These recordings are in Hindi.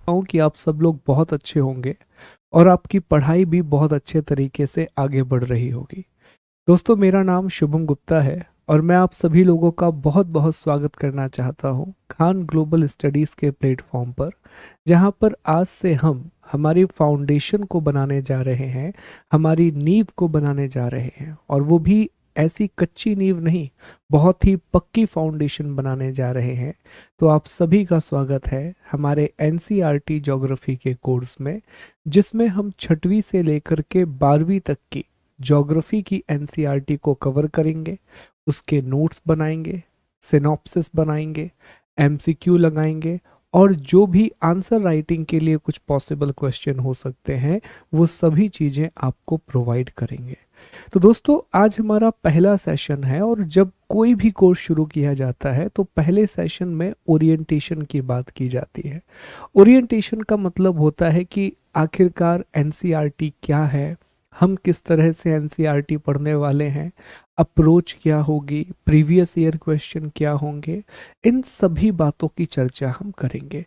हूँ कि आप सब लोग बहुत अच्छे होंगे और आपकी पढ़ाई भी बहुत अच्छे तरीके से आगे बढ़ रही होगी। दोस्तों, मेरा नाम शुभम गुप्ता है और मैं आप सभी लोगों का बहुत बहुत स्वागत करना चाहता हूँ खान ग्लोबल स्टडीज़ के प्लेटफॉर्म पर, जहाँ पर आज से हम हमारी फाउंडेशन को बनाने जा रहे हैं, हमारी नींव को बनाने जा रहे हैं, और वो भी ऐसी कच्ची नींव नहीं, बहुत ही पक्की फाउंडेशन बनाने जा रहे हैं। तो आप सभी का स्वागत है हमारे एनसीईआरटी ज्योग्राफी के कोर्स में, जिसमें हम 6वीं से लेकर के 12वीं तक की ज्योग्राफी की एनसीईआरटी को कवर करेंगे, उसके नोट्स बनाएंगे, सिनॉप्सिस बनाएंगे, एमसीक्यू लगाएंगे, और जो भी आंसर राइटिंग के लिए कुछ पॉसिबल क्वेश्चन हो सकते हैं वो सभी चीज़ें आपको प्रोवाइड करेंगे। तो दोस्तों, आज हमारा पहला सेशन है, और जब कोई भी कोर्स शुरू किया जाता है तो पहले सेशन में ओरिएंटेशन की बात की जाती है। ओरिएंटेशन का मतलब होता है कि आखिरकार एनसीईआरटी क्या है, हम किस तरह से एनसीईआरटी पढ़ने वाले हैं, अप्रोच क्या होगी, प्रीवियस ईयर क्वेश्चन क्या होंगे, इन सभी बातों की चर्चा हम करेंगे।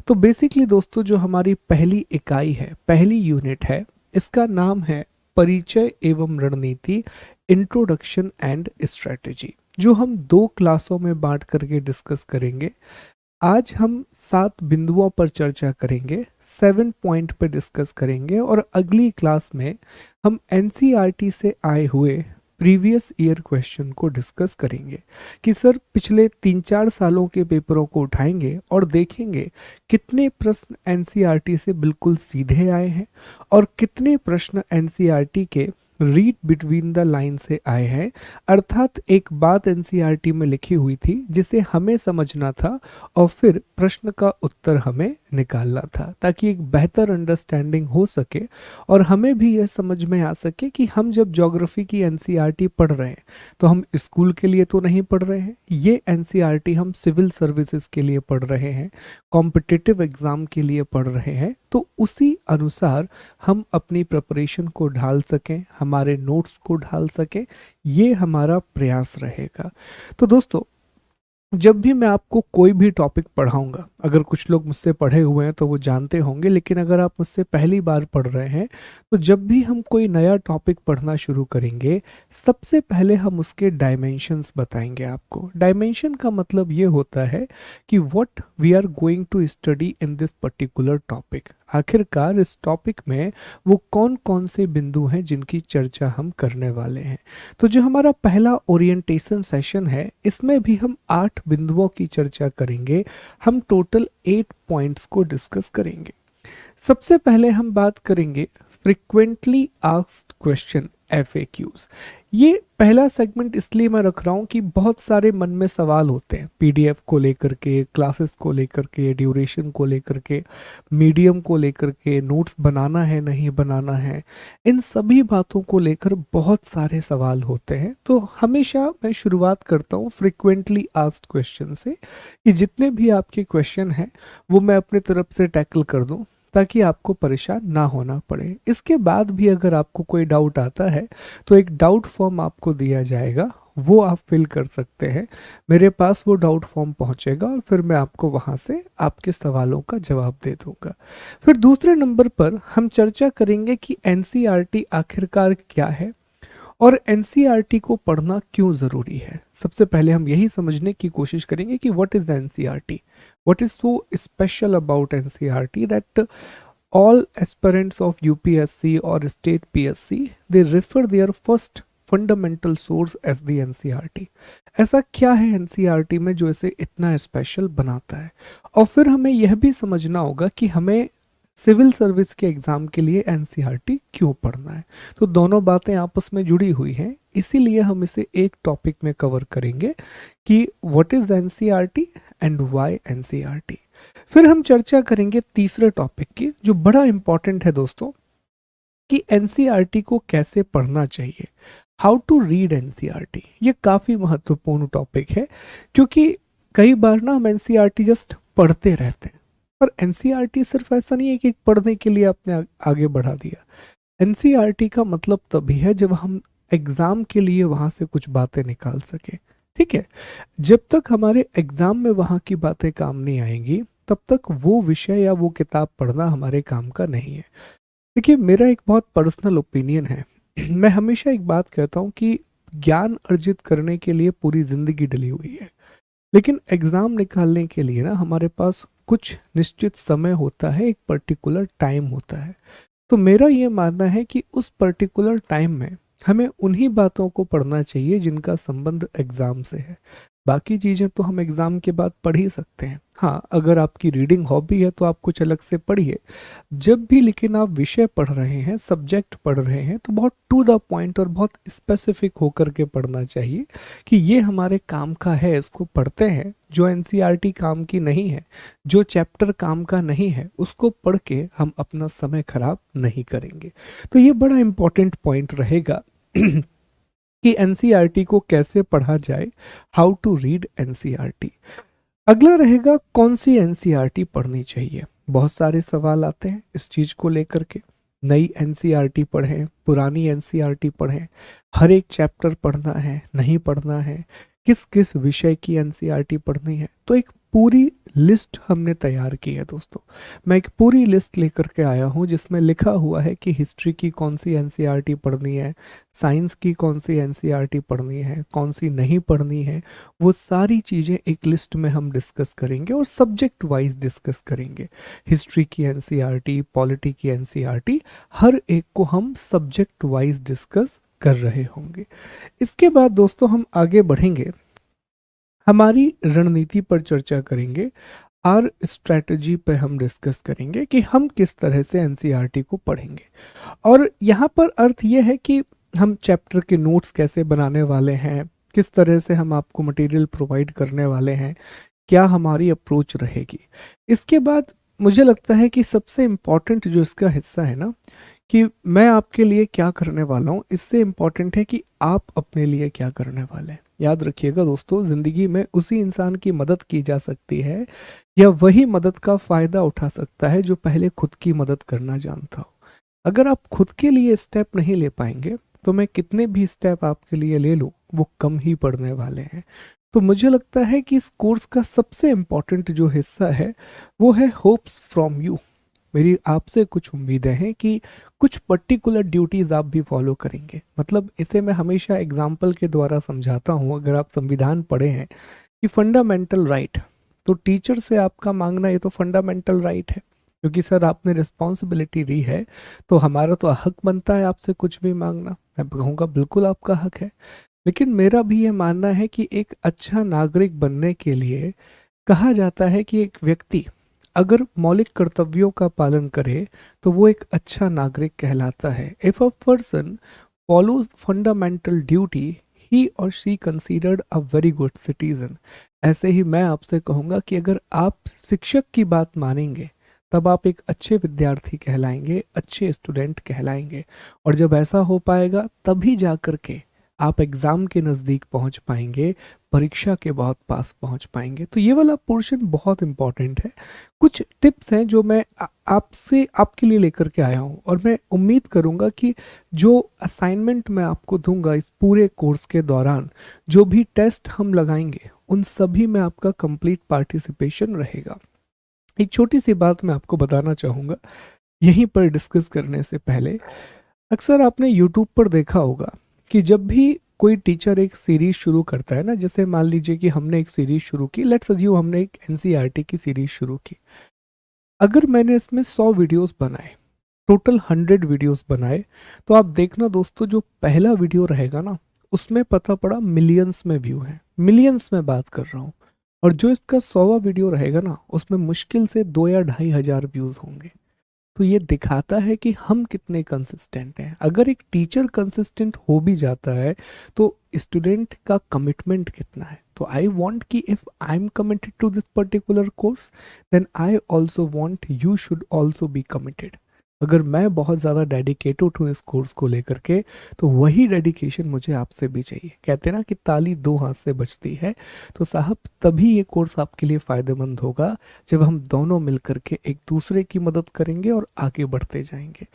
तो बेसिकली दोस्तों, जो हमारी पहली इकाई है, पहली यूनिट है, इसका नाम है परिचय एवं रणनीति, इंट्रोडक्शन एंड स्ट्रेटेजी, जो हम 2 क्लासों में बांट करके डिस्कस करेंगे। आज हम 7 बिंदुओं पर चर्चा करेंगे, 7 पॉइंट पर डिस्कस करेंगे, और अगली क्लास में हम एनसीईआरटी से आए हुए प्रीवियस ईयर क्वेश्चन को डिस्कस करेंगे कि सर पिछले 3-4 सालों के पेपरों को उठाएंगे और देखेंगे कितने प्रश्न एनसीईआरटी से बिल्कुल सीधे आए हैं और कितने प्रश्न एनसीईआरटी के रीड बिटवीन द लाइन से आए हैं, अर्थात एक बात एनसीईआरटी में लिखी हुई थी जिसे हमें समझना था और फिर प्रश्न का उत्तर हमें निकालना था, ताकि एक बेहतर अंडरस्टैंडिंग हो सके और हमें भी यह समझ में आ सके कि हम जब ज्योग्राफी की एनसीईआरटी पढ़ रहे हैं तो हम स्कूल के लिए तो नहीं पढ़ रहे हैं, ये एनसीईआरटी हम सिविल सर्विसेज के लिए पढ़ रहे हैं, कॉम्पिटिटिव एग्जाम के लिए पढ़ रहे हैं। तो उसी अनुसार हम अपनी प्रिपरेशन को ढाल सकें, हमारे नोट्स को ढाल सकें, ये हमारा प्रयास रहेगा। तो दोस्तों, जब भी मैं आपको कोई भी टॉपिक पढ़ाऊंगा, अगर कुछ लोग मुझसे पढ़े हुए हैं तो वो जानते होंगे, लेकिन अगर आप मुझसे पहली बार पढ़ रहे हैं तो जब भी हम कोई नया टॉपिक पढ़ना शुरू करेंगे, सबसे पहले हम उसके डायमेंशंस बताएंगे आपको। डायमेंशन का मतलब ये होता है कि what we are going to study in this particular topic. आखिरकार इस टॉपिक में वो कौन कौन से बिंदु हैं जिनकी चर्चा हम करने वाले हैं। तो जो हमारा पहला ओरिएंटेशन सेशन है, इसमें भी हम 8 बिंदुओं की चर्चा करेंगे। हम टोटल 8 पॉइंट्स को डिस्कस करेंगे। सबसे पहले हम बात करेंगे फ्रिक्वेंटली आस्क्ड क्वेश्चन, एफएक्यूज। ये पहला सेगमेंट इसलिए मैं रख रहा हूँ कि बहुत सारे मन में सवाल होते हैं पीडीएफ को लेकर के, क्लासेस को लेकर के, ड्यूरेशन को लेकर के, मीडियम को लेकर के, नोट्स बनाना है नहीं बनाना है, इन सभी बातों को लेकर बहुत सारे सवाल होते हैं। तो हमेशा मैं शुरुआत करता हूँ फ्रिक्वेंटली आस्क्ड क्वेश्चन से, कि जितने भी आपके क्वेश्चन हैं वो मैं अपनी तरफ से टैकल कर दूँ ताकि आपको परेशान ना होना पड़े। इसके बाद भी अगर आपको कोई डाउट आता है तो एक डाउट फॉर्म आपको दिया जाएगा, वो आप फिल कर सकते हैं। मेरे पास वो डाउट फॉर्म पहुंचेगा और फिर मैं आपको वहां से आपके सवालों का जवाब दे दूंगा। फिर दूसरे नंबर पर हम चर्चा करेंगे कि एनसीईआरटी आखिरकार क्या है और एनसीईआरटी को पढ़ना क्यों ज़रूरी है। सबसे पहले हम यही समझने की कोशिश करेंगे कि what is the NCERT, what is so special about NCERT that all aspirants of UPSC or state PSC they refer their first fundamental source as the NCERT। ऐसा क्या है एनसीईआरटी में जो इसे इतना स्पेशल बनाता है, और फिर हमें यह भी समझना होगा कि हमें सिविल सर्विस के एग्जाम के लिए एनसीईआरटी क्यों पढ़ना है। तो दोनों बातें आपस में जुड़ी हुई हैं, इसीलिए हम इसे एक टॉपिक में कवर करेंगे कि what is NCERT and why NCERT. फिर हम चर्चा करेंगे तीसरे टॉपिक की, जो बड़ा इंपॉर्टेंट है दोस्तों, कि एनसीईआरटी को कैसे पढ़ना चाहिए, हाउ टू रीड एनसीईआरटी। ये काफ़ी महत्वपूर्ण टॉपिक है, क्योंकि कई बार ना हम एनसीईआरटी जस्ट पढ़ते रहते हैं, पर एनसीईआरटी सिर्फ ऐसा नहीं है कि पढ़ने के लिए आपने आगे बढ़ा दिया। एनसीईआरटी का मतलब तभी है जब हम एग्ज़ाम के लिए वहाँ से कुछ बातें निकाल सके। ठीक है, जब तक हमारे एग्ज़ाम में वहाँ की बातें काम नहीं आएंगी, तब तक वो विषय या वो किताब पढ़ना हमारे काम का नहीं है। देखिए, मेरा एक बहुत पर्सनल ओपिनियन है। मैं हमेशा एक बात कहता हूँ कि ज्ञान अर्जित करने के लिए पूरी जिंदगी डली हुई है, लेकिन एग्जाम निकालने के लिए ना हमारे पास कुछ निश्चित समय होता है, एक पर्टिकुलर टाइम होता है। तो मेरा ये मानना है कि उस पर्टिकुलर टाइम में हमें उन्हीं बातों को पढ़ना चाहिए जिनका संबंध एग्जाम से है। बाकी चीज़ें तो हम एग्जाम के बाद पढ़ ही सकते हैं। हाँ, अगर आपकी रीडिंग हॉबी है तो आप कुछ अलग से पढ़िए जब भी, लेकिन आप विषय पढ़ रहे हैं, सब्जेक्ट पढ़ रहे हैं, तो बहुत टू द पॉइंट और बहुत स्पेसिफिक होकर के पढ़ना चाहिए कि ये हमारे काम का है, इसको पढ़ते हैं। जो एनसीईआरटी काम की नहीं है, जो चैप्टर काम का नहीं है, उसको पढ़ के हम अपना समय खराब नहीं करेंगे। तो ये बड़ा इंपॉर्टेंट पॉइंट रहेगा कि एनसीईआरटी को कैसे पढ़ा जाए, हाउ टू रीड एनसीईआरटी। अगला रहेगा कौन सी एनसीईआरटी पढ़नी चाहिए। बहुत सारे सवाल आते हैं इस चीज को लेकर के। नई एनसीईआरटी पढ़ें, पुरानी एनसीईआरटी पढ़ें, हर एक चैप्टर पढ़ना है, नहीं पढ़ना है, किस किस विषय की एनसीईआरटी पढ़नी है। तो एक पूरी लिस्ट हमने तैयार की है दोस्तों। मैं एक पूरी लिस्ट लेकर के आया हूँ जिसमें लिखा हुआ है कि हिस्ट्री की कौन सी एनसीईआरटी पढ़नी है, साइंस की कौन सी एनसीईआरटी पढ़नी है, कौन सी नहीं पढ़नी है। वो सारी चीज़ें एक लिस्ट में हम डिस्कस करेंगे और सब्जेक्ट वाइज डिस्कस करेंगे। हिस्ट्री की एनसीईआरटी, पॉलिटी की एनसीईआरटी, हर एक को हम सब्जेक्ट वाइज डिस्कस कर रहे होंगे। इसके बाद दोस्तों हम आगे बढ़ेंगे, हमारी रणनीति पर चर्चा करेंगे, आर स्ट्रैटेजी पे हम डिस्कस करेंगे कि हम किस तरह से एनसीईआरटी को पढ़ेंगे। और यहाँ पर अर्थ ये है कि हम चैप्टर के नोट्स कैसे बनाने वाले हैं, किस तरह से हम आपको मटेरियल प्रोवाइड करने वाले हैं, क्या हमारी अप्रोच रहेगी। इसके बाद मुझे लगता है कि सबसे इम्पॉर्टेंट जो इसका हिस्सा है ना, कि मैं आपके लिए क्या करने वाला हूँ, इससे इम्पॉर्टेंट है कि आप अपने लिए क्या करने वाले हैं। याद रखिएगा दोस्तों, ज़िंदगी में उसी इंसान की मदद की जा सकती है या वही मदद का फ़ायदा उठा सकता है जो पहले खुद की मदद करना जानता हो। अगर आप खुद के लिए स्टेप नहीं ले पाएंगे तो मैं कितने भी स्टेप आपके लिए ले लूँ वो कम ही पड़ने वाले हैं। तो मुझे लगता है कि इस कोर्स का सबसे इम्पॉर्टेंट जो हिस्सा है वो है होप्स फ्रॉम यू। मेरी आपसे कुछ उम्मीदें हैं कि कुछ पर्टिकुलर ड्यूटीज आप भी फॉलो करेंगे। मतलब इसे मैं हमेशा एग्जाम्पल के द्वारा समझाता हूँ। अगर आप संविधान पढ़े हैं कि फंडामेंटल राइट, तो टीचर से आपका मांगना ये तो फंडामेंटल राइट है, क्योंकि सर आपने रिस्पॉन्सिबिलिटी दी है तो हमारा तो हक बनता है आपसे कुछ भी मांगना। मैं कहूँगा बिल्कुल आपका हक है, लेकिन मेरा भी ये मानना है कि एक अच्छा नागरिक बनने के लिए कहा जाता है कि एक व्यक्ति अगर मौलिक कर्तव्यों का पालन करे तो वो एक अच्छा नागरिक कहलाता है। If a person follows fundamental duty, he और she considered a very good citizen. ऐसे ही मैं आपसे कहूँगा कि अगर आप शिक्षक की बात मानेंगे तब आप एक अच्छे विद्यार्थी कहलाएंगे, अच्छे स्टूडेंट कहलाएंगे। और जब ऐसा हो पाएगा तभी जा कर के आप एग्ज़ाम के नज़दीक पहुंच पाएंगे, परीक्षा के बाद पास पहुंच पाएंगे। तो ये वाला पोर्शन बहुत इंपॉर्टेंट है। कुछ टिप्स हैं जो मैं आपसे आपके लिए लेकर के आया हूं, और मैं उम्मीद करूंगा कि जो असाइनमेंट मैं आपको दूंगा इस पूरे कोर्स के दौरान, जो भी टेस्ट हम लगाएंगे, उन सभी में आपका कंप्लीट पार्टिसिपेशन रहेगा। एक छोटी सी बात मैं आपको बताना चाहूँगा यहीं पर डिस्कस करने से पहले। अक्सर आपने यूट्यूब पर देखा होगा कि जब भी कोई टीचर एक सीरीज शुरू करता है ना, जैसे मान लीजिए कि हमने एक सीरीज शुरू की, लेट्स अज्यूम हमने एक एनसीईआरटी की सीरीज शुरू की। अगर मैंने इसमें 100 वीडियोस बनाए, टोटल 100 वीडियोस बनाए, तो आप देखना दोस्तों जो पहला वीडियो रहेगा ना, उसमें पता पड़ा मिलियंस में व्यू है, मिलियंस में बात कर रहा हूँ। और जो इसका 100वां वीडियो रहेगा ना, उसमें मुश्किल से 2 या 2,500 व्यूज होंगे। तो ये दिखाता है कि हम कितने कंसिस्टेंट हैं। अगर एक टीचर कंसिस्टेंट हो भी जाता है तो स्टूडेंट का कमिटमेंट कितना है। तो आई वांट कि if I am committed to this particular course, then I also want you should also be committed. अगर मैं बहुत ज़्यादा डेडिकेटेड हूँ इस कोर्स को लेकर के, तो वही डेडिकेशन मुझे आपसे भी चाहिए। कहते हैं ना कि ताली दो हाथ से बजती है। तो साहब तभी ये कोर्स आपके लिए फ़ायदेमंद होगा जब हम दोनों मिलकर के एक दूसरे की मदद करेंगे और आगे बढ़ते जाएंगे।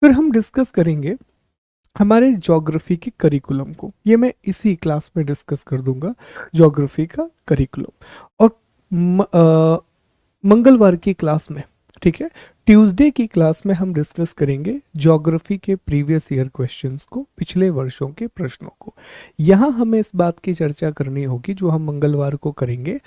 फिर हम डिस्कस करेंगे हमारे ज्योग्राफी के करिकुलम को। ये मैं इसी क्लास में डिस्कस कर दूंगा, ज्योग्राफी का करिकुलम। और मंगलवार की क्लास में, ठीक है। ट्यूसडे की क्लास में हम डिस्कस करेंगे ज्योग्राफी के प्रीवियस ईयर क्वेश्चंस को, पिछले वर्षों के प्रश्नों को। यहाँ हमें इस बात की चर्चा करनी होगी जो हम मंगलवार को करेंगे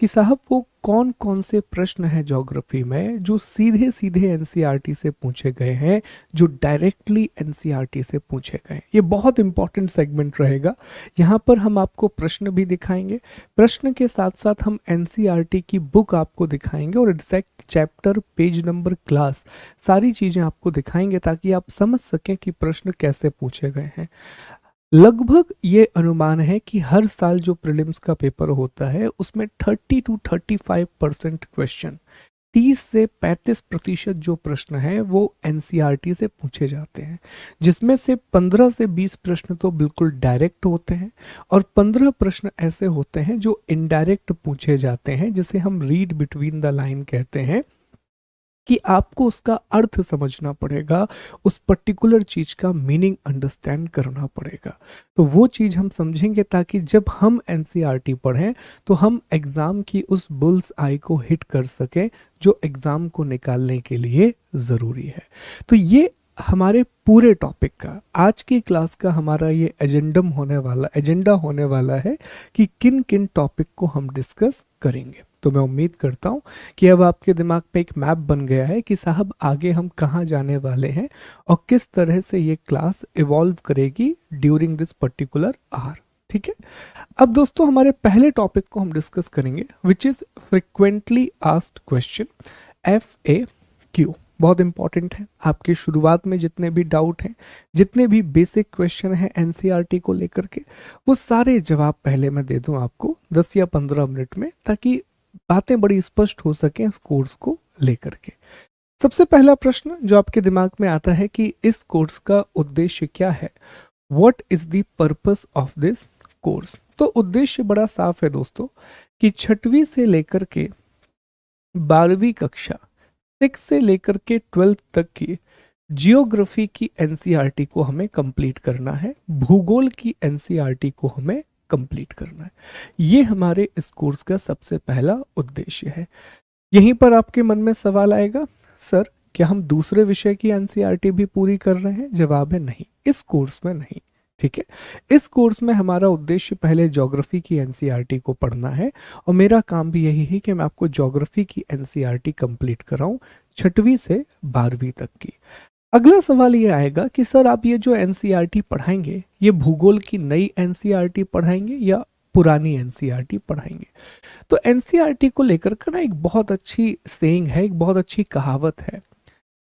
कि साहब वो कौन कौन से प्रश्न हैं ज्योग्राफी में जो सीधे सीधे एनसीईआरटी से पूछे गए हैं, जो डायरेक्टली एनसीईआरटी से पूछे गए हैं। ये बहुत इंपॉर्टेंट सेगमेंट रहेगा। यहाँ पर हम आपको प्रश्न भी दिखाएंगे, प्रश्न के साथ साथ हम एनसीईआरटी की बुक आपको दिखाएंगे और exact chapter, page number, class, सारी चीजें आपको दिखाएंगे ताकि आप समझ सकें कि प्रश्न कैसे पूछे गए हैं। लगभग ये अनुमान है कि हर साल जो प्रीलिम्स का पेपर होता है उसमें 30 to 35% क्वेश्चन, 30 से 35% जो प्रश्न हैं वो एनसीईआरटी से पूछे जाते हैं, जिसमें से 15 से 20 प्रश्न तो बिल्कुल डायरेक्ट होते हैं और 15 प्रश्न ऐसे होते हैं जो इनडायरेक्ट पूछे जाते हैं, जिसे हम रीड बिटवीन द लाइन कहते हैं कि आपको उसका अर्थ समझना पड़ेगा, उस पर्टिकुलर चीज का मीनिंग अंडरस्टैंड करना पड़ेगा। तो वो चीज हम समझेंगे ताकि जब हम एनसीईआरटी पढ़ें तो हम एग्जाम की उस बुल्स आई को हिट कर सकें जो एग्जाम को निकालने के लिए जरूरी है। तो ये हमारे पूरे टॉपिक का, आज की क्लास का हमारा ये एजेंडा होने वाला है कि किन किन टॉपिक को हम डिस्कस करेंगे। तो मैं उम्मीद करता हूं कि अब आपके दिमाग में एक मैप बन गया है कि साहब आगे हम कहां जाने वाले हैं और किस तरह से ये क्लास इवॉल्व करेगी ड्यूरिंग दिस पर्टिकुलर आवर, ठीक है। अब दोस्तों हमारे पहले टॉपिक को हम डिस्कस करेंगे which is frequently asked question, FAQ। बहुत इंपॉर्टेंट है। आपके शुरुआत में जितने भी डाउट हैं, जितने भी बेसिक क्वेश्चन हैं एनसीईआरटी को लेकर के, वो सारे जवाब पहले मैं दे दूं आपको 10 या 15 मिनट में, ताकि बातें बड़ी स्पष्ट हो सकें इस कोर्स को लेकर के। सबसे पहला प्रश्न जो आपके दिमाग में आता है कि इस कोर्स का उद्देश्य क्या है, what is the purpose of this course. तो उद्देश्य बड़ा साफ है दोस्तों कि 6वीं से लेकर के 12वीं कक्षा, 6 से लेकर के 12th तक की जियोग्राफी की एनसीईआरटी को हमें कंप्लीट करना है, भूगोल की एनसीईआरटी को हमें कंप्लीट करना है। ये हमारे इस कोर्स का सबसे पहला उद्देश्य है। यहीं पर आपके मन में सवाल आएगा, सर क्या हम दूसरे विषय की एनसीईआरटी भी पूरी कर रहे हैं? जवाब है नहीं, इस कोर्स में नहीं, ठीक है। इस कोर्स में हमारा उद्देश्य पहले ज्योग्राफी की एनसीईआरटी को पढ़ना है और मेरा काम भी यही है कि मैं आपको ज्योग्राफी की एनसीईआरटी कंप्लीट कराऊं 6वीं से 12वीं तक की। अगला सवाल ये आएगा कि सर आप ये जो एनसीईआरटी पढ़ाएंगे ये भूगोल की नई एनसीईआरटी पढ़ाएंगे या पुरानी एनसीईआरटी पढ़ाएंगे? तो एनसीईआरटी को लेकर का ना एक बहुत अच्छी सेइंग है, एक बहुत अच्छी कहावत है,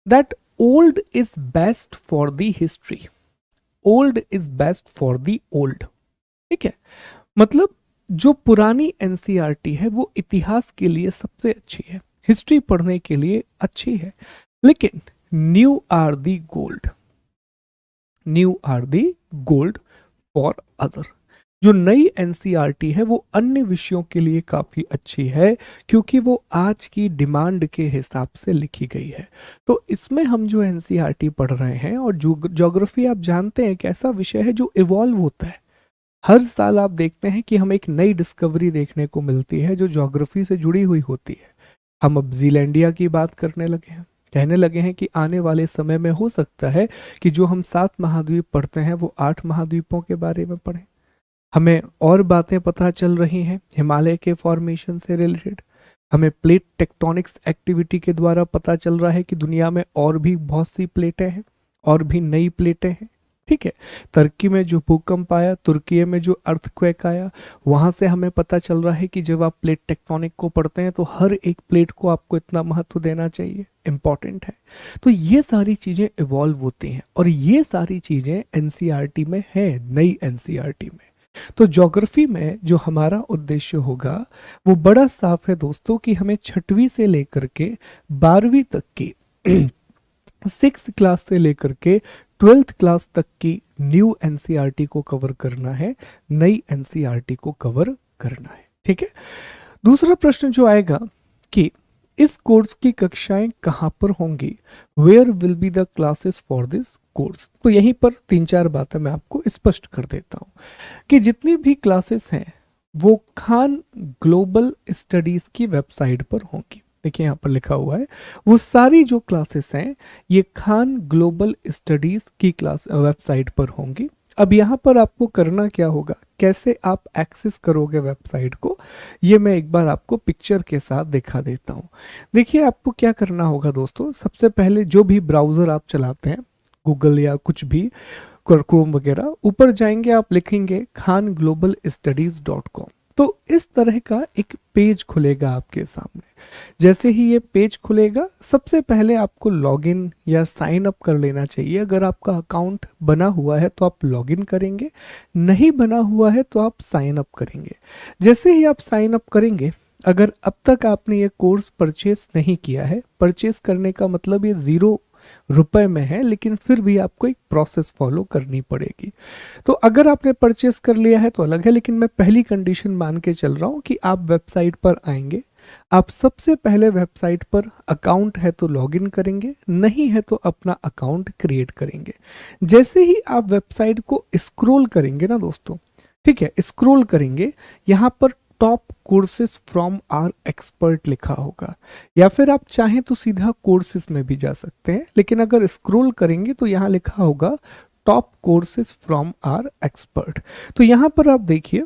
that old is best for the history, old is best for the old, ठीक है। मतलब जो पुरानी एनसीईआरटी है वो इतिहास के लिए सबसे अच्छी है, हिस्ट्री पढ़ने के लिए अच्छी है, लेकिन new are the gold, new are the gold for other. जो नई एनसीईआरटी है वो अन्य विषयों के लिए काफी अच्छी है क्योंकि वो आज की डिमांड के हिसाब से लिखी गई है। तो इसमें हम जो एनसीईआरटी पढ़ रहे हैं, और ज्योग्राफी आप जानते हैं एक ऐसा विषय है जो इवॉल्व होता है। हर साल आप देखते हैं कि हमें एक नई डिस्कवरी देखने को मिलती है जो ज्योग्राफी से जुड़ी हुई होती है। हम अब जीलैंडिया की बात करने लगे हैं, कहने लगे हैं कि आने वाले समय में हो सकता है कि जो हम 7 महाद्वीप पढ़ते हैं वो 8 महाद्वीपों के बारे में पढ़ें। हमें और बातें पता चल रही हैं हिमालय के फॉर्मेशन से रिलेटेड, हमें प्लेट टेक्टोनिक्स एक्टिविटी के द्वारा पता चल रहा है कि दुनिया में और भी बहुत सी प्लेटें हैं और भी नई प्लेटें हैं, ठीक है। तुर्की में जो भूकंप आया, तुर्की में जो अर्थक्वेक आया, वहां से हमें पता चल रहा है कि जब आप प्लेट टेक्टोनिक को पढ़ते हैं तो हर एक प्लेट को आपको इतना महत्व देना चाहिए, इंपॉर्टेंट है। तो ये सारी चीजें इवॉल्व होती हैं और ये सारी चीजें एनसीईआरटी में है, नई एनसीईआरटी में। तो ज्योग्राफी में जो हमारा उद्देश्य होगा वो बड़ा साफ है दोस्तों कि हमें 6वीं से लेकर के 12वीं तक की 6th क्लास से लेकर के 12th क्लास तक की न्यू एनसीईआरटी को कवर करना है, नई एनसीईआरटी को कवर करना है, ठीक है। दूसरा प्रश्न जो आएगा कि इस कोर्स की कक्षाएं कहां पर होंगी, where will be the classes for this course. तो यहीं पर 3-4 बातें मैं आपको स्पष्ट कर देता हूं कि जितनी भी क्लासेस हैं वो खान ग्लोबल स्टडीज की वेबसाइट पर होंगी। देखिए यहाँ पर लिखा हुआ है, वो सारी जो क्लासेस हैं ये खान ग्लोबल स्टडीज की क्लास वेबसाइट पर होंगी। अब यहाँ पर आपको करना क्या होगा, कैसे आप एक्सेस करोगे वेबसाइट को, ये मैं एक बार आपको पिक्चर के साथ दिखा देता हूँ। देखिए आपको क्या करना होगा दोस्तों, सबसे पहले जो भी ब्राउज़र आप चलाते हैं, गूगल या कुछ भी, क्रोम वगैरह, ऊपर जाएंगे आप लिखेंगे khanGlobalStudies.com। तो इस तरह का एक पेज खुलेगा आपके सामने। जैसे ही ये पेज खुलेगा, सबसे पहले आपको लॉगिन या साइन अप कर लेना चाहिए। अगर आपका अकाउंट बना हुआ है तो आप लॉगिन करेंगे, नहीं बना हुआ है तो आप साइन अप करेंगे। जैसे ही आप साइन अप करेंगे, अगर अब तक आपने ये कोर्स परचेस नहीं किया है, परचेस करने का मतलब ये 0 रुपए में है, लेकिन फिर भी आपको एक प्रोसेस फॉलो करनी पड़ेगी। तो अगर आपने परचेस कर लिया है तो अलग है, लेकिन मैं पहली कंडीशन मान के चल रहा हूं कि आप वेबसाइट पर आएंगे। आप सबसे पहले वेबसाइट पर अकाउंट है तो लॉगिन करेंगे, नहीं है तो अपना अकाउंट क्रिएट करेंगे। जैसे ही आप वेबसाइट को स्क्रॉल करेंगे ना दोस्तों, ठीक है, स्क्रॉल करेंगे, यहाँ पर top courses from our expert लिखा होगा, या फिर आप चाहें तो सीधा कोर्सेज में भी जा सकते हैं, लेकिन अगर स्क्रॉल करेंगे तो यहाँ लिखा होगा top courses from our expert. तो यहाँ पर आप देखिए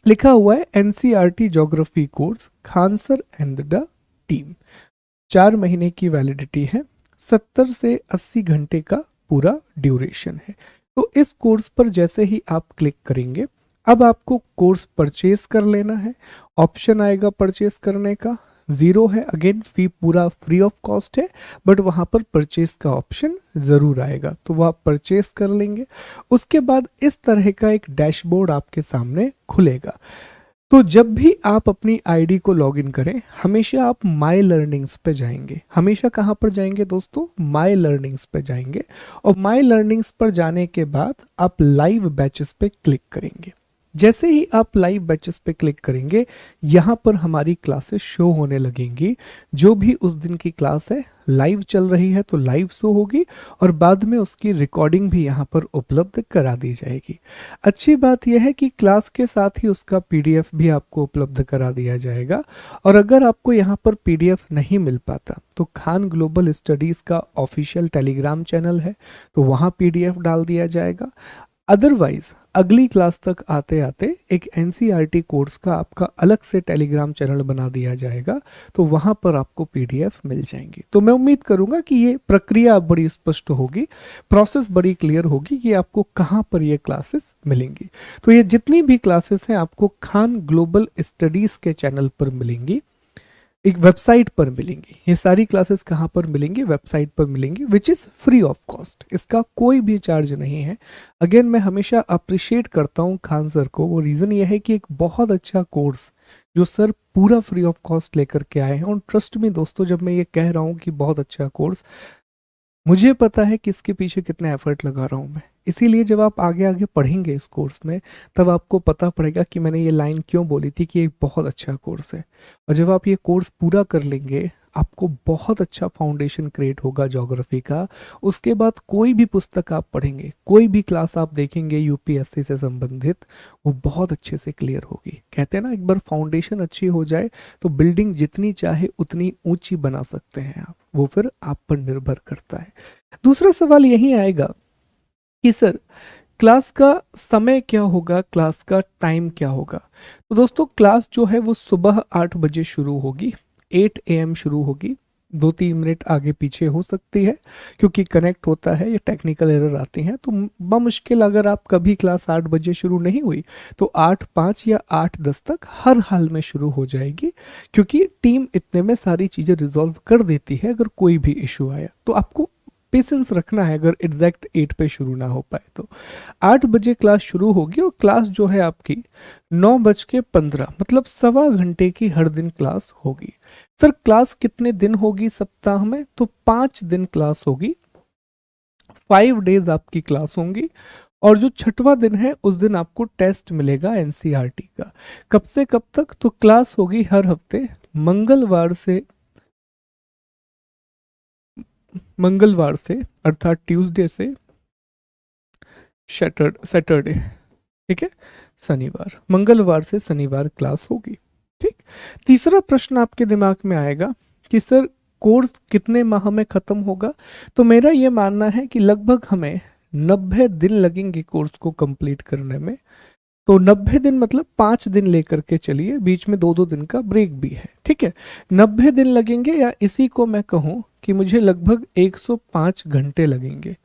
लिखा हुआ है NCERT geography course Khan sir and the team, 4 महीने की वैलिडिटी है, 70 से 80 घंटे का पूरा ड्यूरेशन है। तो इस कोर्स पर जैसे ही आप क्लिक करेंगे, अब आपको कोर्स परचेज कर लेना है। ऑप्शन आएगा परचेज करने का, 0 है, अगेन फी पूरा फ्री ऑफ कॉस्ट है, बट वहाँ पर परचेज का ऑप्शन ज़रूर आएगा, तो वो आप परचेज कर लेंगे। उसके बाद इस तरह का एक डैशबोर्ड आपके सामने खुलेगा। तो जब भी आप अपनी आईडी को लॉगिन करें, हमेशा आप माई लर्निंग्स पे जाएंगे। हमेशा कहाँ पर जाएंगे दोस्तों, माई लर्निंग्स पे जाएंगे, और माई लर्निंग्स पर जाने के बाद आप लाइव बैचेस पे क्लिक करेंगे। जैसे ही आप लाइव बैचेस पे क्लिक करेंगे, यहाँ पर हमारी क्लासेस शो होने लगेंगी। जो भी उस दिन की क्लास है लाइव चल रही है तो लाइव शो होगी, और बाद में उसकी रिकॉर्डिंग भी यहाँ पर उपलब्ध करा दी जाएगी। अच्छी बात यह है कि क्लास के साथ ही उसका पीडीएफ भी आपको उपलब्ध करा दिया जाएगा। और अगर आपको यहाँ पर पीडीएफ नहीं मिल पाता तो खान ग्लोबल स्टडीज़ का ऑफिशियल टेलीग्राम चैनल है, तो वहाँ पीडीएफ डाल दिया जाएगा। अदरवाइज अगली क्लास तक आते आते एक एनसीईआरटी कोर्स का आपका अलग से टेलीग्राम चैनल बना दिया जाएगा, तो वहाँ पर आपको पीडीएफ मिल जाएंगी। तो मैं उम्मीद करूंगा कि ये प्रक्रिया बड़ी स्पष्ट होगी, प्रोसेस बड़ी क्लियर होगी कि आपको कहाँ पर ये क्लासेस मिलेंगी। तो ये जितनी भी क्लासेस हैं आपको खान ग्लोबल स्टडीज़ के चैनल पर मिलेंगी, एक वेबसाइट पर मिलेंगी। ये सारी क्लासेस कहाँ पर मिलेंगी, वेबसाइट पर मिलेंगी, which is free of cost, इसका कोई भी चार्ज नहीं है। अगेन मैं हमेशा अप्रिशिएट करता हूँ खान सर को, वो रीज़न ये है कि एक बहुत अच्छा कोर्स जो सर पूरा फ्री ऑफ कॉस्ट लेकर के आए हैं। और ट्रस्ट में दोस्तों, जब मैं ये कह रहा हूँ कि बहुत अच्छा कोर्स, मुझे पता है कि इसके पीछे कितना एफर्ट लगा रहा हूँ मैं। इसीलिए जब आप आगे आगे पढ़ेंगे इस कोर्स में, तब आपको पता पड़ेगा कि मैंने ये लाइन क्यों बोली थी कि ये बहुत अच्छा कोर्स है। और जब आप ये कोर्स पूरा कर लेंगे, आपको बहुत अच्छा फाउंडेशन क्रिएट होगा ज्योग्राफी का। उसके बाद कोई भी पुस्तक आप पढ़ेंगे, कोई भी क्लास आप देखेंगे यूपीएससी से संबंधित, वो बहुत अच्छे से क्लियर होगी। कहते हैं ना, एक बार फाउंडेशन अच्छी हो जाए तो बिल्डिंग जितनी चाहे उतनी ऊंची बना सकते हैं आप, वो फिर आप पर निर्भर करता है। दूसरा सवाल यही आएगा कि सर क्लास का समय क्या होगा, क्लास का टाइम क्या होगा। तो दोस्तों क्लास जो है वो सुबह 8 बजे शुरू होगी, 8 AM शुरू होगी। 2-3 मिनट आगे पीछे हो सकती है क्योंकि कनेक्ट होता है, ये टेक्निकल एरर आती हैं। तो बमुश्किल अगर आप कभी क्लास 8 बजे शुरू नहीं हुई तो 8:05 या 8:10 तक हर हाल में शुरू हो जाएगी, क्योंकि टीम इतने में सारी चीज़ें रिजॉल्व कर देती है। अगर कोई भी इशू आया तो आपको पेशेंस रखना है, अगर एग्जैक्ट 8 पे शुरू ना हो पाए तो। 8 बजे क्लास शुरू होगी और क्लास जो है आपकी 9:15, मतलब 1.25 घंटे की हर दिन क्लास होगी। सर क्लास कितने दिन होगी सप्ताह में, तो 5 दिन क्लास होगी, 5 डेज आपकी क्लास होंगी। और जो 6वां दिन है उस दिन आपको टेस्ट मिलेगा एनसीईआरटी का। कब से कब तक, तो क्लास होगी हर हफ्ते मंगलवार से अर्थात ट्यूसडे से सैटरडे, ठीक है, शनिवार, मंगलवार से शनिवार क्लास होगी। ठीक, तीसरा प्रश्न आपके दिमाग में आएगा कि सर कोर्स कितने माह में खत्म होगा। तो मेरा ये मानना है कि लगभग हमें 90 दिन लगेंगे कोर्स को कंप्लीट करने में। तो 90 दिन मतलब 5 दिन लेकर के चलिए, बीच में 2-2 दिन का ब्रेक भी है, ठीक है। 90 दिन लगेंगे, या इसी को मैं कहूँ कि मुझे लगभग 105 घंटे लगेंगे,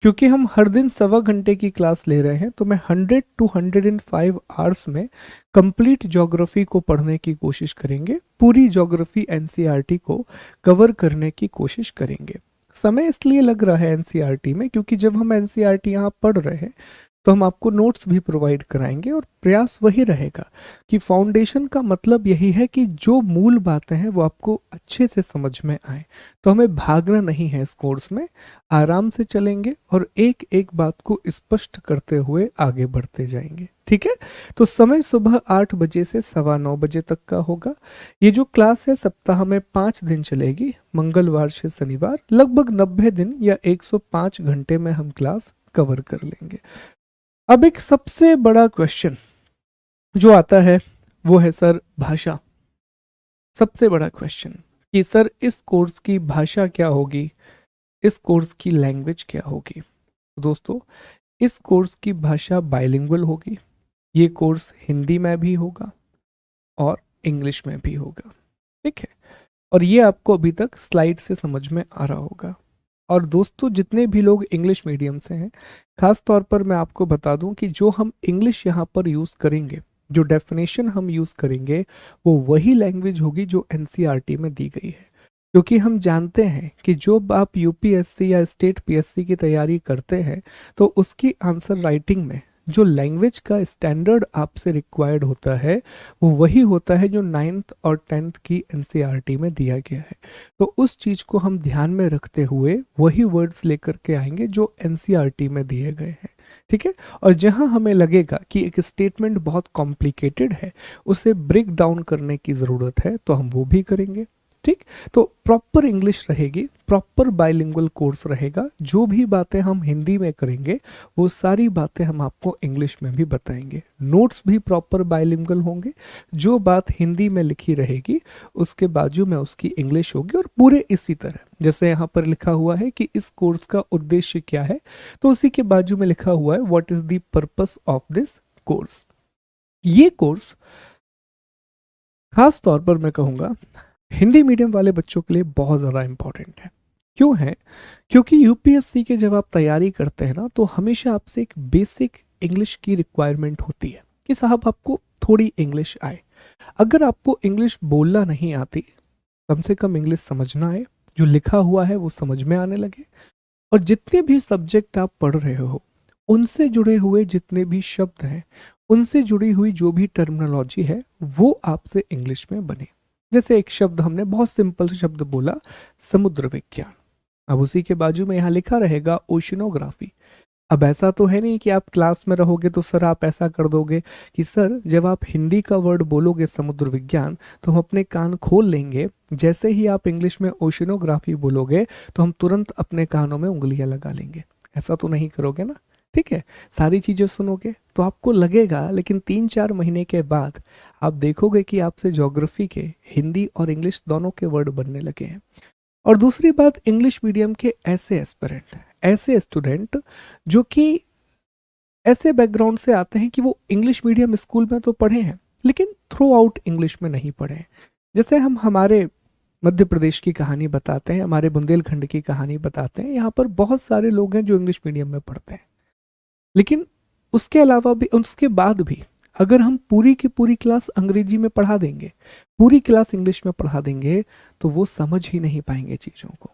क्योंकि हम हर दिन 1.25 घंटे की क्लास ले रहे हैं। तो मैं 100 to 105 आवर्स में कंप्लीट ज्योग्राफी को पढ़ने की कोशिश करेंगे, पूरी ज्योग्राफी एनसीईआरटी को कवर करने की कोशिश करेंगे। समय इसलिए लग रहा है एनसीईआरटी में, क्योंकि जब हम एनसीईआरटी यहाँ पढ़ रहे हैं तो हम आपको नोट्स भी प्रोवाइड कराएंगे, और प्रयास वही रहेगा कि फाउंडेशन का मतलब यही है कि जो मूल बातें हैं वो आपको अच्छे से समझ में आए। तो हमें भागना नहीं है इस कोर्स में, आराम से चलेंगे और एक एक बात को स्पष्ट करते हुए आगे बढ़ते जाएंगे, ठीक है। तो समय सुबह 8 बजे से 9:15 बजे तक का होगा। ये जो क्लास है सप्ताह में 5 दिन चलेगी, मंगलवार से शनिवार। लगभग 90 दिन या 105 घंटे में हम क्लास कवर कर लेंगे। अब एक सबसे बड़ा क्वेश्चन जो आता है वो है सर भाषा। सबसे बड़ा क्वेश्चन कि सर इस कोर्स की भाषा क्या होगी, इस कोर्स की लैंग्वेज क्या होगी। तो दोस्तों, इस कोर्स की भाषा बाइलिंगुअल होगी। ये कोर्स हिंदी में भी होगा और इंग्लिश में भी होगा, ठीक है। और ये आपको अभी तक स्लाइड से समझ में आ रहा होगा। और दोस्तों, जितने भी लोग इंग्लिश मीडियम से हैं, खास तौर पर मैं आपको बता दूं कि जो हम इंग्लिश यहाँ पर यूज़ करेंगे, जो डेफिनेशन हम यूज़ करेंगे, वो वही लैंग्वेज होगी जो एनसीईआरटी में दी गई है। क्योंकि हम जानते हैं कि जो आप यूपीएससी या स्टेट पीएससी की तैयारी करते हैं, तो उसकी आंसर राइटिंग में जो लैंग्वेज का स्टैंडर्ड आपसे रिक्वायर्ड होता है, वो वही होता है जो 9th और 10th की एनसीईआरटी में दिया गया है। तो उस चीज़ को हम ध्यान में रखते हुए वही वर्ड्स लेकर के आएंगे जो एनसीईआरटी में दिए गए हैं, ठीक है। और जहां हमें लगेगा कि एक स्टेटमेंट बहुत कॉम्प्लिकेटेड है, उसे ब्रेक डाउन करने की ज़रूरत है, तो हम वो भी करेंगे, ठीक। तो प्रॉपर इंग्लिश रहेगी, प्रॉपर बाइलिंगुअल कोर्स रहेगा। जो भी बातें हम हिंदी में करेंगे वो सारी बातें हम आपको इंग्लिश में भी बताएंगे। नोट्स भी प्रॉपर बाइलिंगुअल होंगे। जो बात हिंदी में लिखी रहेगी उसके बाजू में उसकी इंग्लिश होगी। और पूरे इसी तरह जैसे यहाँ पर लिखा हुआ है कि इस कोर्स का उद्देश्य क्या है, तो उसी के बाजू में लिखा हुआ है what is the purpose of this course. ये कोर्स खास तौर पर मैं कहूँगा हिंदी मीडियम वाले बच्चों के लिए बहुत ज़्यादा इम्पॉर्टेंट है। क्यों है? क्योंकि यूपीएससी के जब आप तैयारी करते हैं ना, तो हमेशा आपसे एक बेसिक इंग्लिश की रिक्वायरमेंट होती है कि साहब आपको थोड़ी इंग्लिश आए। अगर आपको इंग्लिश बोलना नहीं आती, कम से कम इंग्लिश समझना आए, जो लिखा हुआ है वो समझ में आने लगे, और जितने भी सब्जेक्ट आप पढ़ रहे हो उनसे जुड़े हुए जितने भी शब्द हैं, उनसे जुड़ी हुई जो भी टर्मिनोलॉजी है, वो आपसे इंग्लिश में बने। जैसे एक शब्द हमने बहुत सिंपल शब्द बोला, समुद्र विज्ञान। अब उसी के बाजू में यहाँ लिखा रहेगा ओशनोग्राफी। अब ऐसा तो है नहीं कि आप क्लास में रहोगे तो सर आप ऐसा कर दोगे कि सर जब आप हिंदी का वर्ड बोलोगे समुद्र विज्ञान तो हम अपने कान खोल लेंगे, जैसे ही आप इंग्लिश में ओशनोग्राफी बोलोगे तो हम तुरंत अपने कानों में उंगलियां लगा लेंगे। ऐसा तो नहीं करोगे ना, ठीक है। सारी चीज़ें सुनोगे तो आपको लगेगा, लेकिन 3-4 महीने के बाद आप देखोगे कि आपसे ज्योग्राफी के हिंदी और इंग्लिश दोनों के वर्ड बनने लगे हैं। और दूसरी बात, इंग्लिश मीडियम के ऐसे एस्पिरेंट, ऐसे स्टूडेंट जो कि ऐसे बैकग्राउंड से आते हैं कि वो इंग्लिश मीडियम स्कूल में तो पढ़े हैं लेकिन थ्रू आउट इंग्लिश में नहीं पढ़े हैं। जैसे हम हमारे मध्य प्रदेश की कहानी बताते हैं, हमारे बुंदेलखंड की कहानी बताते हैं, यहाँ पर बहुत सारे लोग हैं जो इंग्लिश मीडियम में पढ़ते हैं, लेकिन उसके अलावा भी, उसके बाद भी अगर हम पूरी की पूरी क्लास अंग्रेजी में पढ़ा देंगे, पूरी क्लास इंग्लिश में पढ़ा देंगे, तो वो समझ ही नहीं पाएंगे चीज़ों को।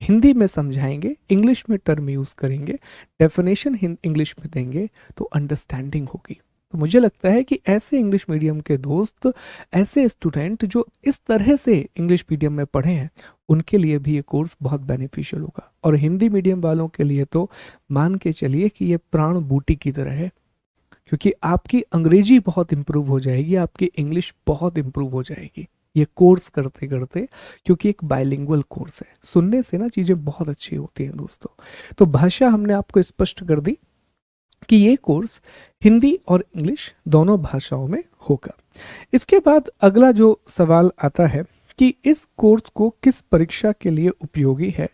हिंदी में समझाएंगे, इंग्लिश में टर्म यूज़ करेंगे, डेफिनेशन इंग्लिश में देंगे, तो अंडरस्टैंडिंग होगी। तो मुझे लगता है कि ऐसे इंग्लिश मीडियम के दोस्त, ऐसे स्टूडेंट जो इस तरह से इंग्लिश मीडियम में पढ़े हैं, उनके लिए भी ये कोर्स बहुत बेनिफिशियल होगा। और हिंदी मीडियम वालों के लिए तो मान के चलिए कि ये प्राण बूटी की तरह है, क्योंकि आपकी अंग्रेजी बहुत इंप्रूव हो जाएगी, आपकी इंग्लिश बहुत इंप्रूव हो जाएगी ये कोर्स करते करते, क्योंकि एक बाइलिंगुअल कोर्स है। सुनने से ना चीज़ें बहुत अच्छी होती हैं दोस्तों। तो भाषा हमने आपको स्पष्ट कर दी कि ये कोर्स हिंदी और इंग्लिश दोनों भाषाओं में होगा। इसके बाद अगला जो सवाल आता है कि इस कोर्स को किस परीक्षा के लिए उपयोगी है,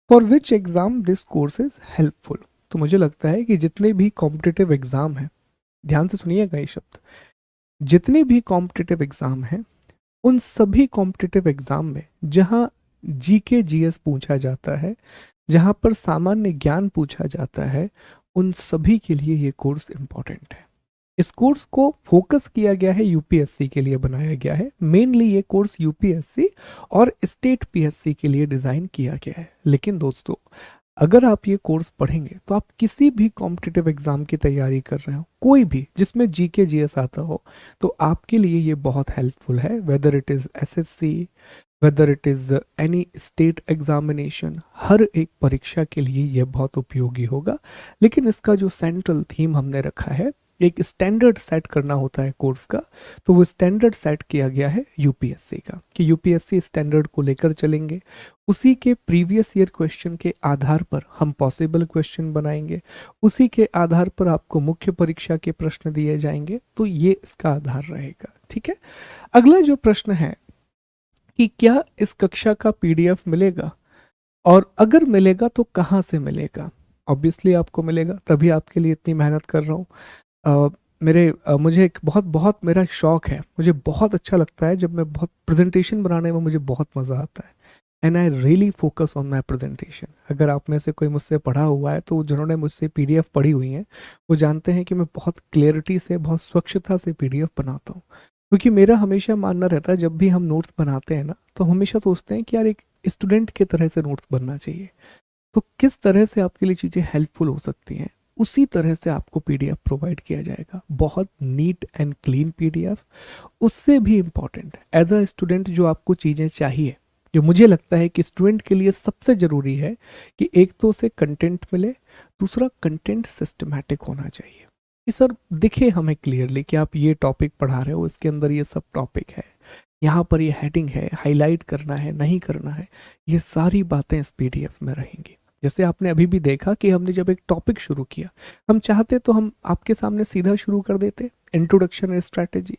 for which exam this course is helpful. तो मुझे लगता है कि जितने भी कॉम्पिटिटिव एग्जाम हैं, ध्यान से सुनिएगा ये शब्द, जितने भी कॉम्पिटिटिव एग्जाम हैं उन सभी कॉम्पिटिटिव एग्जाम में जहां जीके जीएस पूछा जाता है, जहां पर सामान्य ज्ञान पूछा जाता है, उन सभी के लिए ये कोर्स इंपॉर्टेंट है। इस कोर्स को फोकस किया गया है, यूपीएससी के लिए बनाया गया है। मेनली ये कोर्स यूपीएससी और स्टेट पीएससी के लिए डिज़ाइन किया गया है। लेकिन दोस्तों, अगर आप ये कोर्स पढ़ेंगे तो आप किसी भी कॉम्पिटिटिव एग्जाम की तैयारी कर रहे हो, कोई भी जिसमें जीके जीएस आता हो, तो आपके लिए ये बहुत हेल्पफुल है। Whether it is SSC, whether it is any state examination, हर एक परीक्षा के लिए ये बहुत उपयोगी होगा। लेकिन इसका जो सेंट्रल थीम हमने रखा है, एक स्टैंडर्ड सेट करना होता है कोर्स का, तो वो स्टैंडर्ड सेट किया गया है यूपीएससी का, कि यूपीएससी स्टैंडर्ड को लेकर चलेंगे। उसी के प्रीवियस ईयर क्वेश्चन के आधार पर हम पॉसिबल क्वेश्चन बनाएंगे, उसी के आधार पर आपको मुख्य परीक्षा के प्रश्न दिए जाएंगे। तो ये इसका आधार रहेगा। ठीक है, अगला जो प्रश्न है कि क्या इस कक्षा का पीडीएफ मिलेगा, और अगर मिलेगा तो कहाँ से मिलेगा। ऑब्वियसली आपको मिलेगा, तभी आपके लिए इतनी मेहनत कर रहा हूँ। मुझे एक बहुत बहुत मेरा शौक है, मुझे बहुत अच्छा लगता है जब मैं बहुत प्रेजेंटेशन बनाने में मुझे बहुत मज़ा आता है, and I really focus on my presentation. अगर आप में से कोई मुझसे पढ़ा हुआ है, तो जिन्होंने मुझसे पीडीएफ पढ़ी हुई है वो जानते हैं कि मैं बहुत क्लियरिटी से, बहुत स्वच्छता से पीडीएफ बनाता हूँ। क्योंकि मेरा हमेशा मानना रहता है, जब भी हम नोट्स बनाते हैं ना, तो हमेशा सोचते हैं कि यार एक स्टूडेंट की तरह से नोट्स बनना चाहिए। तो किस तरह से आपके लिए चीज़ें हेल्पफुल हो सकती हैं, उसी तरह से आपको पीडीएफ प्रोवाइड किया जाएगा। बहुत नीट एंड क्लीन पीडीएफ। उससे भी इम्पॉर्टेंट, एज अ स्टूडेंट जो आपको चीज़ें चाहिए, जो मुझे लगता है कि स्टूडेंट के लिए सबसे ज़रूरी है, कि एक तो उसे कंटेंट मिले, दूसरा कंटेंट सिस्टमैटिक होना चाहिए कि सर दिखे हमें क्लियरली कि आप ये टॉपिक पढ़ा रहे हो, इसके अंदर ये सब टॉपिक है, यहाँ पर ये हेडिंग है, हाईलाइट करना है नहीं करना है, ये सारी बातें इस पीडीएफ में रहेंगी। जैसे आपने अभी भी देखा कि हमने जब एक टॉपिक शुरू किया, हम चाहते तो हम आपके सामने सीधा शुरू कर देते, इंट्रोडक्शन एंड स्ट्रैटेजी,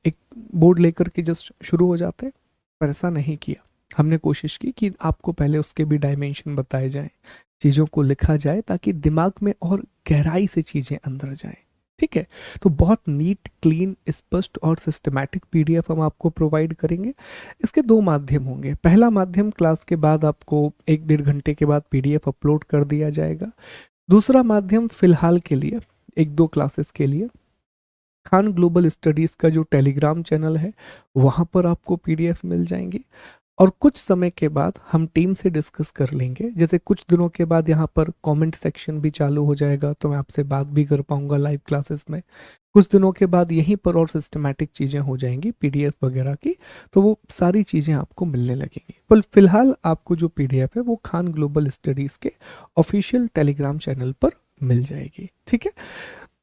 एक बोर्ड लेकर के जस्ट शुरू हो जाते, पर ऐसा नहीं किया। हमने कोशिश की कि आपको पहले उसके भी डायमेंशन बताए जाएं, चीज़ों को लिखा जाए, ताकि दिमाग में और गहराई से चीज़ें अंदर जाएं। ठीक है, तो बहुत नीट, क्लीन, स्पष्ट और सिस्टमैटिक पीडीएफ हम आपको प्रोवाइड करेंगे। इसके दो माध्यम होंगे। पहला माध्यम, क्लास के बाद आपको 1-1.5 घंटे के बाद पीडीएफ अपलोड कर दिया जाएगा। दूसरा माध्यम फिलहाल के लिए 1-2 क्लासेस के लिए खान ग्लोबल स्टडीज़ का जो टेलीग्राम चैनल है, वहाँ पर आपको पीडीएफ मिल जाएंगी। और कुछ समय के बाद हम टीम से डिस्कस कर लेंगे, जैसे कुछ दिनों के बाद यहाँ पर कमेंट सेक्शन भी चालू हो जाएगा, तो मैं आपसे बात भी कर पाऊंगा लाइव क्लासेस में। कुछ दिनों के बाद यहीं पर और सिस्टमैटिक चीज़ें हो जाएंगी पीडीएफ वगैरह की, तो वो सारी चीज़ें आपको मिलने लगेंगी। पर फिलहाल आपको जो पीडीएफ है वो खान ग्लोबल स्टडीज़ के ऑफिशियल टेलीग्राम चैनल पर मिल जाएगी। ठीक है,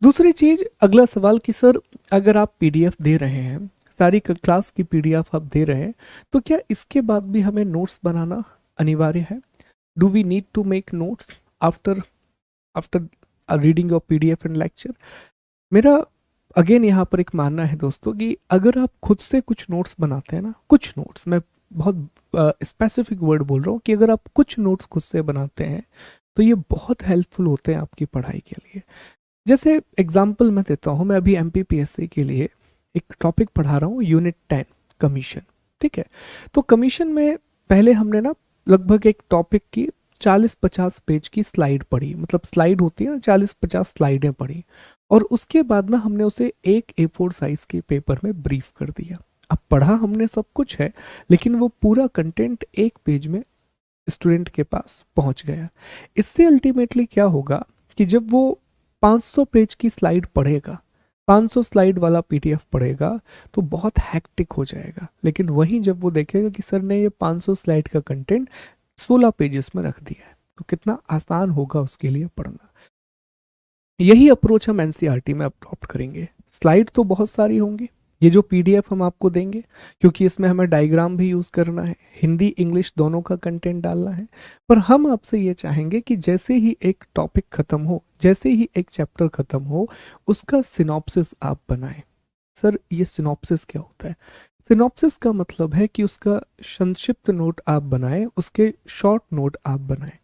दूसरी चीज़, अगला सवाल कि सर अगर आप पीडीएफ दे रहे हैं, सारी क्लास की पीडीएफ आप दे रहे हैं, तो क्या इसके बाद भी हमें नोट्स बनाना अनिवार्य है? Do we need to make notes after after reading your PDF and lecture? मेरा अगेन यहाँ पर एक मानना है दोस्तों, कि अगर आप खुद से कुछ नोट्स बनाते हैं ना, कुछ नोट्स, मैं बहुत स्पेसिफिक वर्ड बोल रहा हूँ, कि अगर आप कुछ नोट्स खुद से बनाते हैं तो ये बहुत हेल्पफुल होते हैं आपकी पढ़ाई के लिए। जैसे एग्जाम्पल मैं देता हूँ, मैं अभी एमपीपीएससी के लिए एक टॉपिक पढ़ा रहा हूँ, यूनिट 10 कमीशन। ठीक है, तो कमीशन में पहले हमने ना लगभग एक टॉपिक की 40-50 पेज की स्लाइड पढ़ी, मतलब स्लाइड होती है ना, 40-50 स्लाइडें पढ़ी, और उसके बाद ना हमने उसे एक A4 साइज के पेपर में ब्रीफ कर दिया। अब पढ़ा हमने सब कुछ है, लेकिन वो पूरा कंटेंट एक पेज में स्टूडेंट के पास पहुंच गया। इससे अल्टीमेटली क्या होगा कि जब वो 500 पेज की स्लाइड पढ़ेगा, 500 स्लाइड वाला पीडीएफ पढ़ेगा, तो बहुत हैक्टिक हो जाएगा। लेकिन वहीं जब वो देखेगा कि सर ने ये 500 स्लाइड का कंटेंट 16 पेजेस में रख दिया है, तो कितना आसान होगा उसके लिए पढ़ना। यही अप्रोच हम एनसीईआरटी में अडॉप्ट करेंगे। स्लाइड तो बहुत सारी होंगी, ये जो पीडीएफ हम आपको देंगे, क्योंकि इसमें हमें डायग्राम भी यूज़ करना है, हिंदी इंग्लिश दोनों का कंटेंट डालना है, पर हम आपसे ये चाहेंगे कि जैसे ही एक टॉपिक ख़त्म हो, जैसे ही एक चैप्टर ख़त्म हो, उसका सिनॉप्सिस आप बनाएं। सर ये सिनॉप्सिस क्या होता है? सिनॉप्सिस का मतलब है कि उसका संक्षिप्त नोट आप बनाएं, उसके शॉर्ट नोट आप बनाएं।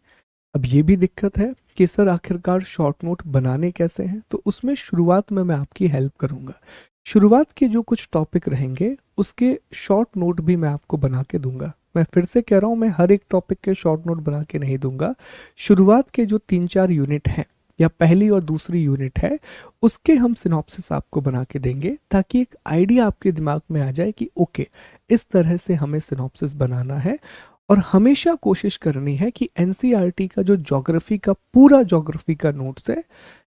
अब ये भी दिक्कत है कि सर आखिरकार शॉर्ट नोट बनाने कैसे हैं, तो उसमें शुरुआत में मैं आपकी हेल्प करूंगा। शुरुआत के जो कुछ टॉपिक रहेंगे उसके शॉर्ट नोट भी मैं आपको बना के दूंगा। मैं फिर से कह रहा हूं, मैं हर एक टॉपिक के शॉर्ट नोट बना के नहीं दूंगा। शुरुआत के जो 3-4 यूनिट हैं या पहली और दूसरी यूनिट है, उसके हम सिनॉप्सिस आपको बना के देंगे, ताकि एक आइडिया आपके दिमाग में आ जाए कि ओके, इस तरह से हमें सिनॉप्सिस बनाना है। और हमेशा कोशिश करनी है कि एनसीईआरटी का जो ज्योग्राफी का पूरा ज्योग्राफी का नोट्स है,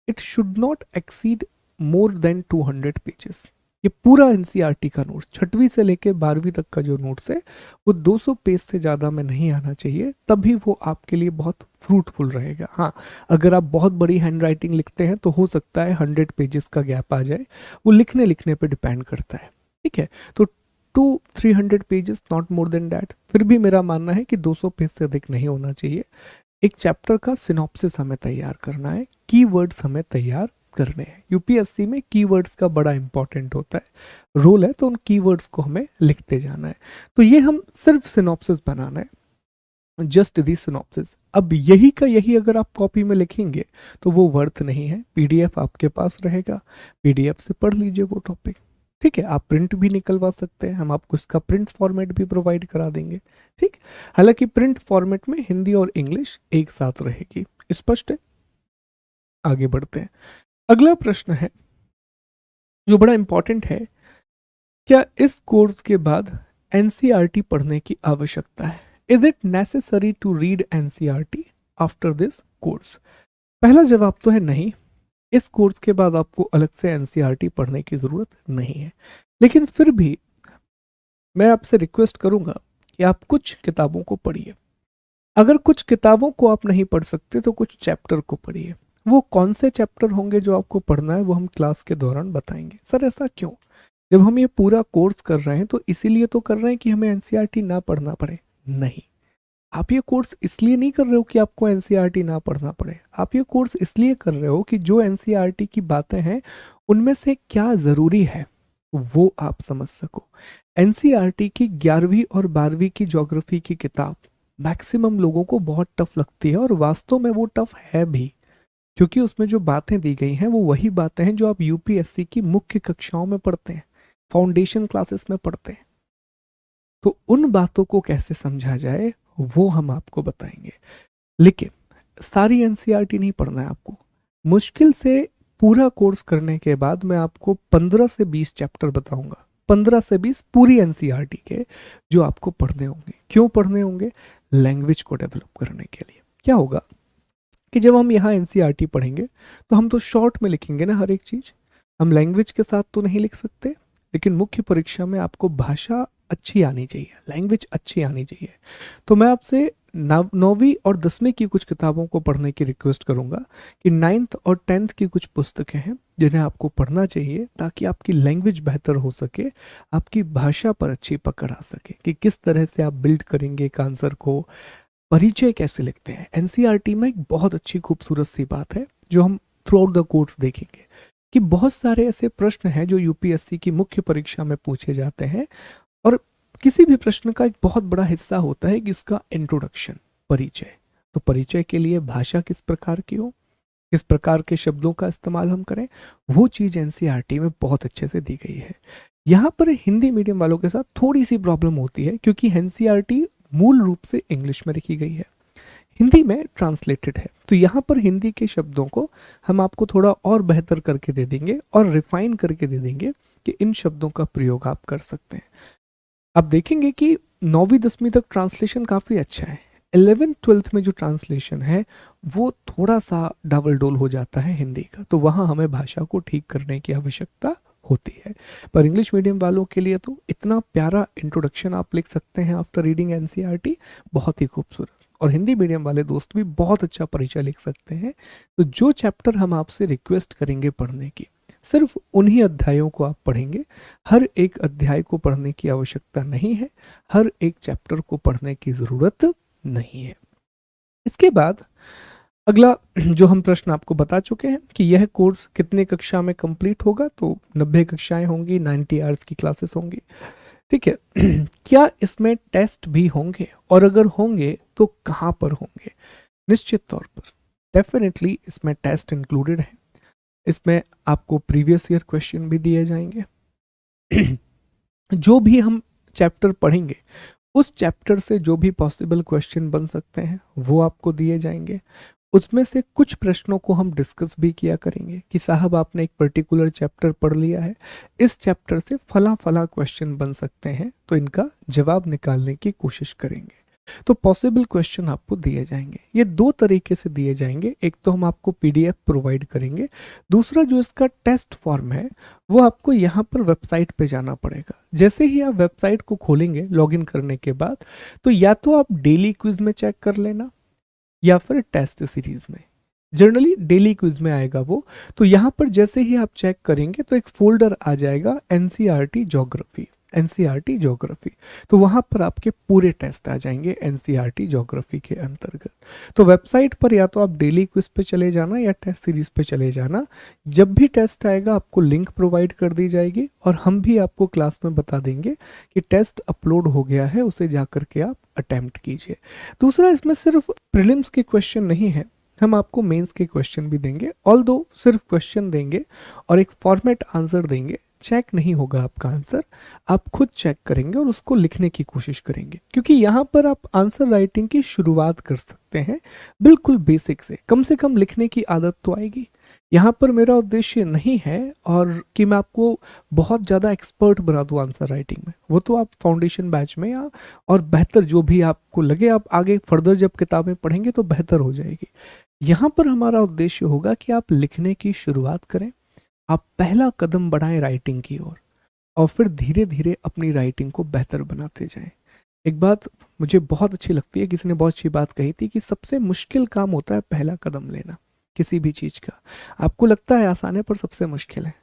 it should not exceed more than 200 pages. ये पूरा एनसीईआरटी का नोट्स 6वीं से लेके 12वीं तक का जो नोट्स है वो 200 पेज से ज़्यादा में नहीं आना चाहिए, तभी वो आपके लिए बहुत फ्रूटफुल रहेगा। हाँ, अगर आप बहुत बड़ी हैंड राइटिंग लिखते हैं तो हो सकता है 100 पेजेस का गैप आ जाए, वो लिखने लिखने पे डिपेंड करता है। ठीक है, तो 200-300 pages, not more than that. फिर भी मेरा मानना है कि 200 पेज से अधिक नहीं होना चाहिए। एक चैप्टर का सिनॉप्सिस हमें तैयार करना है, कीवर्ड्स हमें तैयार करने हैं। यूपीएससी में कीवर्ड्स का बड़ा इंपॉर्टेंट होता है, रोल है, तो उन कीवर्ड्स को हमें लिखते जाना है। तो ये हम सिर्फ सिनॉप्सिस बनाना है, जस्ट दी सिनॉप्सिस। अब यही का यही अगर आप कॉपी में लिखेंगे तो वो वर्थ नहीं है। पीडीएफ आपके पास रहेगा, पीडीएफ से पढ़ लीजिए वो टॉपिक। ठीक है, आप प्रिंट भी निकलवा सकते हैं, हम आपको इसका प्रिंट फॉर्मेट भी प्रोवाइड करा देंगे। ठीक, हालांकि प्रिंट फॉर्मेट में हिंदी और इंग्लिश एक साथ रहेगी। स्पष्ट है? आगे बढ़ते हैं। अगला प्रश्न है जो बड़ा इंपॉर्टेंट है, क्या इस कोर्स के बाद एनसीईआरटी पढ़ने की आवश्यकता है? Is it necessary to read NCERT after this course? पहला जवाब तो है नहीं, इस कोर्स के बाद आपको अलग से एनसीईआरटी पढ़ने की जरूरत नहीं है। लेकिन फिर भी मैं आपसे रिक्वेस्ट करूंगा कि आप कुछ किताबों को पढ़िए। अगर कुछ किताबों को आप नहीं पढ़ सकते तो कुछ चैप्टर को पढ़िए। वो कौन से चैप्टर होंगे जो आपको पढ़ना है वो हम क्लास के दौरान बताएंगे। सर ऐसा क्यों? जब हम ये पूरा कोर्स कर रहे हैं तो इसीलिए तो कर रहे हैं कि हमें एनसीईआरटी ना पढ़ना पड़े? नहीं, आप ये कोर्स इसलिए नहीं कर रहे हो कि आपको एनसीईआरटी ना पढ़ना पड़े। आप ये कोर्स इसलिए कर रहे हो कि जो एनसीईआरटी की बातें हैं उनमें से क्या ज़रूरी है वो आप समझ सको। एनसीईआरटी की 11वीं और 12वीं की ज्योग्राफी की किताब मैक्सिमम लोगों को बहुत टफ लगती है, और वास्तव में वो टफ है भी, क्योंकि उसमें जो बातें दी गई हैं वो वही बातें हैं जो आप यूपीएससी की मुख्य कक्षाओं में पढ़ते हैं, फाउंडेशन क्लासेस में पढ़ते हैं। तो उन बातों को कैसे समझा जाए वो हम आपको बताएंगे। लेकिन सारी एनसीईआरटी नहीं पढ़ना है आपको। मुश्किल से पूरा कोर्स करने के बाद मैं आपको 15 से 20 चैप्टर बताऊंगा, 15 से 20 पूरी एनसीईआरटी के, जो आपको पढ़ने होंगे। क्यों पढ़ने होंगे? लैंग्वेज को डेवलप करने के लिए। क्या होगा कि जब हम यहाँ एनसीईआरटी पढ़ेंगे तो हम तो शॉर्ट में लिखेंगे ना हर एक चीज, हम लैंग्वेज के साथ तो नहीं लिख सकते। लेकिन मुख्य परीक्षा में आपको भाषा अच्छी आनी चाहिए, लैंग्वेज अच्छी आनी चाहिए। तो मैं आपसे 9वीं और 10वीं की कुछ किताबों को पढ़ने की रिक्वेस्ट करूंगा कि 9th और 10th की कुछ पुस्तकें हैं जिन्हें आपको पढ़ना चाहिए, ताकि आपकी लैंग्वेज बेहतर हो सके, आपकी भाषा पर अच्छी पकड़ आ सके कि किस तरह से आप बिल्ड करेंगे एक आंसर को, परिचय कैसे लिखते हैं। एनसीईआरटी में एक बहुत अच्छी खूबसूरत सी बात है जो हम थ्रू आउट द कोर्स देखेंगे कि बहुत सारे ऐसे प्रश्न हैं जो यूपीएससी की मुख्य परीक्षा में पूछे जाते हैं, और किसी भी प्रश्न का एक बहुत बड़ा हिस्सा होता है कि उसका इंट्रोडक्शन, परिचय। तो परिचय के लिए भाषा किस प्रकार की हो, किस प्रकार के शब्दों का इस्तेमाल हम करें, वो चीज़ एनसीईआरटी में बहुत अच्छे से दी गई है। यहाँ पर हिंदी मीडियम वालों के साथ थोड़ी सी प्रॉब्लम होती है, क्योंकि एनसीईआरटी मूल रूप से इंग्लिश में लिखी गई है, हिंदी में ट्रांसलेटेड है। तो यहाँ पर हिंदी के शब्दों को हम आपको थोड़ा और बेहतर करके दे देंगे और रिफाइन करके दे देंगे कि इन शब्दों का प्रयोग आप कर सकते हैं। आप देखेंगे कि 9वीं 10वीं तक ट्रांसलेशन काफ़ी अच्छा है। 11th 12th में जो ट्रांसलेशन है वो थोड़ा सा डबल डोल हो जाता है हिंदी का, तो वहाँ हमें भाषा को ठीक करने की आवश्यकता होती है। पर इंग्लिश मीडियम वालों के लिए तो इतना प्यारा इंट्रोडक्शन आप लिख सकते हैं आफ्टर रीडिंग एनसीईआरटी, बहुत ही खूबसूरत। और हिंदी मीडियम वाले दोस्त भी बहुत अच्छा परिचय लिख सकते हैं। तो जो चैप्टर हम आपसे रिक्वेस्ट करेंगे पढ़ने की, सिर्फ उन्हीं अध्यायों को आप पढ़ेंगे। हर एक अध्याय को पढ़ने की आवश्यकता नहीं है, हर एक चैप्टर को पढ़ने की ज़रूरत नहीं है। इसके बाद अगला जो हम प्रश्न आपको बता चुके हैं कि यह कोर्स कितने कक्षा में कंप्लीट होगा, तो 90 कक्षाएं होंगी, 90 आवर्स की क्लासेस होंगी। ठीक है। क्या इसमें टेस्ट भी होंगे, और अगर होंगे तो कहाँ पर होंगे? निश्चित तौर पर डेफिनेटली इसमें टेस्ट इंक्लूडेड है। इसमें आपको प्रीवियस ईयर क्वेश्चन भी दिए जाएंगे। जो भी हम चैप्टर पढ़ेंगे उस चैप्टर से जो भी पॉसिबल क्वेश्चन बन सकते हैं वो आपको दिए जाएंगे। उसमें से कुछ प्रश्नों को हम डिस्कस भी किया करेंगे कि साहब आपने एक पर्टिकुलर चैप्टर पढ़ लिया है, इस चैप्टर से फला फला क्वेश्चन बन सकते हैं, तो इनका जवाब निकालने की कोशिश करेंगे। तो पॉसिबल क्वेश्चन आपको दिए जाएंगे। ये दो तरीके से दिए जाएंगे, एक तो हम आपको पीडीएफ प्रोवाइड करेंगे, दूसरा जो इसका टेस्ट फॉर्म है वो आपको यहाँ पर वेबसाइट पे जाना पड़ेगा। जैसे ही आप वेबसाइट को खोलेंगे लॉगिन करने के बाद, तो या तो आप डेली क्विज में चेक कर लेना या फिर टेस्ट सीरीज में। जनरली डेली क्विज में आएगा वो। तो यहाँ पर जैसे ही आप चेक करेंगे तो एक फोल्डर आ जाएगा एनसीईआरटी ज्योग्राफी, एनसीईआरटी ज्योग्राफी। तो वहाँ पर आपके पूरे टेस्ट आ जाएंगे एनसीईआरटी ज्योग्राफी के अंतर्गत। तो वेबसाइट पर या तो आप डेली क्विज पे चले जाना या टेस्ट सीरीज पे चले जाना। जब भी टेस्ट आएगा आपको लिंक प्रोवाइड कर दी जाएगी और हम भी आपको क्लास में बता देंगे कि टेस्ट अपलोड हो गया है, उसे जा करके आप अटेम्प्ट कीजिए। दूसरा, इसमें सिर्फ प्रीलिम्स के क्वेश्चन नहीं है, हम आपको मेंस के क्वेश्चन भी देंगे। ऑल दो सिर्फ क्वेश्चन देंगे और एक फॉर्मेट आंसर देंगे, चेक नहीं होगा आपका आंसर, आप खुद चेक करेंगे और उसको लिखने की कोशिश करेंगे, क्योंकि यहाँ पर आप आंसर राइटिंग की शुरुआत कर सकते हैं बिल्कुल बेसिक से कम लिखने की आदत तो आएगी। यहाँ पर मेरा उद्देश्य नहीं है और कि मैं आपको बहुत ज़्यादा एक्सपर्ट बना दूँ आंसर राइटिंग में, वो तो आप फाउंडेशन बैच में या और बेहतर जो भी आपको लगे, आप आगे फर्दर जब किताबें पढ़ेंगे तो बेहतर हो जाएगी। यहाँ पर हमारा उद्देश्य होगा कि आप लिखने की शुरुआत करें, आप पहला कदम बढ़ाएं राइटिंग की ओर, और फिर धीरे धीरे अपनी राइटिंग को बेहतर बनाते जाएं। एक बात मुझे बहुत अच्छी लगती है, किसी ने बहुत अच्छी बात कही थी कि सबसे मुश्किल काम होता है पहला कदम लेना किसी भी चीज़ का। आपको लगता है आसान है पर सबसे मुश्किल है।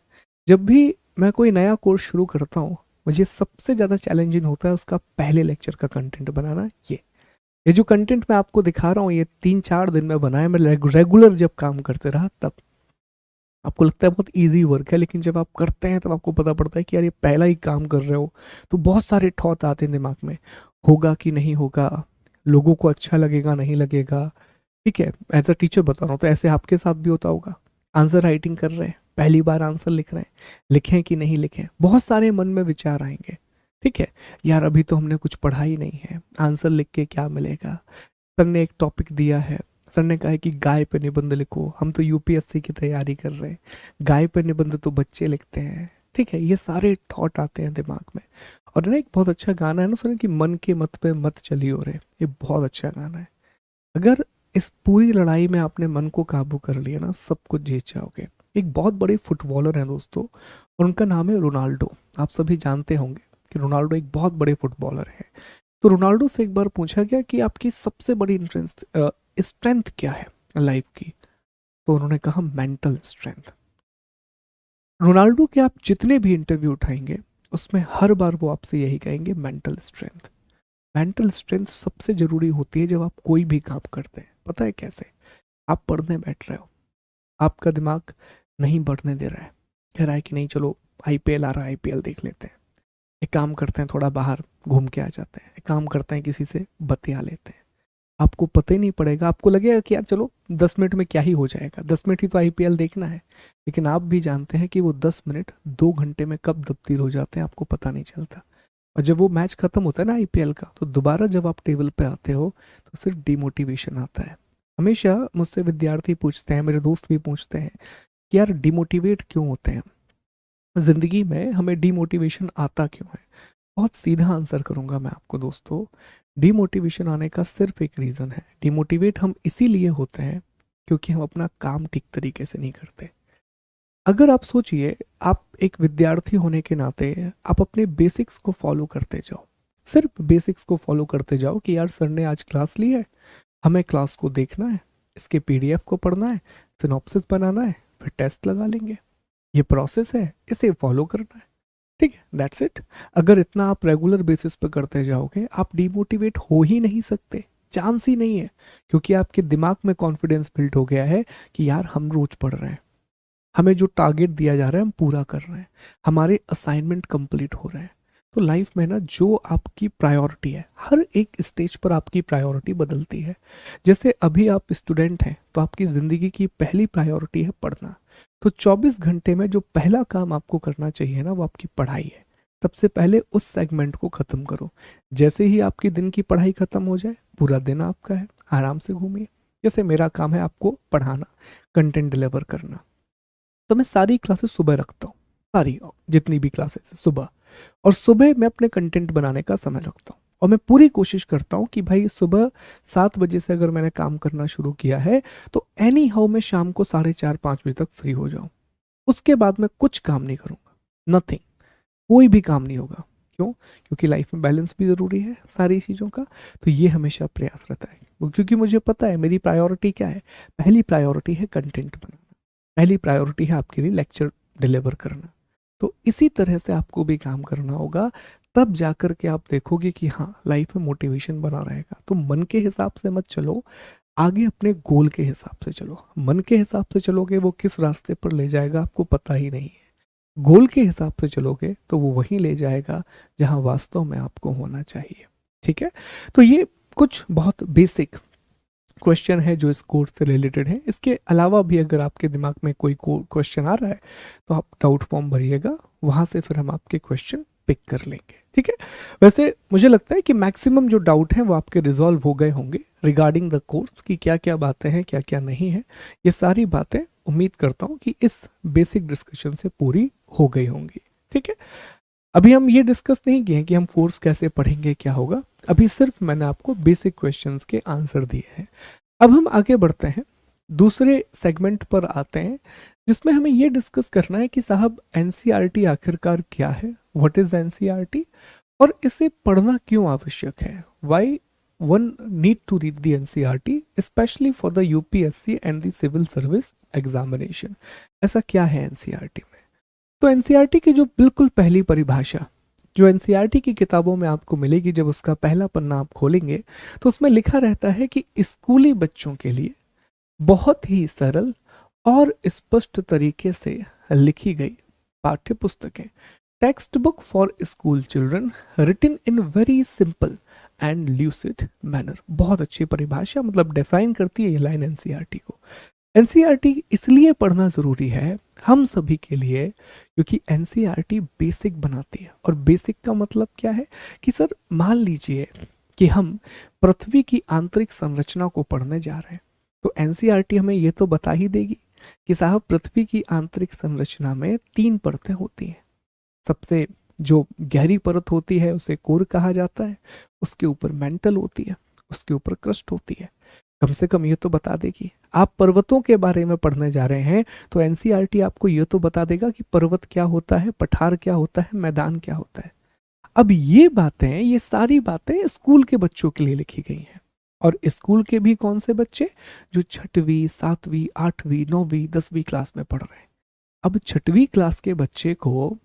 जब भी मैं कोई नया कोर्स शुरू करता हूँ, मुझे सबसे ज़्यादा चैलेंजिंग होता है उसका पहले लेक्चर का कंटेंट बनाना। ये जो कंटेंट मैं आपको दिखा रहा हूँ ये 3-4 दिन में बनाया, मैं रेगुलर जब काम करते रहा तब। आपको लगता है बहुत इजी वर्क है, लेकिन जब आप करते हैं तब आपको पता पड़ता है कि यार ये पहला ही काम कर रहे हो। तो बहुत सारे थॉट आते हैं दिमाग में, होगा कि नहीं होगा, लोगों को अच्छा लगेगा नहीं लगेगा। ठीक है, एज अ टीचर बता रहा हूँ, तो ऐसे आपके साथ भी होता होगा। आंसर राइटिंग कर रहे हैं, पहली बार आंसर लिख रहे हैं, लिखें कि नहीं लिखें, बहुत सारे मन में विचार आएंगे। ठीक है, यार अभी तो हमने कुछ पढ़ा ही नहीं है, आंसर लिख के क्या मिलेगा। सर ने एक टॉपिक दिया है, सर ने कहा है कि गाय पे निबंध लिखो, हम तो यूपीएससी की तैयारी कर रहे हैं, गाय पे निबंध तो बच्चे लिखते हैं। ठीक है, ये सारे थॉट आते हैं दिमाग में। और ना एक बहुत अच्छा गाना है ना, सुने कि मन के मत पे मत चली हो रे, ये बहुत अच्छा गाना है। अगर इस पूरी लड़ाई में आपने मन को काबू कर लिया ना, सब कुछ जीत जाओगे। एक बहुत बड़े फुटबॉलर हैं दोस्तों, और उनका नाम है रोनाल्डो। आप सभी जानते होंगे कि रोनाल्डो एक बहुत बड़े फुटबॉलर है। तो रोनाल्डो से एक बार पूछा गया कि आपकी सबसे बड़ी स्ट्रेंथ क्या है लाइफ की, तो उन्होंने कहा मेंटल स्ट्रेंथ। रोनाल्डो के आप जितने भी इंटरव्यू उठाएंगे उसमें हर बार वो आपसे यही कहेंगे, मेंटल स्ट्रेंथ। मेंटल स्ट्रेंथ सबसे जरूरी होती है जब आप कोई भी काम करते हैं। पता है कैसे? आप पढ़ने बैठ रहे हो, आपका दिमाग नहीं बढ़ने दे रहा है, कह रहा है कि नहीं चलो आईपीएल आ रहा है, आईपीएल देख लेते हैं, एक काम करते हैं थोड़ा बाहर घूम के आ जाते हैं, एक काम करते हैं किसी से बतिया लेते हैं। आपको पता ही नहीं पड़ेगा, आपको लगेगा कि यार चलो 10 मिनट में क्या ही हो जाएगा, 10 मिनट ही तो आईपीएल देखना है। लेकिन आप भी जानते हैं कि वो 10 मिनट 2 घंटे में कब तब्दील हो जाते हैं आपको पता नहीं चलता। और जब वो मैच खत्म होता है ना आईपीएल का, तो दोबारा जब आप टेबल पे आते हो तो सिर्फ डिमोटिवेशन आता है। हमेशा मुझसे विद्यार्थी पूछते हैं, मेरे दोस्त भी पूछते हैं कि यार डिमोटिवेट क्यों होते हैं जिंदगी में, हमें डिमोटिवेशन आता क्यों है? बहुत सीधा आंसर करूंगा मैं आपको दोस्तों। डिमोटिवेशन आने का सिर्फ एक रीज़न है, डिमोटिवेट हम इसीलिए होते हैं क्योंकि हम अपना काम ठीक तरीके से नहीं करते। अगर आप सोचिए, आप एक विद्यार्थी होने के नाते आप अपने बेसिक्स को फॉलो करते जाओ, सिर्फ बेसिक्स को फॉलो करते जाओ कि यार सर ने आज क्लास ली है, हमें क्लास को देखना है, इसके पीडीएफ को पढ़ना है, सिनॉप्सिस बनाना है, फिर टेस्ट लगा लेंगे, ये प्रोसेस है, इसे फॉलो करना है। ठीक है, दैट्स इट। अगर इतना आप रेगुलर बेसिस पे करते जाओगे आप डिमोटिवेट हो ही नहीं सकते। चांस ही नहीं है, क्योंकि आपके दिमाग में कॉन्फिडेंस बिल्ड हो गया है कि यार हम रोज पढ़ रहे हैं, हमें जो टारगेट दिया जा रहा है हम पूरा कर रहे हैं, हमारे असाइनमेंट कंप्लीट हो रहे हैं। तो लाइफ में ना जो आपकी प्रायोरिटी है, हर एक स्टेज पर आपकी प्रायोरिटी बदलती है। जैसे अभी आप स्टूडेंट हैं तो आपकी ज़िंदगी की पहली प्रायोरिटी है पढ़ना। तो 24 घंटे में जो पहला काम आपको करना चाहिए ना वो आपकी पढ़ाई है। सबसे पहले उस सेगमेंट को ख़त्म करो। जैसे ही आपकी दिन की पढ़ाई ख़त्म हो जाए, पूरा दिन आपका है, आराम से घूमिए। जैसे मेरा काम है आपको पढ़ाना, कंटेंट डिलीवर करना, तो मैं सारी क्लासेस सुबह रखता हूँ, सारी जितनी भी क्लासेस सुबह। और सुबह मैं अपने कंटेंट बनाने का समय रखता हूँ, और मैं पूरी कोशिश करता हूँ कि भाई सुबह 7 बजे से अगर मैंने काम करना शुरू किया है तो एनी हाउ मैं शाम को 4:30-5 बजे तक फ्री हो जाऊँ। उसके बाद मैं कुछ काम नहीं करूँगा, नथिंग, कोई भी काम नहीं होगा। क्यों? क्योंकि लाइफ में बैलेंस भी ज़रूरी है सारी चीज़ों का। तो ये हमेशा प्रयास रहता है, क्योंकि मुझे पता है मेरी प्रायोरिटी क्या है। पहली प्रायोरिटी है कंटेंट बनाना, पहली प्रायोरिटी है आपके लिए लेक्चर डिलीवर करना। तो इसी तरह से आपको भी काम करना होगा, तब जाकर के आप देखोगे कि हाँ लाइफ में मोटिवेशन बना रहेगा। तो मन के हिसाब से मत चलो, आगे अपने गोल के हिसाब से चलो। मन के हिसाब से चलोगे वो किस रास्ते पर ले जाएगा आपको पता ही नहीं है। गोल के हिसाब से चलोगे तो वो वहीं ले जाएगा जहां वास्तव में आपको होना चाहिए। ठीक है, तो ये कुछ बहुत बेसिक क्वेश्चन है जो इस कोर्स से रिलेटेड है। इसके अलावा भी अगर आपके दिमाग में कोई क्वेश्चन आ रहा है तो आप डाउट फॉर्म भरिएगा, वहां से फिर हम आपके क्वेश्चन पिक कर लेंगे। ठीक है, वैसे मुझे लगता है कि मैक्सिमम जो डाउट हैं वो आपके रिजॉल्व हो गए होंगे रिगार्डिंग द कोर्स, की क्या क्या बातें हैं क्या क्या नहीं है। ये सारी बातें उम्मीद करता हूँ कि इस बेसिक डिस्कशन से पूरी हो गई होंगी। ठीक है, अभी हम ये डिस्कस नहीं किए हैं कि हम कोर्स कैसे पढ़ेंगे क्या होगा, अभी सिर्फ मैंने आपको बेसिक क्वेश्चंस के आंसर दिए हैं। अब हम आगे बढ़ते हैं, दूसरे सेगमेंट पर आते हैं, जिसमें हमें ये डिस्कस करना है कि साहब एनसीईआरटी आखिरकार क्या है, व्हाट इज एनसीईआरटी, और इसे पढ़ना क्यों आवश्यक है। Why one need to read the NCERT specially for the UPSC and the civil service examination. ऐसा क्या है एनसीईआरटी में? तो एनसीईआरटी की जो बिल्कुल पहली परिभाषा जो एनसीईआरटी की किताबों में आपको मिलेगी, जब उसका पहला पन्ना आप खोलेंगे तो उसमें लिखा रहता है कि स्कूली बच्चों के लिए बहुत ही सरल और स्पष्ट तरीके से लिखी गई पाठ्य पुस्तकें, text book for school children written in very simple and lucid manner. बहुत अच्छी परिभाषा, मतलब डिफाइन करती है ये लाइन एनसीईआरटी को। एनसीईआरटी इसलिए पढ़ना ज़रूरी है हम सभी के लिए क्योंकि एनसीईआरटी बेसिक बनाती है। और बेसिक का मतलब क्या है कि सर मान लीजिए कि हम पृथ्वी की आंतरिक संरचना को पढ़ने जा रहे हैं, तो एनसीईआरटी हमें ये तो बता ही देगी कि साहब पृथ्वी की आंतरिक संरचना में 3 परतें होती हैं। सबसे जो गहरी परत होती है उसे कोर कहा जाता है, उसके ऊपर मेंटल होती है, उसके ऊपर क्रस्ट होती है। कम से कम ये तो बता देगी। आप पर्वतों के बारे में पढ़ने जा रहे हैं तो एनसीईआरटी आपको ये तो बता देगा कि पर्वत क्या होता है, पठार क्या होता है, मैदान क्या होता है। अब ये बातें, ये सारी बातें स्कूल के बच्चों के लिए लिखी गई हैं। और स्कूल के भी कौन से बच्चे? जो 6वीं 7वीं 8वीं 9वीं 10वीं क्लास में पढ़ रहे हैं। अब 6वीं क्लास के बच्चे को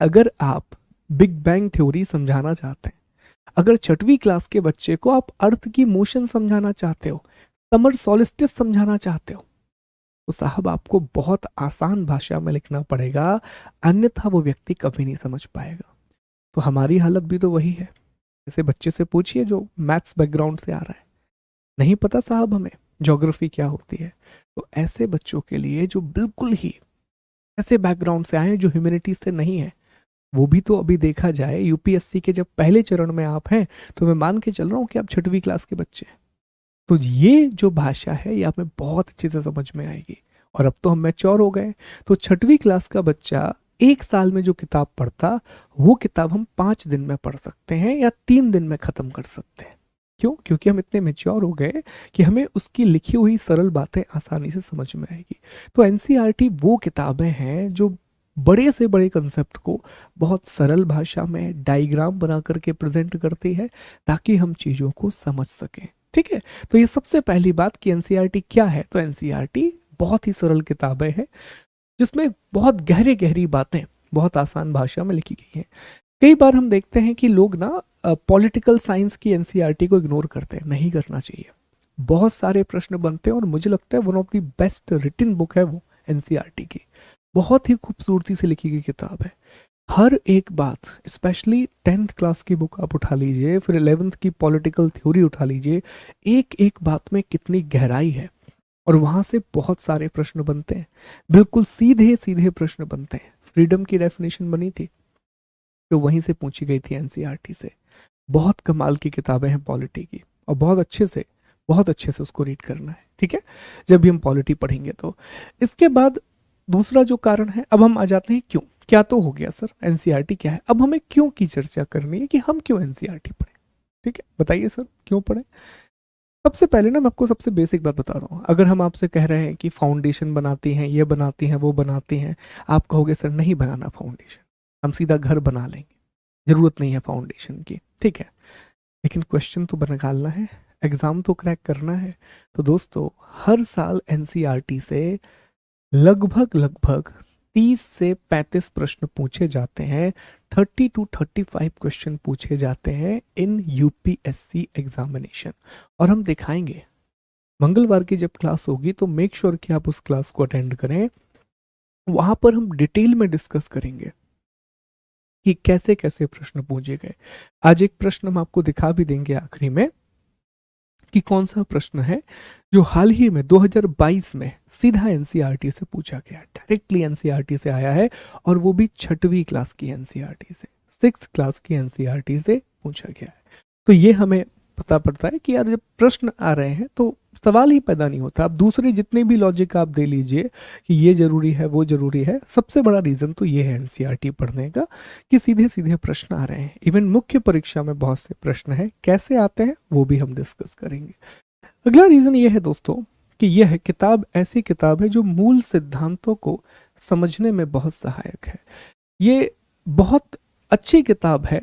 अगर आप बिग बैंग थ्योरी समझाना चाहते हैं, अगर 6वीं क्लास के बच्चे को आप अर्थ की मोशन समझाना चाहते हो, समर सॉलिस्टिस समझाना चाहते हो, तो साहब आपको बहुत आसान भाषा में लिखना पड़ेगा, अन्यथा वो व्यक्ति कभी नहीं समझ पाएगा। तो हमारी हालत भी तो वही है। जैसे बच्चे से पूछिए जो मैथ्स बैकग्राउंड से आ रहा है, नहीं पता साहब हमें ज्योग्राफी क्या होती है। तो ऐसे बच्चों के लिए जो बिल्कुल ही ऐसे बैकग्राउंड से आए हैं जो ह्यूमैनिटीज से नहीं है, वो भी तो अभी देखा जाए यूपीएससी के जब पहले चरण में आप हैं तो मैं मान के चल रहा हूँ कि आप 6वीं क्लास के बच्चे हैं। तो ये जो भाषा है ये आप में बहुत अच्छे से समझ में आएगी। और अब तो हम मैच्योर हो गए, तो 6वीं क्लास का बच्चा 1 साल में जो किताब पढ़ता वो किताब हम 5 दिन में पढ़ सकते हैं या 3 दिन में खत्म कर सकते हैं। क्यों? क्योंकि हम इतने मैच्योर हो गए कि हमें उसकी लिखी हुई सरल बातें आसानी से समझ में आएगी। तो एनसीईआरटी वो किताबें हैं जो बड़े से बड़े कंसेप्ट को बहुत सरल भाषा में डायग्राम बना करके प्रेजेंट करती है ताकि हम चीज़ों को समझ सकें। ठीक है, तो ये सबसे पहली बात कि एनसीईआरटी क्या है। तो एनसीईआरटी बहुत ही सरल किताबें हैं जिसमें बहुत गहरी बातें बहुत आसान भाषा में लिखी गई हैं। कई बार हम देखते हैं कि लोग ना पॉलिटिकल साइंस की एनसीईआरटी को इग्नोर करते हैं, नहीं करना चाहिए। बहुत सारे प्रश्न बनते हैं और मुझे लगता है one of the best written book है वो एनसीईआरटी की। बहुत ही खूबसूरती से लिखी गई किताब है। हर एक बात, स्पेशली 10th क्लास की बुक आप उठा लीजिए, फिर 11th की पॉलिटिकल थ्योरी उठा लीजिए, एक एक बात में कितनी गहराई है। और वहां से बहुत सारे प्रश्न बनते हैं, बिल्कुल सीधे सीधे प्रश्न बनते हैं। फ्रीडम की डेफिनेशन बनी थी तो वहीं से पूछी गई थी एनसीईआरटी से। बहुत कमाल की किताबें हैं पॉलिटी की, और बहुत अच्छे से उसको रीड करना है, ठीक है, जब भी हम पॉलिटी पढ़ेंगे तो। इसके बाद दूसरा जो कारण है, अब हम आ जाते हैं क्यों। क्या तो हो गया सर, एनसीईआरटी क्या है, अब हमें क्यों की चर्चा करनी है कि हम क्यों एनसीईआरटी पढ़ें। ठीक है, बताइए सर क्यों पढ़ें। सबसे पहले ना मैं आपको सबसे बेसिक बात बता रहा हूँ। अगर हम आपसे कह रहे हैं कि फाउंडेशन बनाती हैं, ये बनाती हैं, वो बनाती हैं, आप कहोगे सर नहीं बनाना फाउंडेशन, हम सीधा घर बना लेंगे, जरूरत नहीं है फाउंडेशन की। ठीक है, लेकिन क्वेश्चन तो निकालना है, एग्जाम तो क्रैक करना है। तो दोस्तों, हर साल एनसीईआरटी से लगभग लगभग 30 से 35 प्रश्न पूछे जाते हैं। 30 to 35 क्वेश्चन पूछे जाते हैं इन यूपीएससी एग्जामिनेशन। और हम दिखाएंगे मंगलवार की जब क्लास होगी तो मेक श्योर कि आप उस क्लास को अटेंड करें। वहां पर हम डिटेल में डिस्कस करेंगे कि कैसे कैसे प्रश्न पूछे गए। आज एक प्रश्न हम आपको दिखा भी देंगे आखिरी में कि कौन सा प्रश्न है जो हाल ही में 2022 में सीधा एनसीईआरटी से पूछा गया, डायरेक्टली एनसीईआरटी से आया है, और वो भी 6वीं क्लास की एनसीईआरटी से, 6th क्लास की एनसीईआरटी से पूछा गया है। तो ये हमें पता पड़ता है कि यार जब प्रश्न आ रहे हैं तो सवाल ही पैदा नहीं होता। आप दूसरे जितने भी लॉजिक आप दे लीजिए कि ये जरूरी है वो जरूरी है, सबसे बड़ा रीजन तो ये है एनसीईआरटी पढ़ने का कि सीधे सीधे प्रश्न आ रहे हैं। इवन मुख्य परीक्षा में बहुत से प्रश्न हैं, कैसे आते हैं वो भी हम डिस्कस करेंगे। अगला रीजन ये है दोस्तों कि यह किताब ऐसी किताब है जो मूल सिद्धांतों को समझने में बहुत सहायक है। ये बहुत अच्छी किताब है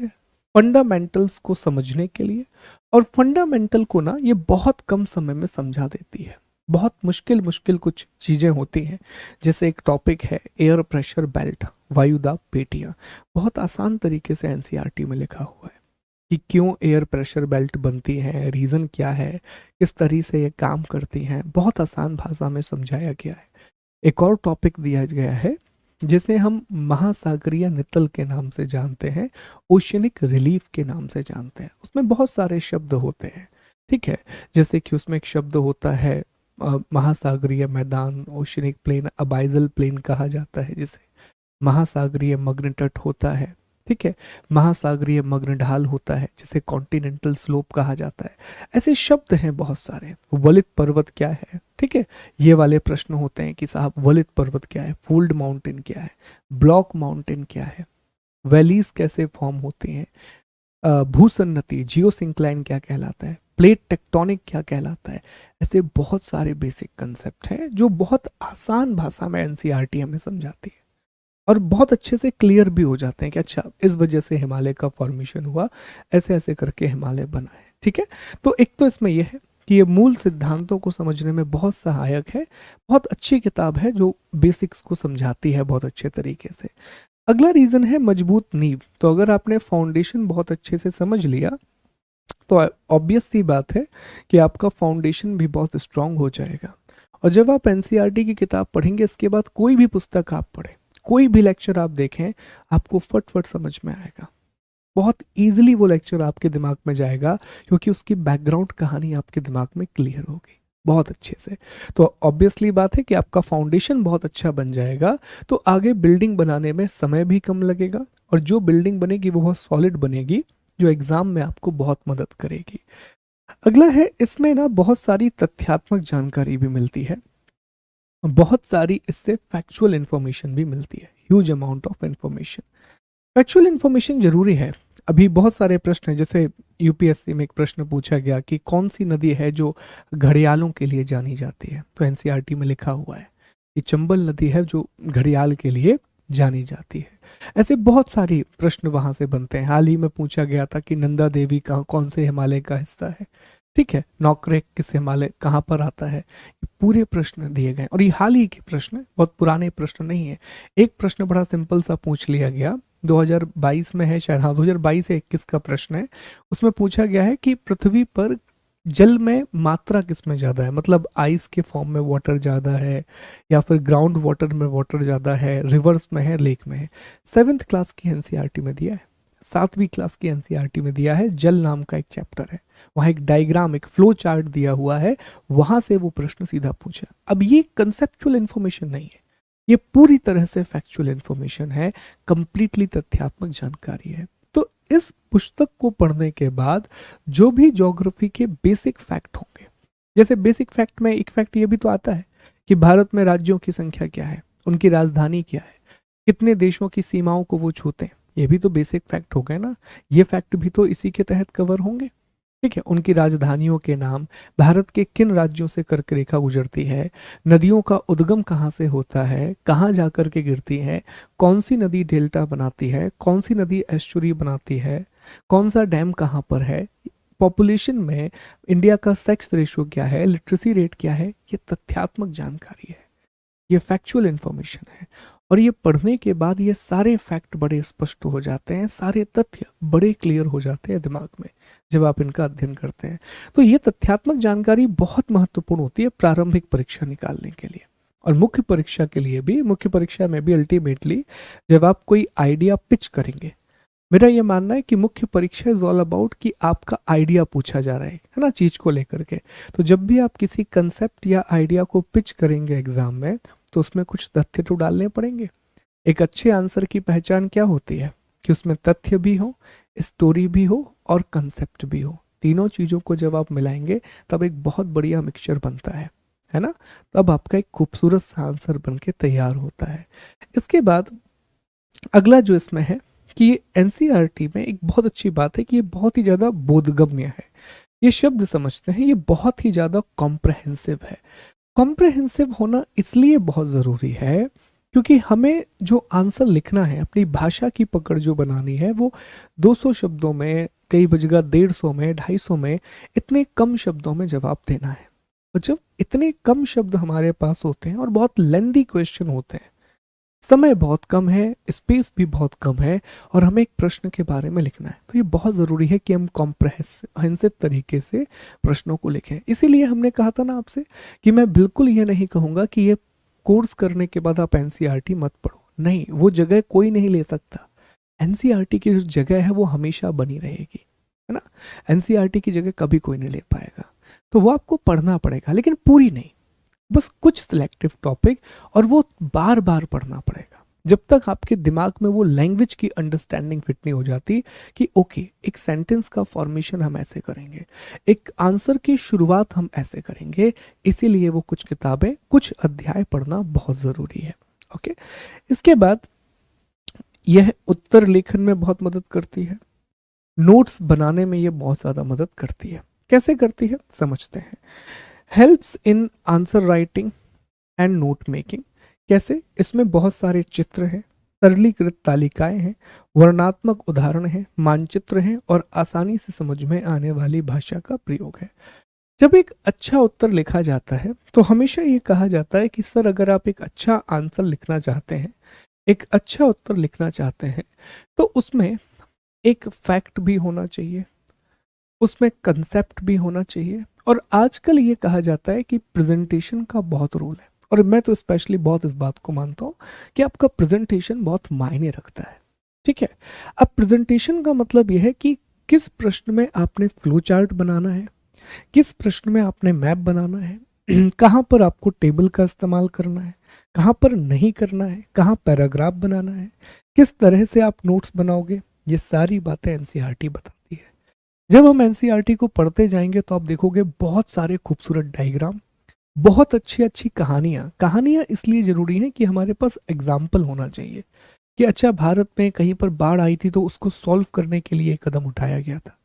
फंडामेंटल्स को समझने के लिए, और फंडामेंटल को ना ये बहुत कम समय में समझा देती है। बहुत मुश्किल मुश्किल कुछ चीजें होती हैं, जैसे एक टॉपिक है एयर प्रेशर बेल्ट, वायुदाब पेटियां, बहुत आसान तरीके से एनसीईआरटी में लिखा हुआ है कि क्यों एयर प्रेशर बेल्ट बनती हैं, रीजन क्या है, किस तरीके से ये काम करती हैं, बहुत आसान भाषा में समझाया गया है। एक और टॉपिक दिया गया है जिसे हम महासागरीय नितल के नाम से जानते हैं, ओशियनिक रिलीफ के नाम से जानते हैं। उसमें बहुत सारे शब्द होते हैं, ठीक है, जैसे कि उसमें एक शब्द होता है महासागरीय मैदान, ओशियनिक प्लेन, अबाइजल प्लेन कहा जाता है जिसे, महासागरीय मग्न तट होता है, ठीक है, महासागरीय मग्न ढाल होता है जिसे कॉन्टिनेंटल स्लोप कहा जाता है। ऐसे शब्द हैं बहुत सारे। वलित पर्वत क्या है, ठीक है, ये वाले प्रश्न होते हैं कि साहब वलित पर्वत क्या है, फोल्ड माउंटेन क्या है, ब्लॉक माउंटेन क्या है, वैलीज कैसे फॉर्म होती हैं, भूसन्नति जियोसिंक्लाइन क्या कहलाता है, प्लेट टेक्टोनिक क्या कहलाता है। ऐसे बहुत सारे बेसिक कंसेप्ट हैं जो बहुत आसान भाषा में एनसीईआरटी हमें समझाती है, और बहुत अच्छे से क्लियर भी हो जाते हैं कि अच्छा इस वजह से हिमालय का फॉर्मेशन हुआ, ऐसे ऐसे करके हिमालय बना है। ठीक है, तो एक तो इसमें यह है कि ये मूल सिद्धांतों को समझने में बहुत सहायक है, बहुत अच्छी किताब है जो बेसिक्स को समझाती है बहुत अच्छे तरीके से। अगला रीजन है मजबूत नींव। तो अगर आपने फाउंडेशन बहुत अच्छे से समझ लिया तो ऑब्वियस सी बात है कि आपका फाउंडेशन भी बहुत स्ट्रांग हो जाएगा। और जब आप एनसीईआरटी की किताब पढ़ेंगे, इसके बाद कोई भी पुस्तक आप पढ़ें, कोई भी लेक्चर आप देखें, आपको फट फट समझ में आएगा, बहुत इजीली वो लेक्चर आपके दिमाग में जाएगा, क्योंकि उसकी बैकग्राउंड कहानी आपके दिमाग में क्लियर होगी बहुत अच्छे से। तो ऑब्वियसली बात है कि आपका फाउंडेशन बहुत अच्छा बन जाएगा, तो आगे बिल्डिंग बनाने में समय भी कम लगेगा, और जो बिल्डिंग बनेगी वो बहुत सॉलिड बनेगी, जो एग्जाम में आपको बहुत मदद करेगी। अगला है, इसमें ना बहुत सारी तथ्यात्मक जानकारी भी मिलती है, बहुत सारी इससे फैक्चुअल इंफॉर्मेशन भी मिलती है, huge amount of information. Factual information जरूरी है। अभी बहुत सारे प्रश्न हैं, जैसे यूपीएससी में एक प्रश्न पूछा गया कि कौन सी नदी है जो घड़ियालों के लिए जानी जाती है, तो एनसीईआरटी में लिखा हुआ है कि चंबल नदी है जो घड़ियाल के लिए जानी जाती है। ऐसे बहुत सारे प्रश्न वहां से बनते हैं। हाल ही में पूछा गया था कि नंदा देवी का कौन से हिमालय का हिस्सा है, ठीक है, नौकरेक किस हिमालय कहाँ पर आता है, ये पूरे प्रश्न दिए गए। और ये हाल ही के प्रश्न, बहुत पुराने प्रश्न नहीं है। एक प्रश्न बड़ा सिंपल सा पूछ लिया गया 2022 में है शायद, हाँ 2022 से 21 का प्रश्न है। उसमें पूछा गया है कि पृथ्वी पर जल में मात्रा किस में ज़्यादा है, मतलब आइस के फॉर्म में वाटर ज़्यादा है या फिर ग्राउंड वाटर में वाटर ज़्यादा है, रिवर्स में है, लेक में है। 7th क्लास की एनसीईआरटी में दिया है, 7वीं क्लास की एनसीईआरटी में दिया है। जल नाम का एक चैप्टर है, वहाँ एक डायग्राम, एक फ्लो चार्ट दिया हुआ है, वहाँ से वो प्रश्न सीधा पूछा। अब ये कंसेप्चुअल इन्फॉर्मेशन नहीं है, ये पूरी तरह से फैक्चुअल इन्फॉर्मेशन है, कंप्लीटली तथ्यात्मक जानकारी है। तो इस पुस्तक को पढ़ने के बाद जो भी ज्योग्राफी के बेसिक फैक्ट होंगे, जैसे बेसिक फैक्ट में एक फैक्ट ये भी तो आता है कि भारत में राज्यों की संख्या क्या है, उनकी राजधानी क्या है, कितने देशों की सीमाओं को वो छूते हैं, ये भी तो बेसिक फैक्ट हो गए ना। ये फैक्ट भी तो इसी के तहत कवर होंगे। ठीक है, उनकी राजधानियों के नाम, भारत के किन राज्यों से कर्क रेखा गुजरती है, नदियों का उद्गम कहाँ से होता है, कहाँ जाकर के गिरती है, कौन सी नदी डेल्टा बनाती है, कौन सी नदी एस्चुरी बनाती है, कौन सा डैम कहाँ पर है, पॉपुलेशन में इंडिया का सेक्स रेशियो क्या है, लिटरेसी रेट क्या है, ये तथ्यात्मक जानकारी है, ये फैक्चुअल इंफॉर्मेशन है। और ये पढ़ने के बाद ये सारे फैक्ट बड़े स्पष्ट हो जाते हैं, सारे तथ्य बड़े क्लियर हो जाते हैं दिमाग में जब आप इनका अध्ययन करते हैं। तो ये तथ्यात्मक जानकारी बहुत महत्वपूर्ण होती है प्रारंभिक परीक्षा निकालने के लिए, और मुख्य परीक्षा के लिए भी। मुख्य परीक्षा में भी अल्टीमेटली जब आप कोई आइडिया पिच करेंगे, मेरा ये मानना है कि मुख्य परीक्षा इज ऑल अबाउट कि आपका आइडिया पूछा जा रहा है ना, चीज को लेकर के। तो जब भी आप किसी कंसेप्ट या आइडिया को पिच करेंगे एग्जाम में, तो उसमें कुछ तथ्य तो डालने पड़ेंगे। एक अच्छे आंसर की पहचान क्या होती है कि उसमें तथ्य भी हो, स्टोरी भी हो और कंसेप्ट भी हो। तीनों चीजों को जब आप मिलाएंगे तब एक बहुत बढ़िया मिक्सचर बनता है ना। तब आपका एक खूबसूरत सा आंसर बन के तैयार होता है। इसके बाद अगला जो इसमें है कि एनसीईआरटी में एक बहुत अच्छी बात है कि ये बहुत ही ज्यादा बोधगम्य है। ये शब्द समझते हैं, ये बहुत ही ज्यादा कॉम्प्रहेंसिव है। कॉम्प्रहेंसिव होना इसलिए बहुत ज़रूरी है क्योंकि हमें जो आंसर लिखना है, अपनी भाषा की पकड़ जो बनानी है, वो 200 शब्दों में, कई जगह 150 में, 250 में, इतने कम शब्दों में जवाब देना है। और जब इतने कम शब्द हमारे पास होते हैं और बहुत लेंदी क्वेश्चन होते हैं, समय बहुत कम है, स्पेस भी बहुत कम है, और हमें एक प्रश्न के बारे में लिखना है, तो ये बहुत ज़रूरी है कि हम कॉम्प्रहेंसिव तरीके से प्रश्नों को लिखें। इसीलिए हमने कहा था ना आपसे कि मैं बिल्कुल ये नहीं कहूँगा कि ये कोर्स करने के बाद आप एनसीईआरटी मत पढ़ो, नहीं, वो जगह कोई नहीं ले सकता। एनसीईआरटी की जो जगह है वो हमेशा बनी रहेगी, है ना। एनसीईआरटी की जगह कभी कोई नहीं ले पाएगा, तो वो आपको पढ़ना पड़ेगा, लेकिन पूरी नहीं, बस कुछ सिलेक्टिव टॉपिक, और वो बार बार पढ़ना पड़ेगा जब तक आपके दिमाग में वो लैंग्वेज की अंडरस्टैंडिंग फिट नहीं हो जाती कि ओके, एक सेंटेंस का फॉर्मेशन हम ऐसे करेंगे, एक आंसर की शुरुआत हम ऐसे करेंगे। इसीलिए वो कुछ किताबें, कुछ अध्याय पढ़ना बहुत ज़रूरी है। ओके, इसके बाद यह उत्तर लेखन में बहुत मदद करती है, नोट्स बनाने में ये बहुत ज़्यादा मदद करती है। कैसे करती है समझते हैं। Helps in answer writing and note making. कैसे? इसमें बहुत सारे चित्र हैं, सरलीकृत तालिकाएं हैं, वर्णनात्मक उदाहरण हैं, मानचित्र हैं, और आसानी से समझ में आने वाली भाषा का प्रयोग है। जब एक अच्छा उत्तर लिखा जाता है तो हमेशा ये कहा जाता है कि सर, अगर आप एक अच्छा आंसर लिखना चाहते हैं, एक अच्छा उत्तर लिखना चाहते हैं, तो उसमें एक फैक्ट भी होना चाहिए, उसमें कंसेप्ट भी होना चाहिए, और आजकल ये कहा जाता है कि प्रेजेंटेशन का बहुत रोल है। और मैं तो स्पेशली बहुत इस बात को मानता हूँ कि आपका प्रेजेंटेशन बहुत मायने रखता है। ठीक है, अब प्रेजेंटेशन का मतलब यह है कि किस प्रश्न में आपने फ्लो चार्ट बनाना है, किस प्रश्न में आपने मैप बनाना है, कहाँ पर आपको टेबल का इस्तेमाल करना है, कहाँ पर नहीं करना है, कहाँ पैराग्राफ बनाना है, किस तरह से आप नोट्स बनाओगे, ये सारी बातें एनसीईआरटी बताती है। जब हम एनसीईआरटी को पढ़ते जाएंगे तो आप देखोगे बहुत सारे खूबसूरत डायग्राम, बहुत अच्छी अच्छी कहानियाँ। कहानियाँ इसलिए ज़रूरी हैं कि हमारे पास एग्जाम्पल होना चाहिए कि अच्छा, भारत में कहीं पर बाढ़ आई थी तो उसको सॉल्व करने के लिए कदम उठाया गया था।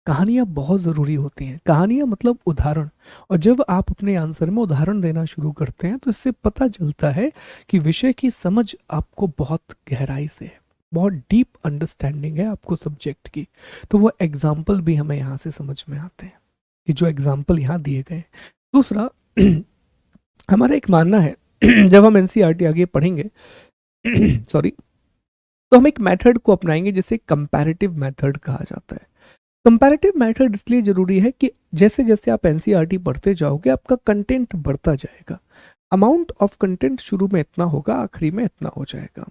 कहानियाँ बहुत ज़रूरी होती हैं, कहानियाँ मतलब उदाहरण। और जब आप अपने आंसर में उदाहरण देना शुरू करते हैं तो इससे पता चलता है कि विषय की समझ आपको बहुत गहराई से है, बहुत डीप अंडरस्टैंडिंग है आपको सब्जेक्ट की। तो वो एग्जाम्पल भी हमें यहाँ से समझ में आते हैं कि जो एग्जाम्पल यहाँ दिए गए। दूसरा, हमारा एक मानना है जब हम एनसीईआरटी आगे पढ़ेंगे सॉरी, तो हम एक मेथड को अपनाएंगे जिसे कंपैरेटिव मेथड कहा जाता है। कंपैरेटिव मेथड इसलिए जरूरी है कि जैसे जैसे आप एनसीईआरटी पढ़ते जाओगे आपका कंटेंट बढ़ता जाएगा। अमाउंट ऑफ कंटेंट शुरू में इतना होगा, आखिरी में इतना हो जाएगा।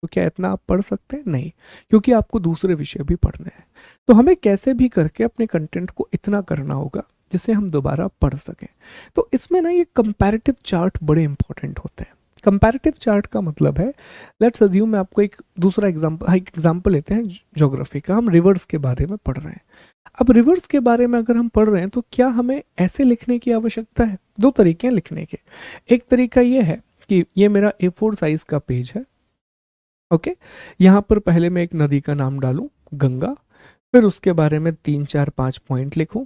तो क्या इतना आप पढ़ सकते हैं? नहीं, क्योंकि आपको दूसरे विषय भी पढ़ने हैं। तो हमें कैसे भी करके अपने कंटेंट को इतना करना होगा जिसे हम दोबारा पढ़ सकें। तो इसमें ना ये कंपैरेटिव चार्ट बड़े इंपॉर्टेंट होते हैं। कंपैरेटिव चार्ट का मतलब है, लेट्स अज्यूम मैं आपको एक दूसरा एग्जांपल लेते हैं ज्योग्राफी का। हम रिवर्स के बारे में पढ़ रहे हैं। अब रिवर्स के बारे में अगर हम पढ़ रहे हैं तो क्या हमें ऐसे लिखने की आवश्यकता है? दो तरीके हैं लिखने के। एक तरीका ये है कि ये मेरा A4 साइज का पेज है, ओके। यहाँ पर पहले मैं एक नदी का नाम डालूं, गंगा, फिर उसके बारे में 3 4 5 पॉइंट लिखूं।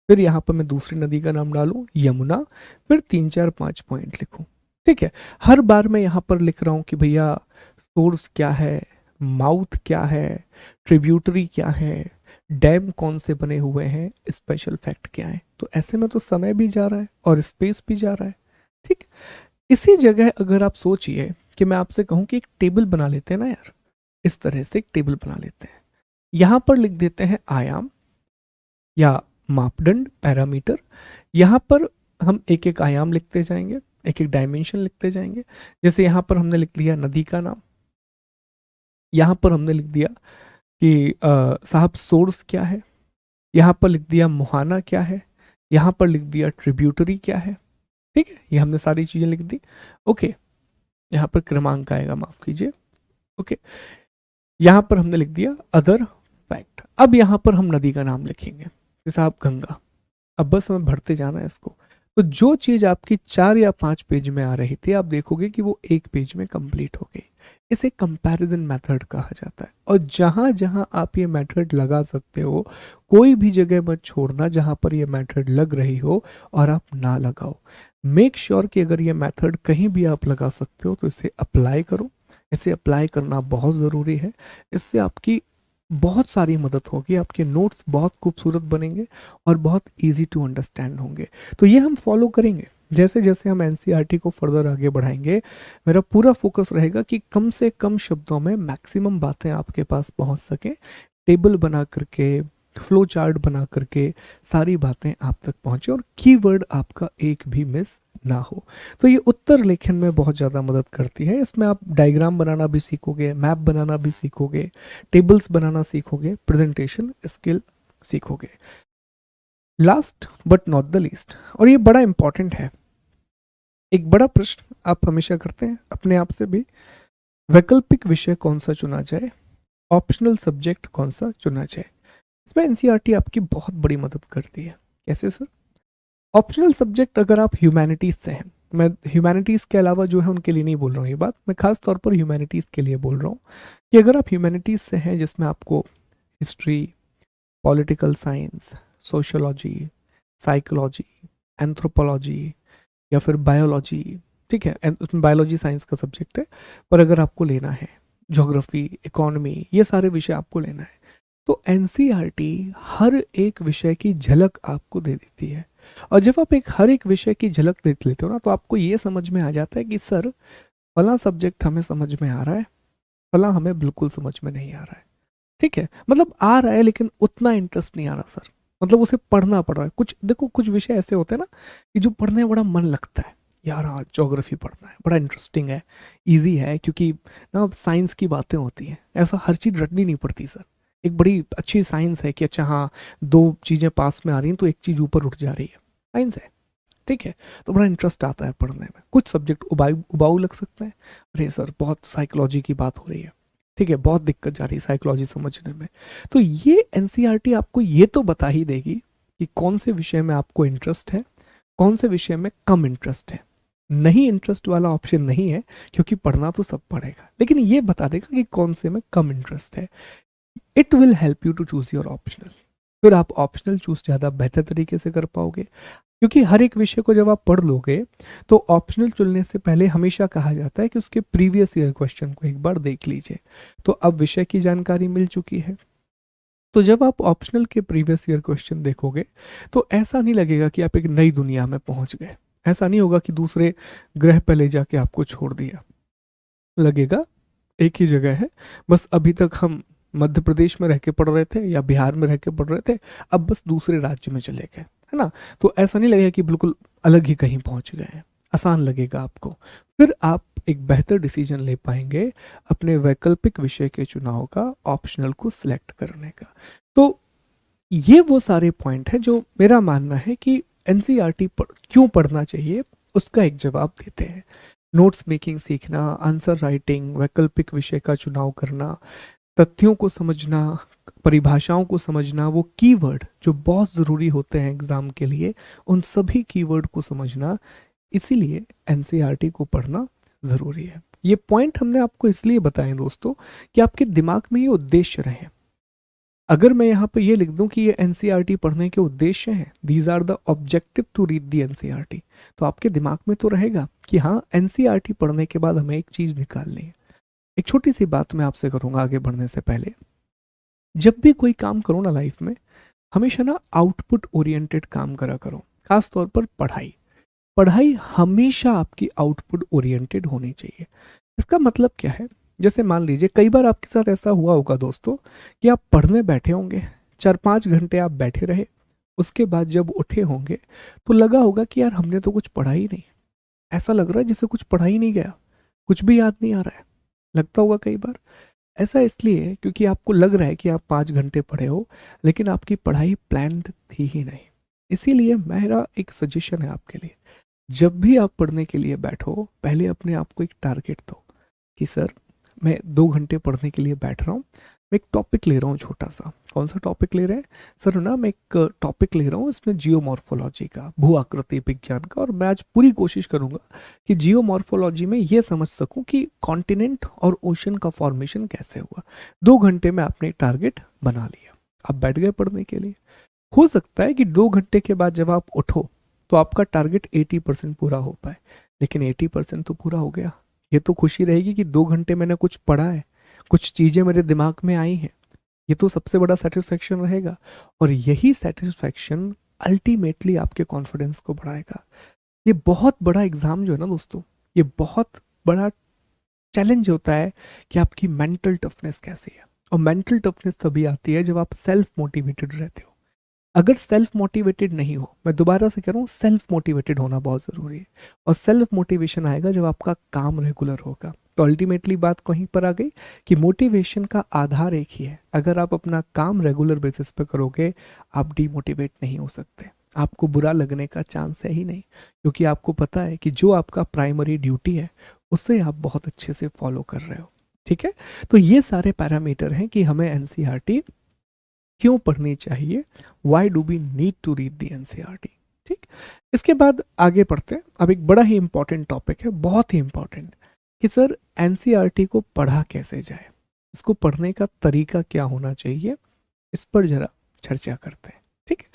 फिर यहाँ पर मैं दूसरी नदी का नाम डालूं, यमुना, फिर 3 4 5 पॉइंट लिखूं। ठीक है, हर बार मैं यहाँ पर लिख रहा हूँ कि भैया सोर्स क्या है, माउथ क्या है, ट्रिब्यूटरी क्या है, डैम कौन से बने हुए हैं, स्पेशल फैक्ट क्या है। तो ऐसे में तो समय भी जा रहा है और स्पेस भी जा रहा है। ठीक, इसी जगह अगर आप सोचिए कि मैं आपसे कहूं कि एक टेबल बना लेते हैं ना यार, इस तरह से एक टेबल बना लेते हैं। यहां पर लिख देते हैं आयाम या मापदंड, पैरामीटर। यहां पर हम एक एक आयाम लिखते जाएंगे, एक एक डायमेंशन लिखते जाएंगे। जैसे यहां पर हमने लिख लिया नदी का नाम, यहां पर हमने लिख दिया कि साहब सोर्स क्या है, यहां पर लिख दिया मुहाना क्या है, यहां पर लिख दिया ट्रिब्यूटरी क्या है। ठीक है, ये हमने सारी चीजें लिख दी। ओके, यहाँ पर क्रमांक आएगा, माफ कीजिए। ओके, यहाँ पर हमने लिख दिया अदर फैक्ट। अब यहाँ पर हम नदी का नाम लिखेंगे, जैसे आप गंगा। अब बस हमें भरते जाना है इसको। तो जो चीज आपकी 4 या 5 पेज में आ रही थी, आप देखोगे कि वो एक पेज में कंप्लीट हो गई। इसे कंपैरिजन मेथड कहा जाता है। और जहां जहां आप ये मेथड लगा सकते हो, कोई भी जगह मत छोड़ना जहां पर ये मेथड लग रही हो और आप ना लगाओ। मेक श्योर कि अगर ये मेथड कहीं भी आप लगा सकते हो तो इसे अप्लाई करो। इसे अप्लाई करना बहुत ज़रूरी है। इससे आपकी बहुत सारी मदद होगी, आपके नोट्स बहुत खूबसूरत बनेंगे और बहुत इजी टू अंडरस्टैंड होंगे। तो ये हम फॉलो करेंगे। जैसे जैसे हम एनसीईआरटी को फर्दर आगे बढ़ाएंगे, मेरा पूरा फोकस रहेगा कि कम से कम शब्दों में मैक्सिमम बातें आपके पास पहुंच सके। टेबल बना करके, फ्लो चार्ट बना करके सारी बातें आप तक पहुंचे और कीवर्ड आपका एक भी मिस ना हो। तो ये उत्तर लेखन में बहुत ज़्यादा मदद करती है। इसमें आप डायग्राम बनाना भी सीखोगे, मैप बनाना भी सीखोगे, टेबल्स बनाना सीखोगे, प्रेजेंटेशन स्किल सीखोगे। Last but not the least, और ये बड़ा इंपॉर्टेंट है, एक बड़ा प्रश्न आप हमेशा करते हैं अपने आप से भी, वैकल्पिक विषय कौन सा चुना जाए, ऑप्शनल सब्जेक्ट कौन सा चुना जाए। इसमें एनसीईआरटी आपकी बहुत बड़ी मदद करती है। कैसे सर? ऑप्शनल सब्जेक्ट अगर आप ह्यूमैनिटीज से हैं, मैं ह्यूमैनिटीज के अलावा जो है उनके लिए नहीं बोल रहा हूँ ये बात, मैं खास तौर पर ह्यूमैनिटीज के लिए बोल रहा हूँ कि अगर आप ह्यूमैनिटीज से हैं जिसमें आपको history, political science, sociology, psychology, anthropology या फिर बायोलॉजी, ठीक है, उसमें बायोलॉजी साइंस का सब्जेक्ट है, पर अगर आपको लेना है ज्योग्राफी, इकोनॉमी, ये सारे विषय आपको लेना है, तो एनसीईआरटी हर एक विषय की झलक आपको दे देती है। और जब आप एक हर एक विषय की झलक देख लेते हो ना, तो आपको ये समझ में आ जाता है कि सर फला सब्जेक्ट हमें समझ में आ रहा है, फला हमें बिल्कुल समझ में नहीं आ रहा है। ठीक है, मतलब आ रहा है लेकिन उतना इंटरेस्ट नहीं आ रहा सर, मतलब उसे पढ़ना पड़ रहा है। कुछ देखो, कुछ विषय ऐसे होते हैं ना कि जो पढ़ने में बड़ा मन लगता है, यार हाँ ज्योग्राफी पढ़ना है, बड़ा इंटरेस्टिंग है, इजी है, क्योंकि ना साइंस की बातें होती हैं। ऐसा हर चीज़ रटनी नहीं पड़ती सर। एक बड़ी अच्छी साइंस है कि अच्छा हाँ, दो चीज़ें पास में आ रही हैं तो एक चीज़ ऊपर उठ जा रही है, साइंस है। ठीक है, तो बड़ा इंटरेस्ट आता है पढ़ने में। कुछ सब्जेक्ट उबाऊ लग सकते हैं, अरे सर बहुत साइकोलॉजी की बात हो रही है, ठीक है, बहुत दिक्कत जा रही है साइकोलॉजी समझने में। तो ये एनसीईआरटी आपको ये तो बता ही देगी कि कौन से विषय में आपको इंटरेस्ट है, कौन से विषय में कम इंटरेस्ट है। नहीं इंटरेस्ट वाला ऑप्शन नहीं है, क्योंकि पढ़ना तो सब पढ़ेगा, लेकिन ये बता देगा कि कौन से में कम इंटरेस्ट है। It will help you to choose your optional. फिर आप ऑप्शनल चूज ज़्यादा बेहतर तरीके से कर पाओगे, क्योंकि हर एक विषय को जब आप पढ़ लोगे तो ऑप्शनल चुनने से पहले हमेशा कहा जाता है कि उसके प्रीवियस ईयर क्वेश्चन को एक बार देख लीजिए। तो अब विषय की जानकारी मिल चुकी है, तो जब आप ऑप्शनल के प्रीवियस ईयर क्वेश्चन देखोगे तो ऐसा नहीं लगेगा कि आप एक नई दुनिया में पहुंच गए। ऐसा नहीं होगा कि दूसरे ग्रह पर ले जाके आपको छोड़ दिया, लगेगा एक ही जगह है, बस अभी तक हम मध्य प्रदेश में रह के पढ़ रहे थे या बिहार में रह के पढ़ रहे थे, अब बस दूसरे राज्य में चले गए, है ना। तो ऐसा नहीं लगेगा कि बिल्कुल अलग ही कहीं पहुंच गए हैं, आसान लगेगा आपको। फिर आप एक बेहतर डिसीजन ले पाएंगे अपने वैकल्पिक विषय के चुनाव का, ऑप्शनल को सिलेक्ट करने का। तो ये वो सारे पॉइंट हैं जो मेरा मानना है कि एनसीईआरटी क्यों पढ़ना चाहिए, उसका एक जवाब देते हैं। नोट्स मेकिंग सीखना, आंसर राइटिंग, वैकल्पिक विषय का चुनाव करना, तथ्यों को समझना, परिभाषाओं को समझना, वो कीवर्ड जो बहुत ज़रूरी होते हैं एग्जाम के लिए, उन सभी कीवर्ड को समझना, इसीलिए एनसीईआरटी को पढ़ना ज़रूरी है। ये पॉइंट हमने आपको इसलिए बताए दोस्तों कि आपके दिमाग में ये उद्देश्य रहे। अगर मैं यहाँ पे ये लिख दूं कि ये एनसीईआरटी पढ़ने के उद्देश्य हैं, these are the objective to read the NCERT, तो आपके दिमाग में तो रहेगा कि हाँ, एनसीईआरटी पढ़ने के बाद हमें एक चीज़ निकालनी है। एक छोटी सी बात मैं आपसे करूँगा आगे बढ़ने से पहले। जब भी कोई काम करो ना लाइफ में, हमेशा ना आउटपुट ओरिएंटेड काम करा करो। खास तौर पर पढ़ाई, पढ़ाई हमेशा आपकी आउटपुट ओरिएंटेड होनी चाहिए। इसका मतलब क्या है, जैसे मान लीजिए कई बार आपके साथ ऐसा हुआ होगा दोस्तों कि आप पढ़ने बैठे होंगे, 4-5 घंटे आप बैठे रहे, उसके बाद जब उठे होंगे तो लगा होगा कि यार हमने तो कुछ पढ़ा ही नहीं। ऐसा लग रहा है जैसे कुछ पढ़ा ही नहीं गया, कुछ भी याद नहीं आ रहा है। लगता होगा कई बार। ऐसा इसलिए क्योंकि आपको लग रहा है कि आप 5 घंटे पढ़े हो, लेकिन आपकी पढ़ाई प्लान्ड थी ही नहीं। इसीलिए मेरा एक सजेशन है आपके लिए, जब भी आप पढ़ने के लिए बैठो, पहले अपने आप को एक टारगेट दो कि सर मैं 2 घंटे पढ़ने के लिए बैठ रहा हूँ, मैं एक टॉपिक ले रहा हूँ छोटा सा। कौन सा टॉपिक ले रहे हैं सर? ना मैं एक टॉपिक ले रहा हूँ, इसमें जियोमॉर्फोलॉजी का, भू आकृति विज्ञान का, और मैं आज पूरी कोशिश करूंगा कि जियोमॉर्फोलॉजी में ये समझ सकूं कि कॉन्टिनेंट और ओशन का फॉर्मेशन कैसे हुआ। 2 घंटे में आपने टारगेट बना लिया, आप बैठ गए पढ़ने के लिए। हो सकता है कि 2 घंटे के बाद जब आप उठो तो आपका टारगेट 80% पूरा हो पाए, लेकिन 80% तो पूरा हो गया। ये तो खुशी रहेगी कि 2 घंटे मैंने कुछ पढ़ा है, कुछ चीज़ें मेरे दिमाग में आई हैं। ये तो सबसे बड़ा सेटिस्फैक्शन रहेगा, और यही सेटिस्फैक्शन अल्टीमेटली आपके कॉन्फिडेंस को बढ़ाएगा। ये बहुत बड़ा एग्जाम जो है ना दोस्तों, ये बहुत बड़ा चैलेंज होता है कि आपकी मेंटल टफनेस कैसी है। और मेंटल टफनेस तभी आती है जब आप सेल्फ मोटिवेटेड रहते हो। अगर सेल्फ मोटिवेटेड नहीं हो, मैं दोबारा से कह रहा हूँ, सेल्फ मोटिवेटेड होना बहुत ज़रूरी है। और सेल्फ मोटिवेशन आएगा जब आपका काम रेगुलर होगा। तो अल्टीमेटली बात कहीं पर आ गई कि मोटिवेशन का आधार एक ही है। अगर आप अपना काम रेगुलर बेसिस पे करोगे, आप डीमोटिवेट नहीं हो सकते, आपको बुरा लगने का चांस है ही नहीं, क्योंकि आपको पता है कि जो आपका प्राइमरी ड्यूटी है उससे आप बहुत अच्छे से फॉलो कर रहे हो। ठीक है, तो ये सारे पैरामीटर हैं कि हमें एनसीईआरटी क्यों पढ़नी चाहिए, why do we need to read the NCERT. ठीक, इसके बाद आगे पढ़ते हैं। अब एक बड़ा ही इंपॉर्टेंट टॉपिक है, बहुत ही इंपॉर्टेंट, कि सर एनसीईआरटी को पढ़ा कैसे जाए, इसको पढ़ने का तरीका क्या होना चाहिए, इस पर जरा चर्चा करते हैं। ठीक है,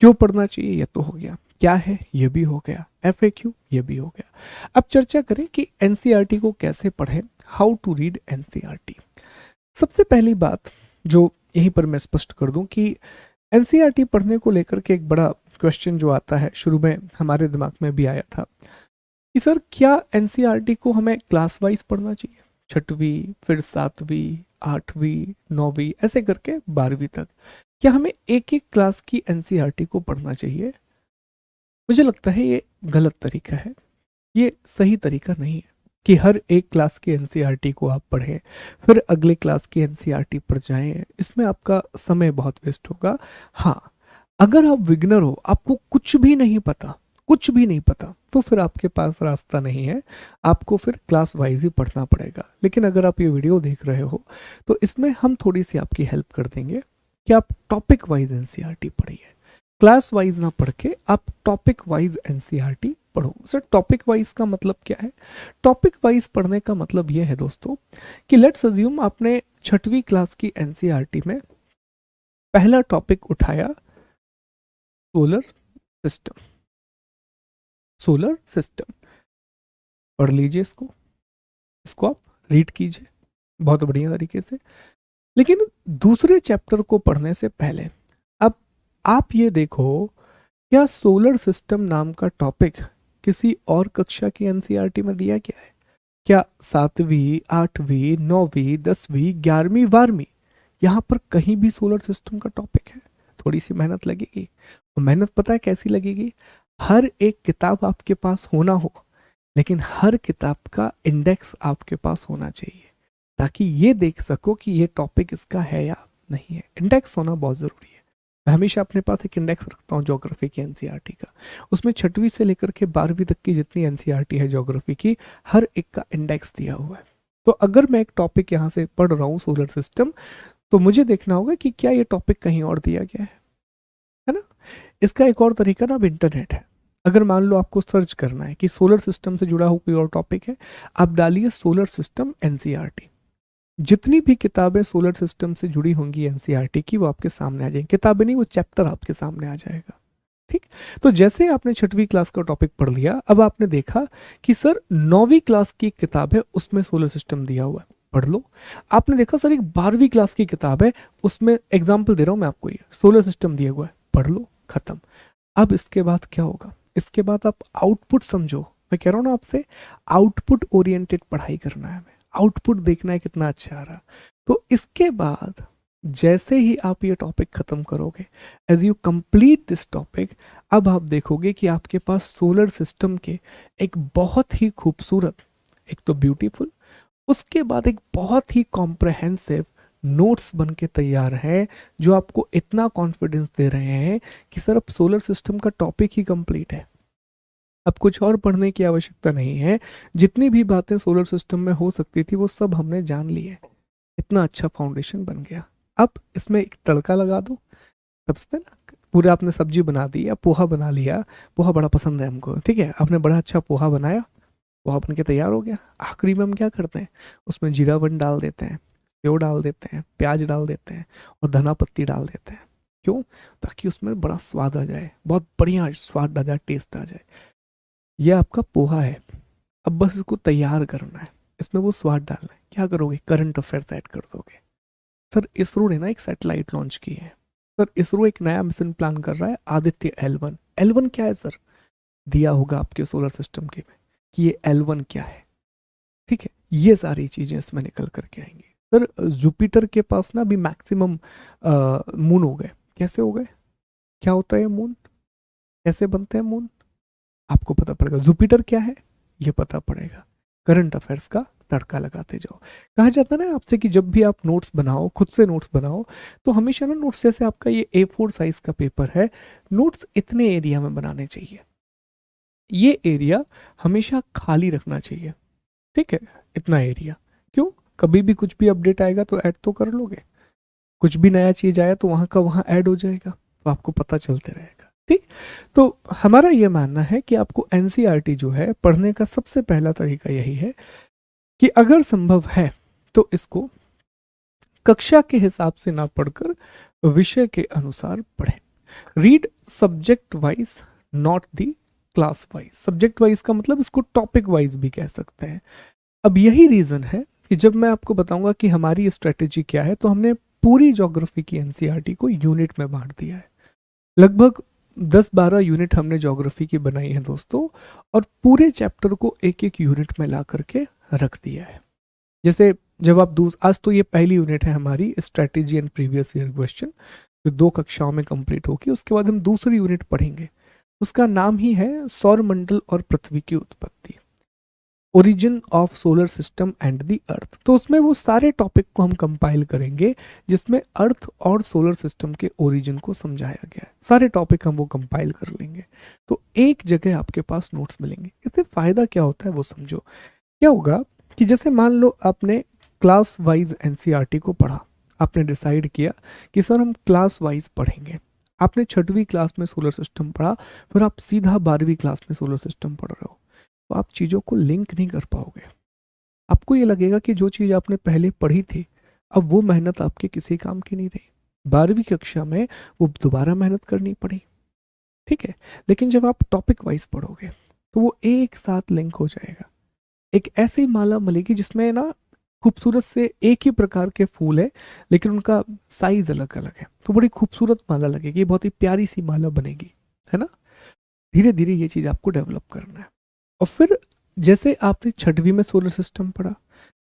क्यों पढ़ना चाहिए ये तो हो गया, क्या है ये भी हो गया, एफएक्यू ये भी हो गया। अब चर्चा करें कि एनसीईआरटी को कैसे पढ़ें, हाउ टू रीड एनसीईआरटी। सबसे पहली बात जो यहीं पर मैं स्पष्ट कर दूं कि एनसीईआरटी पढ़ने को लेकर के एक बड़ा क्वेश्चन जो आता है, शुरू में हमारे दिमाग में भी आया था कि सर क्या एनसीईआरटी को हमें क्लास वाइज पढ़ना चाहिए, 6वीं, फिर 7वीं, 8वीं, 9वीं, ऐसे करके 12वीं तक, क्या हमें एक एक क्लास की एनसीईआरटी को पढ़ना चाहिए? मुझे लगता है ये गलत तरीका है, ये सही तरीका नहीं है कि हर एक क्लास की एनसीईआरटी को आप पढ़ें फिर अगले क्लास की एनसीईआरटी पर जाएं। इसमें आपका समय बहुत वेस्ट होगा। हाँ, अगर आप बिगनर हो, आपको कुछ भी नहीं पता, कुछ भी नहीं पता, तो फिर आपके पास रास्ता नहीं है, आपको फिर क्लास वाइज ही पढ़ना पड़ेगा। लेकिन अगर आप ये वीडियो देख रहे हो तो इसमें हम थोड़ी सी आपकी हेल्प कर देंगे कि आप टॉपिक वाइज एनसीईआरटी पढ़िए, क्लास वाइज ना पढ़ के आप टॉपिक वाइज एनसीईआरटी पढ़ो। सर टॉपिक वाइज का मतलब क्या है? टॉपिक वाइज पढ़ने का मतलब यह है दोस्तों कि लेट्स अज्यूम आपने 6वीं क्लास की एनसीईआरटी में पहला टॉपिक उठाया, सोलर सिस्टम। सोलर सिस्टम पढ़ लीजिए, इसको इसको आप रीड कीजिए बहुत बढ़िया तरीके से। लेकिन दूसरे चैप्टर को पढ़ने से पहले अब आप ये देखो, क्या सोलर सिस्टम नाम का टॉपिक किसी और कक्षा की एनसीईआरटी में दिया गया है? क्या 7वीं 8वीं 9वीं 10वीं 11वीं 12वीं यहाँ पर कहीं भी सोलर सिस्टम का टॉपिक है? थोड़ी सी मेहनत लगेगी। और मेहनत पता है कैसी लगेगी? हर एक किताब आपके पास होना हो, लेकिन हर किताब का इंडेक्स आपके पास होना चाहिए, ताकि ये देख सको कि ये टॉपिक इसका है या नहीं है। इंडेक्स होना बहुत ज़रूरी है। मैं हमेशा अपने पास एक इंडेक्स रखता हूँ ज्योग्राफी की, एनसीईआरटी का। उसमें 6वीं से लेकर के 12वीं तक की जितनी एनसीईआरटी है ज्योग्राफी की, हर एक का इंडेक्स दिया हुआ है। तो अगर मैं एक टॉपिक यहाँ से पढ़ रहा हूँ सोलर सिस्टम, तो मुझे देखना होगा कि क्या ये टॉपिक कहीं और दिया गया है ना। इसका एक और तरीका ना अब इंटरनेट है। अगर मान लो आपको सर्च करना है कि सोलर सिस्टम से जुड़ा हुआ कोई और टॉपिक है, आप डालिए सोलर सिस्टम एनसीईआरटी। जितनी भी किताबें सोलर सिस्टम से जुड़ी होंगी एनसीईआरटी की, वो आपके सामने आ जाएंगी। किताबें नहीं, वो चैप्टर आपके सामने आ जाएगा। ठीक। तो जैसे आपने 6वीं क्लास का टॉपिक पढ़ लिया, अब आपने देखा कि सर 9वीं क्लास की किताब है, उसमें सोलर सिस्टम दिया हुआ है, पढ़ लो। आपने देखा सर एक 12वीं क्लास की किताब है, उसमें एग्जाम्पल दे रहा हूं मैं आपको, ये सोलर सिस्टम दिया हुआ है, पढ़ लो, खत्म। अब इसके बाद क्या होगा? इसके बाद आप आउटपुट समझो। मैं कह रहा हूं ना आपसे, आउटपुट ओरिएंटेड पढ़ाई करना है, हमें आउटपुट देखना है कितना अच्छा आ रहा। तो इसके बाद जैसे ही आप ये टॉपिक खत्म करोगे, as you complete this topic, अब आप देखोगे कि आपके पास सोलर सिस्टम के एक बहुत ही खूबसूरत, एक तो ब्यूटीफुल, उसके बाद एक बहुत ही कॉम्प्रहेंसिव नोट्स बन के तैयार है, जो आपको इतना कॉन्फिडेंस दे रहे हैं कि सर अब सोलर सिस्टम का टॉपिक ही कंप्लीट है, अब कुछ और पढ़ने की आवश्यकता नहीं है। जितनी भी बातें सोलर सिस्टम में हो सकती थी वो सब हमने जान ली है। इतना अच्छा फाउंडेशन बन गया। अब इसमें एक तड़का लगा दो। समझते ना, पूरे आपने सब्जी बना दी या पोहा बना लिया। पोहा बड़ा पसंद है हमको, ठीक है, आपने बड़ा अच्छा पोहा बनाया, पोहा बन के तैयार हो गया। आखिरी में हम क्या करते हैं, उसमें जीरावन डाल देते हैं, सेव डाल देते हैं, प्याज डाल देते हैं और धना पत्ती डाल देते हैं। क्यों? ताकि उसमें बड़ा स्वाद आ जाए, बहुत बढ़िया स्वाद आ जाए, टेस्ट आ जाए। ये आपका पोहा है। अब बस इसको तैयार करना है, इसमें वो स्वाद डालना है। क्या करोगे? करंट अफेयर्स ऐड कर दोगे। सर इसरो ने ना एक सैटेलाइट लॉन्च की है। सर इसरो एक नया मिशन प्लान कर रहा है, आदित्य L1। L1 क्या है सर? दिया होगा आपके सोलर सिस्टम के में कि ये L1 क्या है। ठीक है, ये सारी चीजें इसमें निकल करके आएंगी। सर जुपिटर के पास ना अभी मैक्सिमम मून हो गए। कैसे हो गए? क्या होता है मून? कैसे बनते हैं मून? आपको पता पड़ेगा। जुपिटर क्या है ये पता पड़ेगा। करंट अफेयर्स का तड़का लगाते जाओ। कहा जाता है ना आपसे कि जब भी आप नोट्स बनाओ, खुद से नोट्स बनाओ, तो हमेशा ना नोट्स, जैसे आपका ये A4 साइज का पेपर है, नोट्स इतने एरिया में बनाने चाहिए। ये एरिया हमेशा खाली रखना चाहिए। ठीक है, इतना एरिया। क्यों? कभी भी कुछ भी अपडेट आएगा तो ऐड तो कर लोगे, कुछ भी नया चीज आया तो वहां का वहां ऐड हो जाएगा, तो आपको पता चलते रहेगा। ठीक। तो हमारा ये मानना है कि आपको एनसीईआरटी जो है पढ़ने का सबसे पहला तरीका यही है कि अगर संभव है तो इसको कक्षा के हिसाब से ना पढ़कर विषय के अनुसार पढ़ें। Read subject wise, not the class wise. Subject wise का मतलब इसको टॉपिक वाइज भी कह सकते हैं। अब यही रीजन है कि जब मैं आपको बताऊंगा कि हमारी स्ट्रेटेजी क्या है, तो हमने पूरी ज्योग्राफी की एनसीईआरटी को यूनिट में बांट दिया है। लगभग 10-12 यूनिट हमने ज्योग्राफी की बनाई है दोस्तों, और पूरे चैप्टर को एक एक यूनिट में ला करके रख दिया है। जैसे जब आप आज तो ये पहली यूनिट है हमारी, strategy and previous year question, जो 2 कक्षाओं में कंप्लीट होगी। उसके बाद हम दूसरी यूनिट पढ़ेंगे, उसका नाम ही है सौर मंडल और पृथ्वी की उत्पत्ति, origin of solar system and the earth. तो उसमें वो सारे टॉपिक को हम कंपाइल करेंगे जिसमें अर्थ और सोलर सिस्टम के ओरिजिन को समझाया गया है। सारे टॉपिक हम वो कंपाइल कर लेंगे, तो एक जगह आपके पास नोट्स मिलेंगे। इससे फायदा क्या होता है वो समझो। क्या होगा कि जैसे मान लो आपने क्लास वाइज एनसीईआरटी को पढ़ा, आपने डिसाइड किया कि सर हम क्लास वाइज पढ़ेंगे। आपने 6वीं क्लास में सोलर सिस्टम पढ़ा, फिर आप सीधा 12वीं क्लास में सोलर सिस्टम पढ़ रहे हो, तो आप चीज़ों को लिंक नहीं कर पाओगे। आपको ये लगेगा कि जो चीज़ आपने पहले पढ़ी थी, अब वो मेहनत आपके किसी काम की नहीं रही। 12वीं कक्षा में वो दोबारा मेहनत करनी पड़ी। ठीक है, लेकिन जब आप टॉपिक वाइज पढ़ोगे तो वो एक साथ लिंक हो जाएगा। एक ऐसी माला मिलेगी जिसमें ना खूबसूरत से एक ही प्रकार के फूल है, लेकिन उनका साइज अलग अलग है, तो बड़ी खूबसूरत माला लगेगी, बहुत ही प्यारी सी माला बनेगी, है ना। धीरे धीरे ये चीज़ आपको डेवलप करना है। और फिर जैसे आपने छठवीं में सोलर सिस्टम पढ़ा,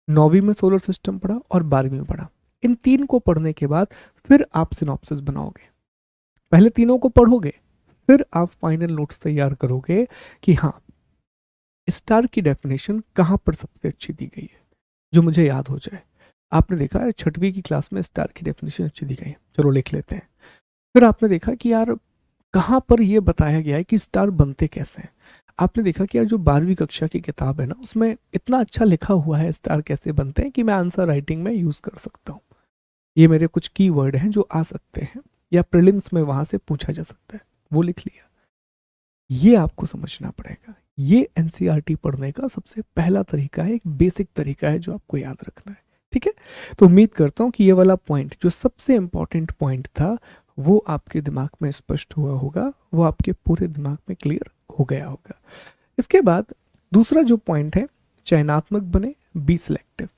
नौवीं में सोलर सिस्टम पढ़ा और 12वीं में पढ़ा, इन तीन को पढ़ने के बाद फिर आप सिनॉप्सिस बनाओगे। पहले तीनों को पढ़ोगे, फिर आप फाइनल नोट्स तैयार करोगे कि हाँ, स्टार की डेफिनेशन कहाँ पर सबसे अच्छी दी गई है जो मुझे याद हो जाए। आपने देखा है छठवीं की क्लास में स्टार की डेफिनेशन अच्छी दी गई है, चलो लिख लेते हैं। फिर आपने देखा कि यार कहाँ पर ये बताया गया है कि स्टार बनते कैसे हैं। आपने देखा कि यार जो 12वीं कक्षा की किताब है ना, उसमें इतना अच्छा लिखा हुआ है स्टार कैसे बनते हैं कि मैं आंसर राइटिंग में यूज कर सकता हूँ। ये मेरे कुछ कीवर्ड हैं जो आ सकते हैं या प्रीलिम्स में वहां से पूछा जा सकता है, वो लिख लिया। ये आपको समझना पड़ेगा। ये एनसीईआरटी पढ़ने का सबसे पहला तरीका है, एक बेसिक तरीका है जो आपको याद रखना है। ठीक है, तो उम्मीद करता हूँ कि ये वाला पॉइंट जो सबसे इंपॉर्टेंट पॉइंट था वो आपके दिमाग में स्पष्ट हुआ होगा, वो आपके पूरे दिमाग में क्लियर हो गया होगा। इसके बाद दूसरा जो पॉइंट है, चयनात्मक बने, बी सिलेक्टिव।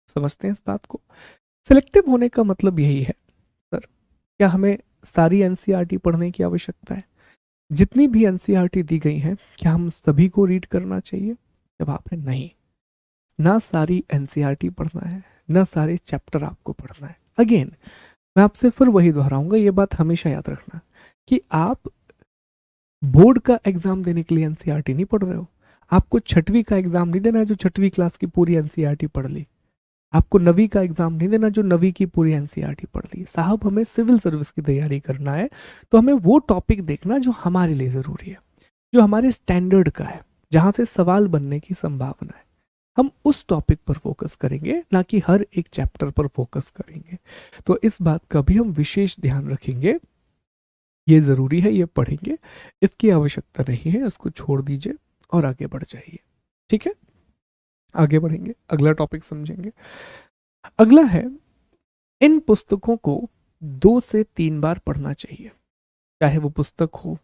समझते हैं इस बात को। सिलेक्टिव होने का मतलब यही है सर, क्या हमें सारी एनसीईआरटी पढ़ने की आवश्यकता है? जितनी भी एनसीईआरटी दी गई हैं क्या हम सभी को रीड करना चाहिए? जवाब है नहीं। ना सारी एनसीईआरटी पढ़ना है, ना सारे चैप्टर आपको पढ़ना है। अगेन मैं आपसे फिर वही दोहराऊंगा, ये बात हमेशा याद रखना कि आप बोर्ड का एग्जाम देने के लिए एनसीईआरटी नहीं पढ़ रहे हो। आपको छठवीं का एग्जाम नहीं देना है जो छठवीं क्लास की पूरी एनसीईआरटी पढ़ ली। आपको नवीं का एग्जाम नहीं देना जो नवीं की पूरी एनसीईआरटी पढ़ ली। साहब हमें सिविल सर्विस की तैयारी करना है तो हमें वो टॉपिक देखना जो हमारे लिए जरूरी है, जो हमारे स्टैंडर्ड का है, जहां से सवाल बनने की संभावना है। हम उस टॉपिक पर फोकस करेंगे, ना कि हर एक चैप्टर पर फोकस करेंगे। तो इस बात का भी हम विशेष ध्यान रखेंगे। ये जरूरी है, ये पढ़ेंगे, इसकी आवश्यकता नहीं है, इसको छोड़ दीजिए और आगे बढ़ जाइए। ठीक है, आगे बढ़ेंगे, अगला टॉपिक समझेंगे। अगला है, इन पुस्तकों को 2 से 3 बार पढ़ना चाहिए। चाहे वो पुस्तक हो,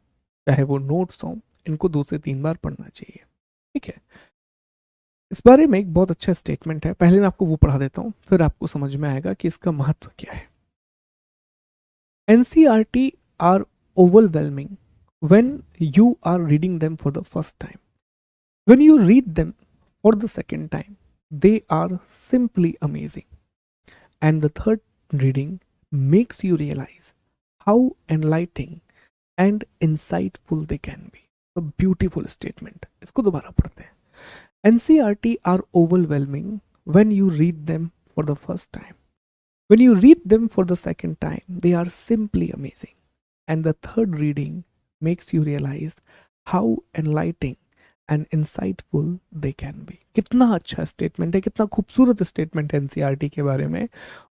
चाहे वो नोट्स हो, इनको 2 से 3 बार पढ़ना चाहिए। ठीक है, इस बारे में एक बहुत अच्छा स्टेटमेंट है, पहले मैं आपको वो पढ़ा देता हूं, फिर आपको समझ में आएगा कि इसका महत्व क्या है। NCERT are overwhelming when you are reading them for the first time. When you read them for the second time, they are simply amazing. And the third reading makes you realize how enlightening and insightful they can be. A beautiful statement. इसको दोबारा पढ़ते हैं। NCERT are overwhelming when you read them for the first time. When you read them for the second time, they are simply amazing. And the third reading makes you realize how enlightening and insightful they can be. कितना अच्छा स्टेटमेंट है, कितना खूबसूरत स्टेटमेंट है एनसीईआरटी के बारे में।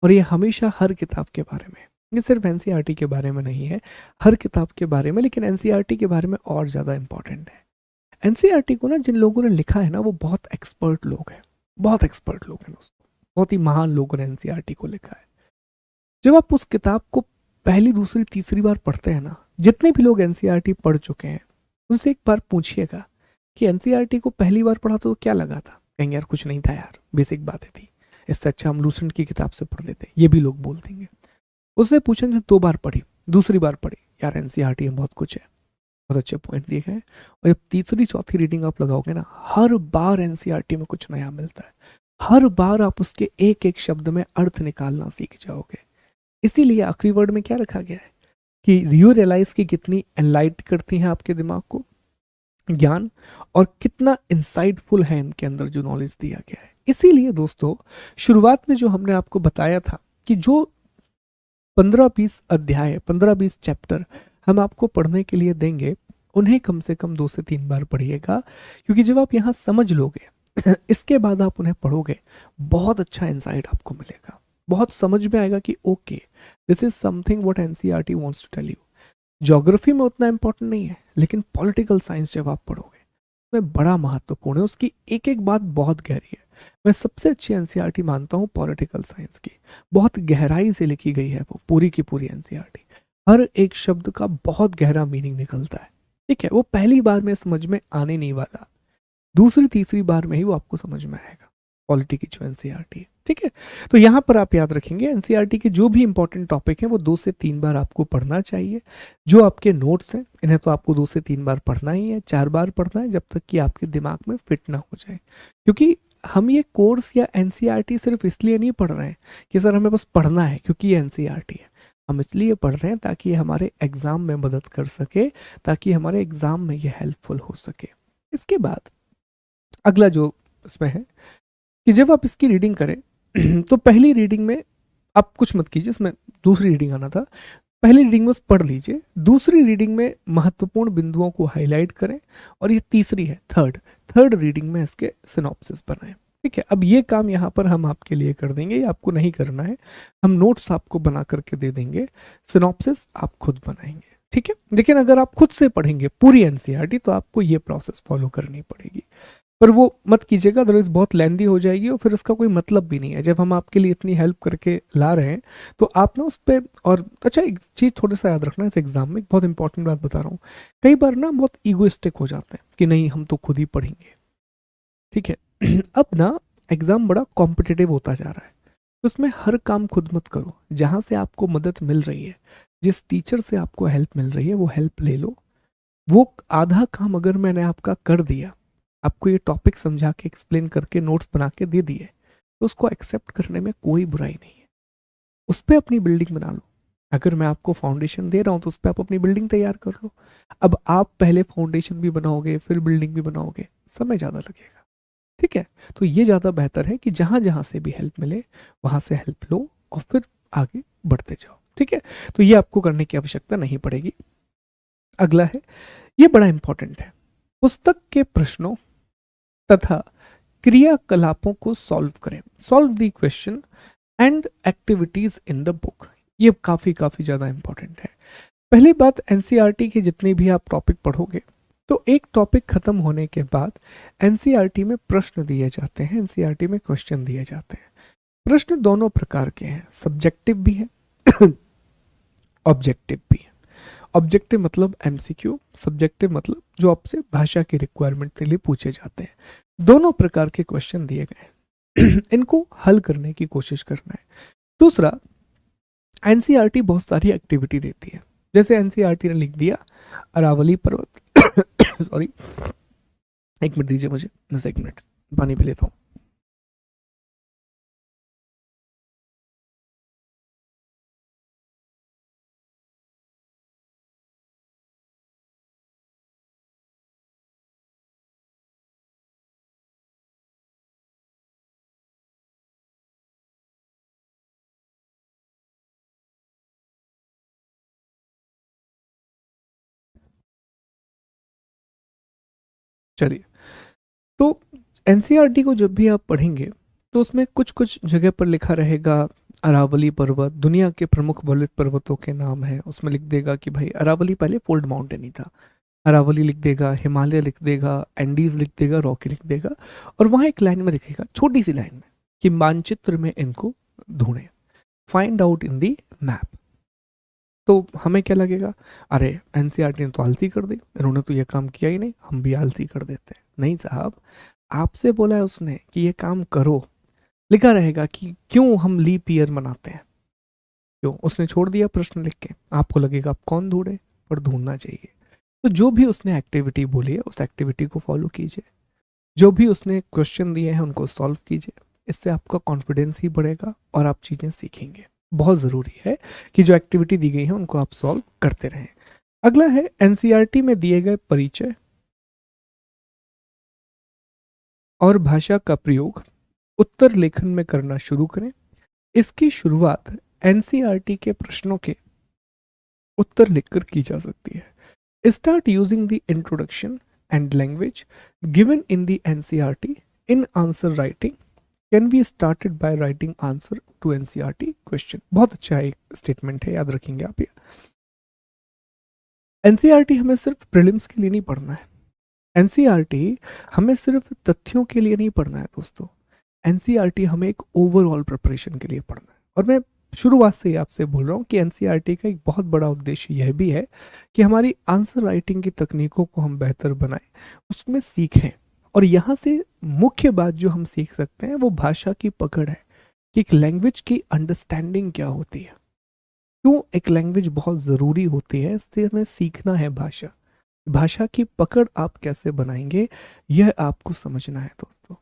और ये हमेशा हर किताब के बारे में, ये सिर्फ एनसीईआरटी के बारे में नहीं है, हर किताब के बारे में, लेकिन एनसीईआरटी के बारे में और ज़्यादा इंपॉर्टेंट है। एनसीईआरटी को ना जिन लोगों ने लिखा है ना, वो बहुत एक्सपर्ट लोग हैं, बहुत एक्सपर्ट लोग हैं दोस्तों, बहुत ही महान लोगों ने एनसीईआरटी को लिखा है। जब आप उस किताब को पहली, दूसरी, तीसरी बार पढ़ते हैं ना, जितने भी लोग एनसीईआरटी पढ़ चुके हैं उनसे एक बार पूछिएगा कि एनसीईआरटी को पहली बार पढ़ा तो क्या लगा था। कहेंगे यार कुछ नहीं था यार, बेसिक बातें थी, इससे अच्छा हम लूसेंट की किताब से पढ़ लेते। ये भी लोग बोल देंगे। उससे पूछने से 2 बार पढ़ी, दूसरी बार पढ़ी, यार एनसीईआरटी में बहुत कुछ है, बहुत अच्छे पॉइंट दिए गए। और जब तीसरी, चौथी रीडिंग आप लगाओगे ना, हर बार एनसीईआरटी में कुछ नया मिलता है। हर बार आप उसके एक एक शब्द में अर्थ निकालना सीख जाओगे। इसीलिए आखिरी वर्ड में क्या रखा गया है कि यू रियलाइज की कितनी एनलाइट करती हैं आपके दिमाग को ज्ञान, और कितना इंसाइटफुल है इनके अंदर जो नॉलेज दिया गया है। इसीलिए दोस्तों शुरुआत में जो हमने आपको बताया था कि जो 15-20 अध्याय, 15-20 चैप्टर हम आपको पढ़ने के लिए देंगे, उन्हें कम से कम 2 से 3 बार पढ़िएगा। क्योंकि जब आप यहाँ समझ लोगे इसके बाद आप उन्हें पढ़ोगे, बहुत अच्छा इंसाइट आपको मिलेगा, बहुत समझ में आएगा कि okay this is something what NCERT wants to tell you. Geography में उतना इंपॉर्टेंट नहीं है, लेकिन पॉलिटिकल साइंस जब आप पढ़ोगे उसमें बड़ा महत्वपूर्ण है, उसकी एक एक बात बहुत गहरी है। मैं सबसे अच्छी एनसीईआरटी मानता हूँ पॉलिटिकल साइंस की, बहुत गहराई से लिखी गई है वो पूरी की पूरी एनसीईआरटी। हर एक शब्द का बहुत गहरा मीनिंग निकलता है। ठीक है, वो पहली बार में समझ में आने नहीं वाला, दूसरी तीसरी बार में ही वो आपको समझ में आएगा पॉलिटी की जो एनसीईआरटी है। ठीक है। तो यहाँ पर आप याद रखेंगे एनसीईआरटी के जो भी इंपॉर्टेंट टॉपिक हैं वो 2 से 3 बार आपको पढ़ना चाहिए। जो आपके नोट्स हैं इन्हें तो आपको 2 से 3 बार पढ़ना ही है, 4 बार पढ़ना है, जब तक कि आपके दिमाग में फिट ना हो जाए। क्योंकि हम ये कोर्स या एनसीईआरटी सिर्फ इसलिए नहीं पढ़ रहे हैं कि सर हमें बस पढ़ना है क्योंकि ये एनसीईआरटी है। हम इसलिए पढ़ रहे हैं ताकि ये हमारे एग्ज़ाम में मदद कर सके, ताकि हमारे एग्ज़ाम में ये हेल्पफुल हो सके। इसके बाद अगला जो इसमें है कि जब आप इसकी रीडिंग करें तो पहली रीडिंग में आप कुछ मत कीजिए, इसमें दूसरी रीडिंग आना था। पहली रीडिंग में बस पढ़ लीजिए, दूसरी रीडिंग में महत्वपूर्ण बिंदुओं को हाईलाइट करें, और ये तीसरी है थर्ड रीडिंग में इसके सिनॉप्सिस बनाएं। ठीक है, अब ये काम यहाँ पर हम आपके लिए कर देंगे, ये आपको नहीं करना है। हम नोट्स आपको बना करके दे देंगे, सिनॉप्सिस आप खुद बनाएंगे। ठीक है, लेकिन अगर आप खुद से पढ़ेंगे पूरी एनसीईआरटी तो आपको ये प्रोसेस फॉलो करनी पड़ेगी, पर वो मत कीजिएगा, अदरवाइज बहुत लेंदी हो जाएगी और फिर उसका कोई मतलब भी नहीं है। जब हम आपके लिए इतनी हेल्प करके ला रहे हैं तो आप ना उस पर, और अच्छा एक चीज़ थोड़ा सा याद रखना, इस एग्जाम में एक बहुत इंपॉर्टेंट बात बता रहा हूँ, कई बार ना बहुत ईगोइस्टिक हो जाते हैं कि नहीं हम तो खुद ही पढ़ेंगे। ठीक है अब ना एग्जाम बड़ा कॉम्पिटिटिव होता जा रहा है, तो उसमें हर काम खुद मत करो। जहाँ से आपको मदद मिल रही है, जिस टीचर से आपको हेल्प मिल रही है वो हेल्प ले लो। वो आधा काम अगर मैंने आपका कर दिया, आपको ये टॉपिक समझा के एक्सप्लेन करके नोट्स बना के दे दिए, तो उसको एक्सेप्ट करने में कोई बुराई नहीं है। उस पर अपनी बिल्डिंग बना लो। अगर मैं आपको फाउंडेशन दे रहा हूँ तो उस पर आप अपनी बिल्डिंग तैयार कर लो। अब आप पहले फाउंडेशन भी बनाओगे फिर बिल्डिंग भी बनाओगे, समय ज़्यादा लगेगा। ठीक है, तो ये ज़्यादा बेहतर है कि जहाँ जहाँ से भी हेल्प मिले वहाँ से हेल्प लो और फिर आगे बढ़ते जाओ। ठीक है, तो ये आपको करने की आवश्यकता नहीं पड़ेगी। अगला है, ये बड़ा इंपॉर्टेंट है, पुस्तक के प्रश्नों तथा क्रियाकलापों को सॉल्व करें। Solve the question and activities in the book. ये काफ़ी ज़्यादा इंपॉर्टेंट है। पहली बात, एनसीईआरटी के जितने भी आप टॉपिक पढ़ोगे तो एक टॉपिक खत्म होने के बाद एनसीईआरटी में प्रश्न दिए जाते हैं, एनसीईआरटी में क्वेश्चन दिए जाते हैं। प्रश्न दोनों प्रकार के हैं, सब्जेक्टिव भी है ऑब्जेक्टिव भी है। ऑब्जेक्टिव मतलब एमसीक्यू, सब्जेक्टिव मतलब जो आपसे भाषा की रिक्वायरमेंट के लिए पूछे जाते हैं। दोनों प्रकार के क्वेश्चन दिए गए इनको हल करने की कोशिश करना है। दूसरा, एनसीईआरटी बहुत सारी एक्टिविटी देती है। जैसे एनसीईआरटी ने लिख दिया अरावली पर्वत सॉरी, एक मिनट दीजिए मुझे, बस एक मिनट पानी पी लेता हूँ। चलिए, तो एनसीईआरटी को जब भी आप पढ़ेंगे तो उसमें कुछ कुछ जगह पर लिखा रहेगा अरावली पर्वत, दुनिया के प्रमुख बलित पर्वतों के नाम है। उसमें लिख देगा कि भाई अरावली पहले फोल्ड माउंटेन ही था, अरावली लिख देगा, हिमालय लिख देगा, एंडीज लिख देगा, रॉकी लिख देगा, और वहाँ एक लाइन में लिखेगा, छोटी सी लाइन में, कि मानचित्र में इनको ढूंढें, find out in the map. तो हमें क्या लगेगा, अरे एनसीईआरटी ने तो आलसी कर दी, इन्होंने तो ये काम किया ही नहीं, हम भी आलसी कर देते हैं। नहीं साहब, आपसे बोला है उसने कि ये काम करो। लिखा रहेगा कि क्यों हम लीप ईयर मनाते हैं, क्यों, उसने छोड़ दिया प्रश्न लिख के। आपको लगेगा आप कौन ढूंढे, पर ढूंढना चाहिए। तो जो भी उसने एक्टिविटी बोली है उस एक्टिविटी को फॉलो कीजिए, जो भी उसने क्वेश्चन दिए हैं उनको सॉल्व कीजिए। इससे आपका कॉन्फिडेंस ही बढ़ेगा और आप चीज़ें सीखेंगे। बहुत ज़रूरी है कि जो एक्टिविटी दी गई है उनको आप सॉल्व करते रहें। अगला है, एनसीईआरटी में दिए गए परिचय और भाषा का प्रयोग उत्तर लेखन में करना शुरू करें। इसकी शुरुआत एनसीईआरटी के प्रश्नों के उत्तर लिखकर की जा सकती है। Start using the introduction and language given in the NCERT in answer writing can be started by writing answer to NCERT question. बहुत अच्छा एक स्टेटमेंट है, याद रखेंगे आप ये। एनसीईआरटी हमें सिर्फ प्रीलिम्स के लिए नहीं पढ़ना है, एनसीईआरटी हमें सिर्फ तथ्यों के लिए नहीं पढ़ना है दोस्तों, एनसीईआरटी हमें एक ओवरऑल प्रिपरेशन के लिए पढ़ना है। और मैं शुरुआत से ही आपसे बोल रहा हूँ कि एनसीईआरटी का एक बहुत बड़ा उद्देश्य यह भी है कि हमारी आंसर राइटिंग की तकनीकों को हम बेहतर बनाएं, उसमें सीखें। और यहाँ से मुख्य बात जो हम सीख सकते हैं वो भाषा की पकड़ है। कि एक लैंग्वेज की अंडरस्टैंडिंग क्या होती है, क्यों एक लैंग्वेज बहुत ज़रूरी होती है। इससे हमें सीखना है भाषा, भाषा की पकड़ आप कैसे बनाएंगे यह आपको समझना है दोस्तों।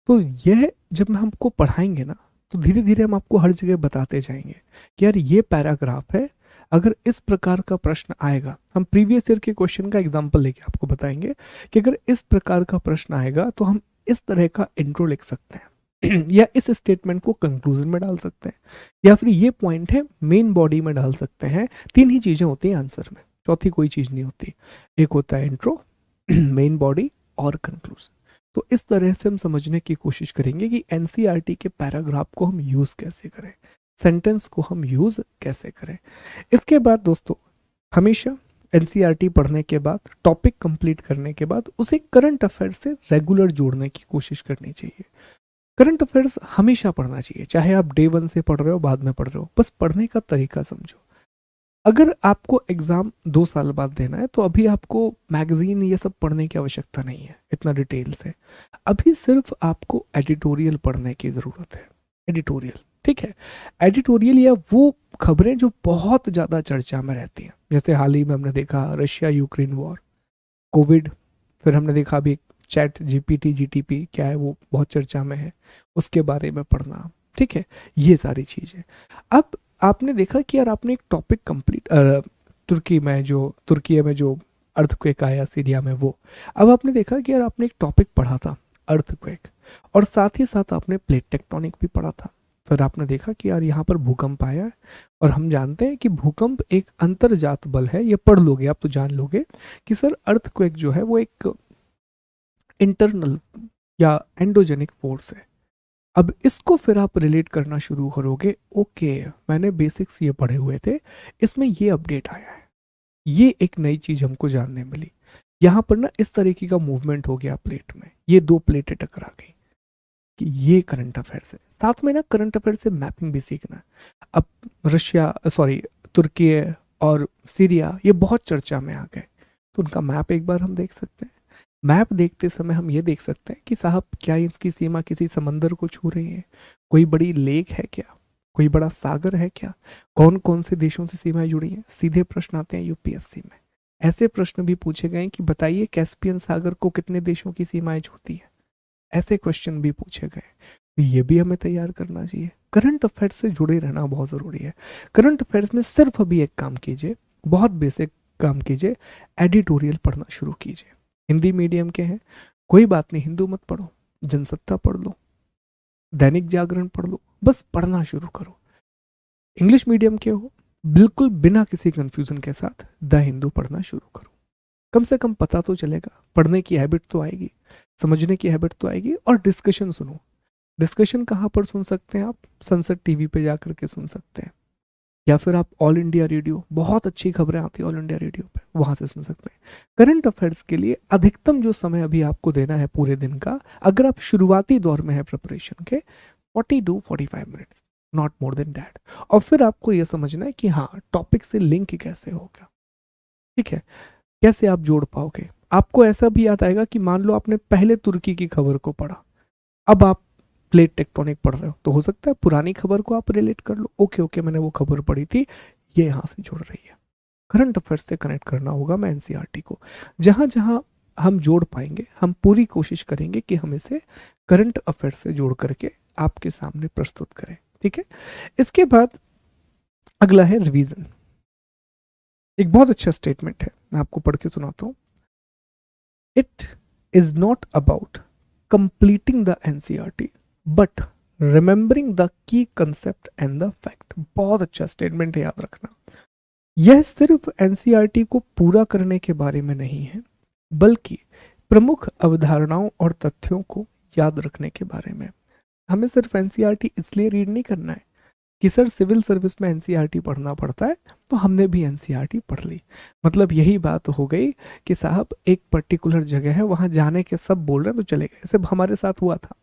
तो यह जब हम हमको पढ़ाएंगे ना, तो धीरे धीरे हम आपको हर जगह बताते जाएंगे कि यार ये पैराग्राफ है, अगर इस प्रकार का प्रश्न आएगा, हम प्रीवियस ईयर के क्वेश्चन का एग्जांपल लेके आपको बताएंगे कि अगर इस प्रकार का प्रश्न आएगा तो हम इस तरह का इंट्रो लिख सकते हैं या इस स्टेटमेंट को कंक्लूजन में डाल सकते हैं, या फिर ये पॉइंट है मेन बॉडी में डाल सकते हैं। तीन ही चीजें होती हैं आंसर में, चौथी कोई चीज नहीं होती। एक होता है इंट्रो, मेन बॉडी और कंक्लूजन। तो इस तरह से हम समझने की कोशिश करेंगे कि एनसीईआरटी के पैराग्राफ को हम यूज कैसे करें, सेंटेंस को हम यूज कैसे करें। इसके बाद दोस्तों, हमेशा एनसीईआरटी पढ़ने के बाद, टॉपिक कंप्लीट करने के बाद उसे करंट अफेयर से रेगुलर जोड़ने की कोशिश करनी चाहिए। करंट अफेयर्स हमेशा पढ़ना चाहिए, चाहे आप डे 1 से पढ़ रहे हो बाद में पढ़ रहे हो, बस पढ़ने का तरीका समझो। अगर आपको एग्जाम 2 साल बाद देना है तो अभी आपको मैगजीन ये सब पढ़ने की आवश्यकता नहीं है इतना डिटेल से। अभी सिर्फ आपको एडिटोरियल पढ़ने की जरूरत है। एडिटोरियल, ठीक है। एडिटोरियल या वो खबरें जो बहुत ज्यादा चर्चा में रहती हैं, जैसे हाल ही में हमने देखा रशिया यूक्रेन वॉर, कोविड, फिर हमने देखा अभी चैट जीपीटी जीटीपी क्या है वो बहुत चर्चा में है, उसके बारे में पढ़ना, ठीक है। ये सारी चीजें। अब आपने देखा कि यार आपने एक टॉपिक कंप्लीट, तुर्की में जो अर्थक्वेक आया सीरिया में वो, अब आपने देखा कि यार आपने एक टॉपिक पढ़ा था अर्थक्वेक, और साथ ही साथ आपने प्लेट टेक्टोनिक भी पढ़ा था। फिर आपने देखा कि यार यहाँ पर भूकंप आया है, और हम जानते हैं कि भूकंप एक अंतर्जात बल है, ये पढ़ लोगे आप तो जान लोगे कि सर अर्थक्वेक जो है वो एक इंटरनल या एंडोजेनिक फोर्स है। अब इसको फिर आप रिलेट करना शुरू करोगे, ओके मैंने बेसिक्स ये पढ़े हुए थे, इसमें ये अपडेट आया है, ये एक नई चीज हमको जानने मिली, यहाँ पर ना इस तरीके का मूवमेंट हो गया प्लेट में, ये दो प्लेटें टकरा गई, कि ये करंट अफेयर्स है। साथ में ना करंट अफेयर से मैपिंग भी सीखना है। अब तुर्की और सीरिया ये बहुत चर्चा में आ गए, तो उनका मैप एक बार हम देख सकते हैं। मैप देखते समय हम ये देख सकते हैं कि साहब क्या इसकी सीमा किसी समंदर को छू रही है, कोई बड़ी लेक है क्या, कोई बड़ा सागर है क्या, कौन कौन से देशों से सीमाएं जुड़ी हैं। सीधे प्रश्न आते हैं यूपीएससी में, ऐसे प्रश्न भी पूछे गए कि बताइए कैस्पियन सागर को कितने देशों की सीमाएं छूती है, ऐसे क्वेश्चन भी पूछे गए। तो ये भी हमें तैयार करना चाहिए। करंट अफेयर्स से जुड़े रहना बहुत जरूरी है। करंट अफेयर्स में सिर्फ अभी एक काम कीजिए, बहुत बेसिक काम कीजिए, एडिटोरियल पढ़ना शुरू कीजिए। हिंदी मीडियम के हैं, कोई बात नहीं, हिंदू मत पढ़ो, जनसत्ता पढ़ लो, दैनिक जागरण पढ़ लो, बस पढ़ना शुरू करो। इंग्लिश मीडियम के हो, बिल्कुल बिना किसी कंफ्यूजन के साथ द हिंदू पढ़ना शुरू करो। कम से कम पता तो चलेगा, पढ़ने की हैबिट तो आएगी, समझने की हैबिट तो आएगी। और डिस्कशन सुनो। डिस्कशन कहाँ पर सुन सकते हैं आप? संसद टीवी पे जाकर के सुन सकते हैं, या फिर आप ऑल इंडिया रेडियो, बहुत अच्छी खबरें आती है ऑल इंडिया रेडियो पे, वहां से सुन सकते हैं। करंट अफेयर्स के लिए अधिकतम जो समय अभी आपको देना है पूरे दिन का, अगर आप शुरुआती दौर में है प्रिपरेशन के, 40 to 45 minutes, not more than that. और फिर आपको यह समझना है कि हाँ टॉपिक से लिंक कैसे होगा, ठीक है, कैसे आप जोड़ पाओगे। आपको ऐसा भी याद आएगा कि मान लो आपने पहले तुर्की की खबर को पढ़ा, अब आप प्लेट टेक्टोनिक पढ़ रहे हो, तो हो सकता है पुरानी खबर को आप रिलेट कर लो, ओके ओके मैंने वो खबर पढ़ी थी, ये यहाँ से जुड़ रही है। करंट अफेयर्स से कनेक्ट करना होगा मैं एनसीईआरटी को। जहां जहां हम जोड़ पाएंगे, हम पूरी कोशिश करेंगे कि हम इसे करंट अफेयर्स से जोड़ करके आपके सामने प्रस्तुत करें, ठीक है। इसके बाद अगला है रिवीजन। एक बहुत अच्छा स्टेटमेंट है, मैं आपको पढ़ के सुनाता हूं। It is not about completing the NCERT but remembering the key concept and the fact. बहुत अच्छा स्टेटमेंट है, याद रखना। यह सिर्फ एनसीईआरटी को पूरा करने के बारे में नहीं है, बल्कि प्रमुख अवधारणाओं और तथ्यों को याद रखने के बारे में। हमें सिर्फ एनसीईआरटी इसलिए रीड नहीं करना है कि सर सिविल सर्विस में एनसीईआरटी पढ़ना पड़ता है, तो हमने भी एनसीईआरटी पढ़ ली। मतलब यही बात हो गई कि साहब एक पर्टिकुलर जगह है, वहां जाने के सब बोल रहे हैं तो चले गए। सिर्फ हमारे साथ हुआ था,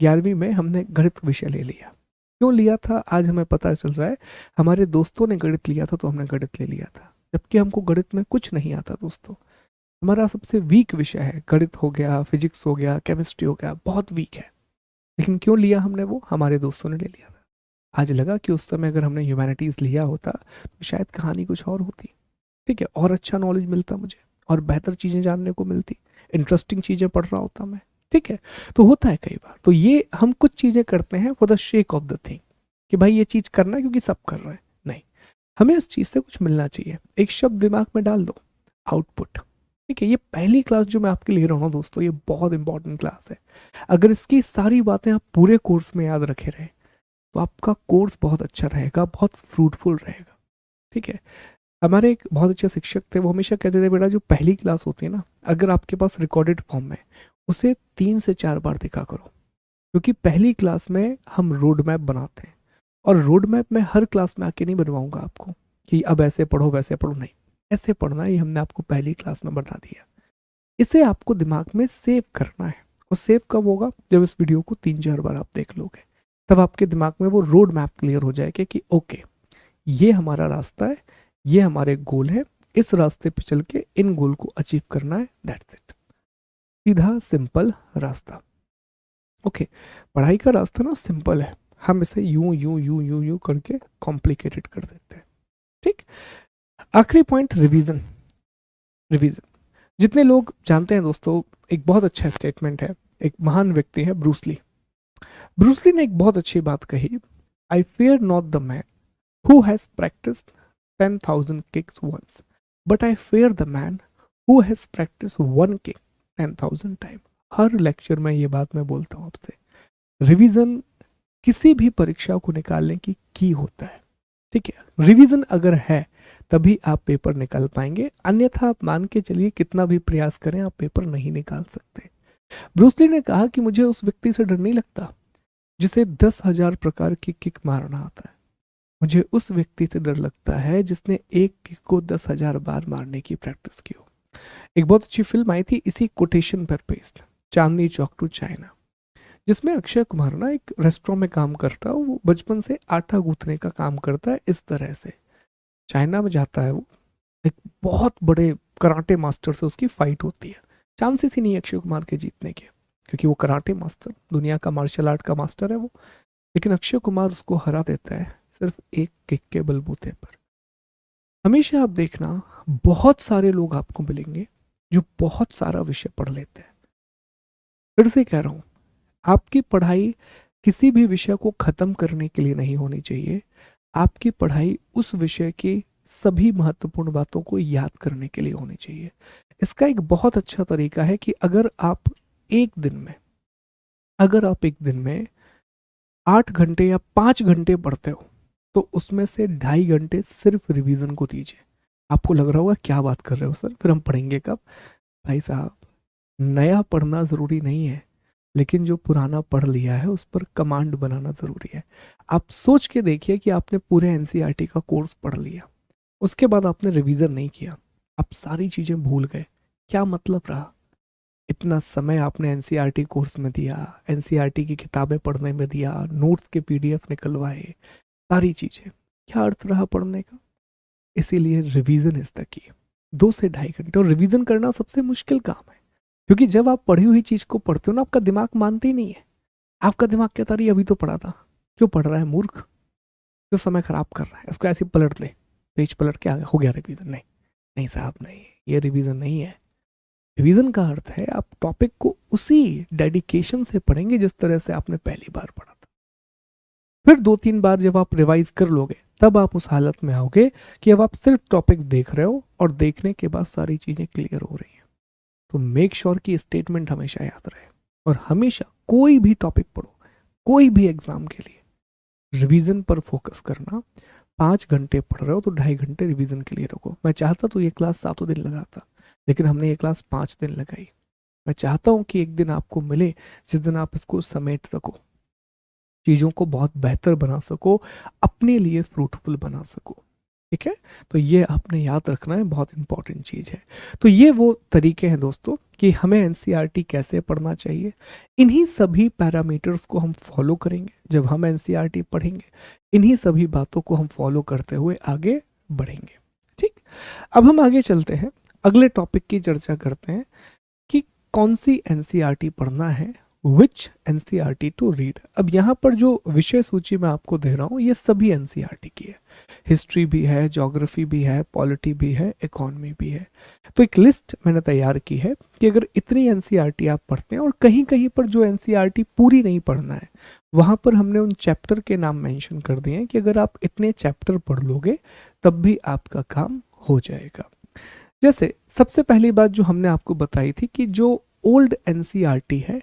11वीं में हमने गणित विषय ले लिया। क्यों लिया था आज हमें पता चल रहा है, हमारे दोस्तों ने गणित लिया था तो हमने गणित ले लिया था, जबकि हमको गणित में कुछ नहीं आता दोस्तों। हमारा सबसे वीक विषय है गणित, हो गया फिजिक्स, हो गया केमिस्ट्री, हो गया, बहुत वीक है। लेकिन क्यों लिया हमने वो? हमारे दोस्तों ने ले लिया था। आज लगा कि उस समय अगर हमने ह्यूमैनिटीज़ लिया होता तो शायद कहानी कुछ और होती, ठीक है, और अच्छा नॉलेज मिलता मुझे और बेहतर चीज़ें जानने को मिलती, इंटरेस्टिंग चीज़ें पढ़ रहा होता मैं, ठीक है। तो होता है कई बार, तो ये हम कुछ चीज़ें करते हैं for the shake of the thing कि भाई ये चीज़ करना है क्योंकि सब कर रहे हैं, नहीं, हमें इस चीज़ से कुछ मिलना चाहिए। एक शब्द दिमाग में डाल दो, आउटपुट, ठीक है। ये पहली क्लास जो मैं आपके ले रहा हूँ ना दोस्तों, ये बहुत इंपॉर्टेंट क्लास है। अगर इसकी सारी बातें आप पूरे कोर्स में याद रखे रहे तो आपका कोर्स बहुत अच्छा रहेगा, बहुत फ्रूटफुल रहेगा, ठीक है। हमारे एक बहुत अच्छे शिक्षक थे, वो हमेशा कहते थे बेटा जो पहली क्लास होती है ना, अगर आपके पास रिकॉर्डेड फॉर्म में, उसे 3 से 4 बार देखा करो, क्योंकि पहली क्लास में हम रोड मैप बनाते हैं और रोड मैप में हर क्लास में आके नहीं बनवाऊंगा आपको कि अब ऐसे पढ़ो वैसे पढ़ो, नहीं, ऐसे पढ़ना ही हमने आपको पहली क्लास में बता दिया। इसे आपको दिमाग में सेव करना है, और सेव कब होगा, जब इस वीडियो को 3-4 बार आप देख लोगे, तब आपके दिमाग में वो रोड मैप क्लियर हो जाएगा कि ओके ये हमारा रास्ता है, ये हमारे गोल है, इस रास्ते पे चल के इन गोल को अचीव करना है, दैट्स इट। सीधा सिंपल रास्ता, ओके। पढ़ाई का रास्ता ना सिंपल है, हम इसे यूं यूं यूं यूं यूं करके कॉम्प्लिकेटेड कर देते हैं, ठीक। आखिरी पॉइंट, रिवीजन। रिवीजन जितने लोग जानते हैं दोस्तों, एक बहुत अच्छा स्टेटमेंट है, एक महान व्यक्ति है ब्रूस ली। ब्रूस ली ने एक बहुत अच्छी बात कही, I fear not the man who has practised 10,000 kicks once, but I fear the man who has practiced one kick 10,000 times। Her lecture में ये बात मैं बोलता हूँ आपसे, रिवीजन किसी भी परीक्षा को निकालने की होता है, ठीक है। रिवीजन अगर है तभी आप पेपर निकाल पाएंगे, अन्यथा आप मान के चलिए कितना भी प्रयास करें आप पेपर नहीं निकाल सकते। ब्रूस ली ने कहा कि मुझे उस व्यक्ति से डर नहीं लगता जिसे 10,000 प्रकार की किक मारना आता है, मुझे उस व्यक्ति से डर लगता है जिसने एक किक को 10,000 बार मारने की प्रैक्टिस की हो। एक बहुत अच्छी फिल्म आई थी इसी कोटेशन पर based, Chandni Chowk to China, जिसमें अक्षय कुमार ना एक रेस्टोरेंट में काम करता है, वो बचपन से आटा गूंथने का काम करता है। इस तरह से चाइना में जाता है, वो एक बहुत बड़े कराटे मास्टर से उसकी फाइट होती है, चांसेस ही नहीं है अक्षय कुमार के जीतने के, क्योंकि वो कराटे मास्टर, दुनिया का मार्शल आर्ट का मास्टर है वो, लेकिन अक्षय कुमार उसको हरा देता है सिर्फ एक किक के बलबूते पर। हमेशा आप देखना, बहुत सारे लोग आपको मिलेंगे जो बहुत सारा विषय पढ़ लेते हैं। फिर से कह रहा हूं, आपकी पढ़ाई किसी भी विषय को खत्म करने के लिए नहीं होनी चाहिए, आपकी पढ़ाई उस विषय की सभी महत्वपूर्ण बातों को याद करने के लिए होनी चाहिए। इसका एक बहुत अच्छा तरीका है कि अगर आप एक दिन में, अगर आप एक दिन में 8 घंटे या 5 घंटे पढ़ते हो तो उसमें से 2.5 घंटे सिर्फ रिवीजन को दीजिए। आपको लग रहा होगा क्या बात कर रहे हो सर, फिर हम पढ़ेंगे कब? भाई साहब, नया पढ़ना ज़रूरी नहीं है, लेकिन जो पुराना पढ़ लिया है उस पर कमांड बनाना ज़रूरी है। आप सोच के देखिए कि आपने पूरे एनसीईआरटी का कोर्स पढ़ लिया, उसके बाद आपने रिवीजन नहीं किया, आप सारी चीज़ें भूल गए, क्या मतलब रहा? इतना समय आपने एनसीईआरटी कोर्स में दिया, एनसीईआरटी की किताबें पढ़ने में दिया, नोट्स के पीडीएफ निकलवाए, सारी चीज़ें, क्या अर्थ रहा पढ़ने का? इसीलिए रिवीजन इज द की। 2 से 2.5 घंटे, और रिवीजन करना सबसे मुश्किल काम है, क्योंकि जब आप पढ़ी हुई चीज़ को पढ़ते हो ना, आपका दिमाग मानते ही नहीं है। आपका दिमाग कहता रही अभी तो पढ़ा था, क्यों पढ़ रहा है मूर्ख, क्यों समय खराब कर रहा है, इसको ऐसे पलट ले, पेज पलट के हो गया रिवीजन। नहीं नहीं साहब, नहीं, ये रिवीजन नहीं है। रिवीजन का अर्थ है आप टॉपिक को उसी डेडिकेशन से पढ़ेंगे जिस तरह से आपने पहली बार पढ़ा था। फिर 2-3 बार जब आप रिवाइज कर लोगे, तब आप उस हालत में आओगे कि अब आप सिर्फ टॉपिक देख रहे हो और देखने के बाद सारी चीजें क्लियर हो रही हैं। तो मेक श्योर कि स्टेटमेंट हमेशा याद रहे, और हमेशा कोई भी टॉपिक पढ़ो, कोई भी एग्जाम के लिए रिवीजन पर फोकस करना। 5 घंटे पढ़ रहे हो तो 2.5 घंटे रिवीजन के लिए रखो। मैं चाहता तो ये क्लास 7 दिन लगाता, लेकिन हमने ये क्लास 5 दिन लगाई। मैं चाहता हूँ कि एक दिन आपको मिले जिस दिन आप इसको समेट सको, चीज़ों को बहुत बेहतर बना सको, अपने लिए फ्रूटफुल बना सको, ठीक है। तो ये आपने याद रखना है, बहुत इंपॉर्टेंट चीज़ है। तो ये वो तरीके हैं दोस्तों कि हमें एनसीईआरटी कैसे पढ़ना चाहिए। इन्हीं सभी पैरामीटर्स को हम फॉलो करेंगे जब हम एनसीईआरटी पढ़ेंगे, इन्हीं सभी बातों को हम फॉलो करते हुए आगे बढ़ेंगे, ठीक। अब हम आगे चलते हैं, अगले टॉपिक की चर्चा करते हैं कि कौन सी एनसीईआरटी पढ़ना है, विच एनसीईआरटी टू रीड। अब यहाँ पर जो विषय सूची मैं आपको दे रहा हूँ ये सभी एनसीईआरटी की है, हिस्ट्री भी है, ज्योग्राफी भी है, पॉलिटी भी है, इकोनॉमी भी है। तो एक लिस्ट मैंने तैयार की है कि अगर इतनी एनसीईआरटी आप पढ़ते हैं और कहीं कहीं पर जो एनसीईआरटी पूरी नहीं पढ़ना है वहाँ पर हमने उन चैप्टर के नाम मेंशन कर दिए हैं कि अगर आप इतने चैप्टर पढ़ लोगे तब भी आपका काम हो जाएगा। जैसे सबसे पहली बात जो हमने आपको बताई थी कि जो ओल्ड एनसीईआरटी है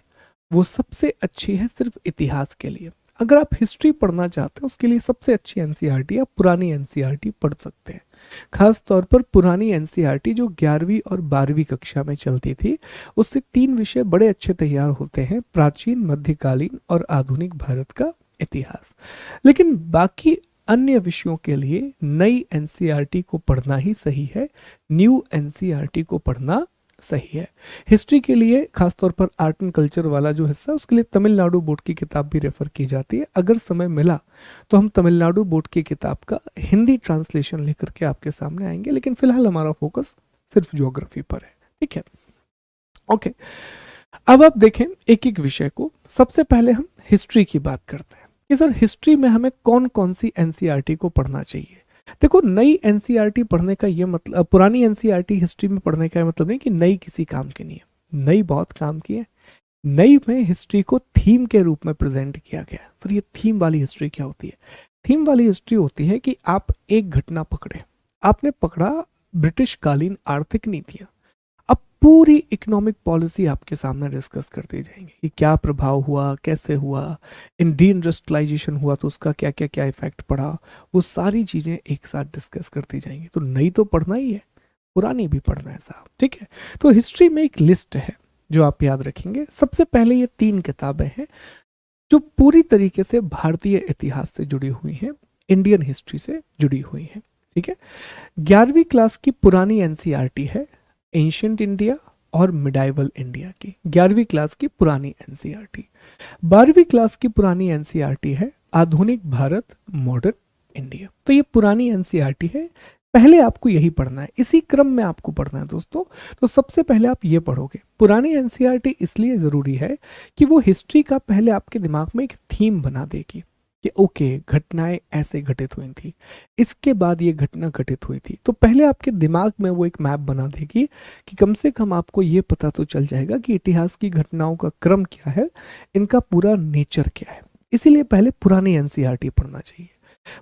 वो सबसे अच्छी है सिर्फ इतिहास के लिए। अगर आप हिस्ट्री पढ़ना चाहते हैं उसके लिए सबसे अच्छी एनसीईआरटी आप पुरानी एनसीईआरटी पढ़ सकते हैं। खास तौर पर पुरानी एनसीईआरटी जो 11वीं और 12वीं कक्षा में चलती थी उससे 3 विषय बड़े अच्छे तैयार होते हैं, प्राचीन, मध्यकालीन और आधुनिक भारत का इतिहास। लेकिन बाकी अन्य विषयों के लिए नई एनसीईआरटी को पढ़ना ही सही है, न्यू एनसीईआरटी को पढ़ना सही है। हिस्ट्री के लिए खासतौर पर आर्ट एंड कल्चर वाला जो हिस्सा उसके लिए तमिलनाडु बोर्ड की किताब भी रेफर की जाती है। अगर समय मिला तो हम तमिलनाडु बोर्ड की किताब का हिंदी ट्रांसलेशन लेकर के आपके सामने आएंगे, लेकिन फिलहाल हमारा फोकस सिर्फ ज्योग्राफी पर है। ठीक है, ओके। अब आप देखें एक एक विषय को। सबसे पहले हम हिस्ट्री की बात करते हैं कि सर हिस्ट्री में हमें कौन कौन सी एनसीईआरटी को पढ़ना चाहिए। देखो, नई एनसीईआरटी पढ़ने का ये मतलब, पुरानी एनसीईआरटी हिस्ट्री में पढ़ने का मतलब नहीं कि नई किसी काम की नहीं है, नई बहुत काम की है। नई में हिस्ट्री को थीम के रूप में प्रेजेंट किया गया। तो ये थीम वाली हिस्ट्री क्या होती है? थीम वाली हिस्ट्री होती है कि आप एक घटना पकड़े, आपने पकड़ा ब्रिटिश कालीन आर्थिक नीतियां, अब पूरी इकोनॉमिक पॉलिसी आपके सामने डिस्कस कर दी जाएंगी कि क्या प्रभाव हुआ, कैसे हुआ, इन डी इंडस्ट्रियलाइजेशन हुआ तो उसका क्या क्या क्या इफेक्ट पड़ा, वो सारी चीजें एक साथ डिस्कस कर दी जाएंगी। तो नई तो पढ़ना ही है, पुरानी भी पढ़ना है साहब। ठीक है, तो हिस्ट्री में एक लिस्ट है जो आप याद रखेंगे। सबसे पहले ये 3 किताबें हैं जो पूरी तरीके से भारतीय इतिहास से जुड़ी हुई हैं, इंडियन हिस्ट्री से जुड़ी हुई हैं। ठीक है, 11वीं क्लास की पुरानी एनसीईआरटी है एंशिएंट इंडिया और मिडाइवल इंडिया की, 11वीं क्लास की पुरानी एनसीईआरटी। 12वीं क्लास की पुरानी एनसीईआरटी है आधुनिक भारत, मॉडर्न इंडिया। तो ये पुरानी एनसीईआरटी है, पहले आपको यही पढ़ना है, इसी क्रम में आपको पढ़ना है दोस्तों। तो सबसे पहले आप ये पढ़ोगे। पुरानी एनसीईआरटी इसलिए जरूरी है कि वो हिस्ट्री का पहले आपके दिमाग में एक थीम बना देगी कि ओके, घटनाएं ऐसे घटित हुई थी, इसके बाद ये घटना घटित हुई थी। तो पहले आपके दिमाग में वो एक मैप बना देगी कि कम से कम आपको ये पता तो चल जाएगा कि इतिहास की घटनाओं का क्रम क्या है, इनका पूरा नेचर क्या है। इसीलिए पहले पुरानी एनसीईआरटी पढ़ना चाहिए।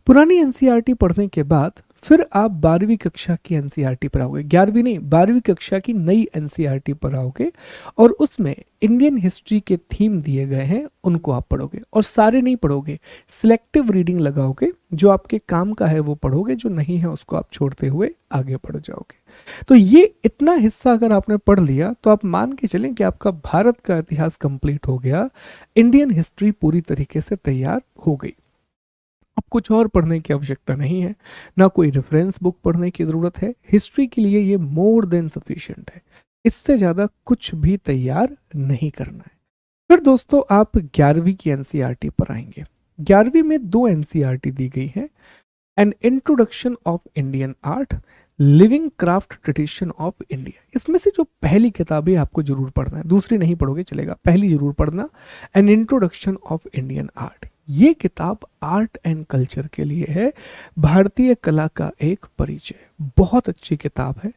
पुरानी एनसीईआरटी पढ़ने के बाद फिर आप 12वीं कक्षा की एनसीईआरटी पर आओगे, 11वीं नहीं, 12वीं कक्षा की नई एनसीईआरटी पर आओगे और उसमें इंडियन हिस्ट्री के थीम दिए गए हैं, उनको आप पढ़ोगे। और सारे नहीं पढ़ोगे, सिलेक्टिव रीडिंग लगाओगे, जो आपके काम का है वो पढ़ोगे, जो नहीं है उसको आप छोड़ते हुए आगे बढ़ जाओगे। तो ये इतना हिस्सा अगर आपने पढ़ लिया तो आप मान के चलें कि आपका भारत का इतिहास कंप्लीट हो गया, इंडियन हिस्ट्री पूरी तरीके से तैयार हो गई। अब कुछ और पढ़ने की आवश्यकता नहीं है, ना कोई रेफरेंस बुक पढ़ने की जरूरत है। हिस्ट्री के लिए ये मोर देन सफिशिएंट है, इससे ज्यादा कुछ भी तैयार नहीं करना है। फिर दोस्तों आप 11वीं की एनसीईआरटी पर आएंगे। 11वीं में 2 एनसीईआरटी दी गई है, an introduction of Indian art, living craft tradition of India. इसमें से जो पहली किताब है आपको जरूर पढ़ना है, दूसरी नहीं पढ़ोगे चलेगा, पहली जरूर पढ़ना, an introduction of Indian art. ये किताब आर्ट एंड कल्चर के लिए है, भारतीय कला का एक परिचय। बहुत अच्छी किताब है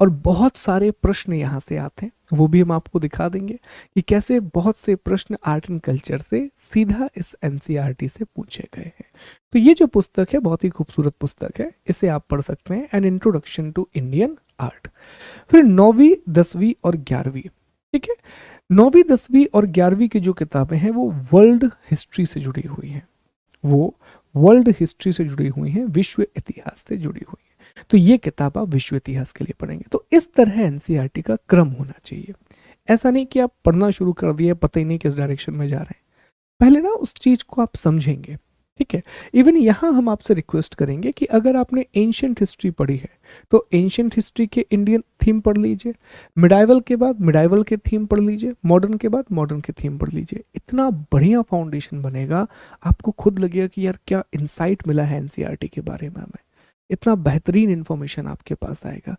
और बहुत सारे प्रश्न यहाँ से आते हैं, वो भी हम आपको दिखा देंगे कि कैसे बहुत से प्रश्न आर्ट एंड कल्चर से सीधा इस एनसीईआरटी से पूछे गए हैं। तो ये जो पुस्तक है बहुत ही खूबसूरत पुस्तक है, इसे आप पढ़ सकते हैं, an introduction to Indian art. फिर 9वीं, 10वीं और 11वीं। ठीक है, 9वीं, 10वीं और 11वीं की जो किताबें हैं वो वर्ल्ड हिस्ट्री से जुड़ी हुई हैं, वो वर्ल्ड हिस्ट्री से जुड़ी हुई हैं, विश्व इतिहास से जुड़ी हुई हैं। तो ये किताब आप विश्व इतिहास के लिए पढ़ेंगे। तो इस तरह एनसीईआरटी का क्रम होना चाहिए। ऐसा नहीं कि आप पढ़ना शुरू कर दिए, पता ही नहीं किस डायरेक्शन में जा रहे हैं। पहले ना उस चीज को आप समझेंगे। ठीक है, इवन यहाँ हम आपसे रिक्वेस्ट करेंगे कि अगर आपने एंशिएंट हिस्ट्री पढ़ी है तो एंशिएंट हिस्ट्री के इंडियन थीम पढ़ लीजिए, मिडाइवल के बाद मिडाइवल के थीम पढ़ लीजिए, मॉडर्न के बाद मॉडर्न के थीम पढ़ लीजिए। इतना बढ़िया फाउंडेशन बनेगा, आपको खुद लगेगा कि यार क्या इंसाइट मिला है एनसीईआरटी के बारे में हमें। इतना बेहतरीन इन्फॉर्मेशन आपके पास आएगा।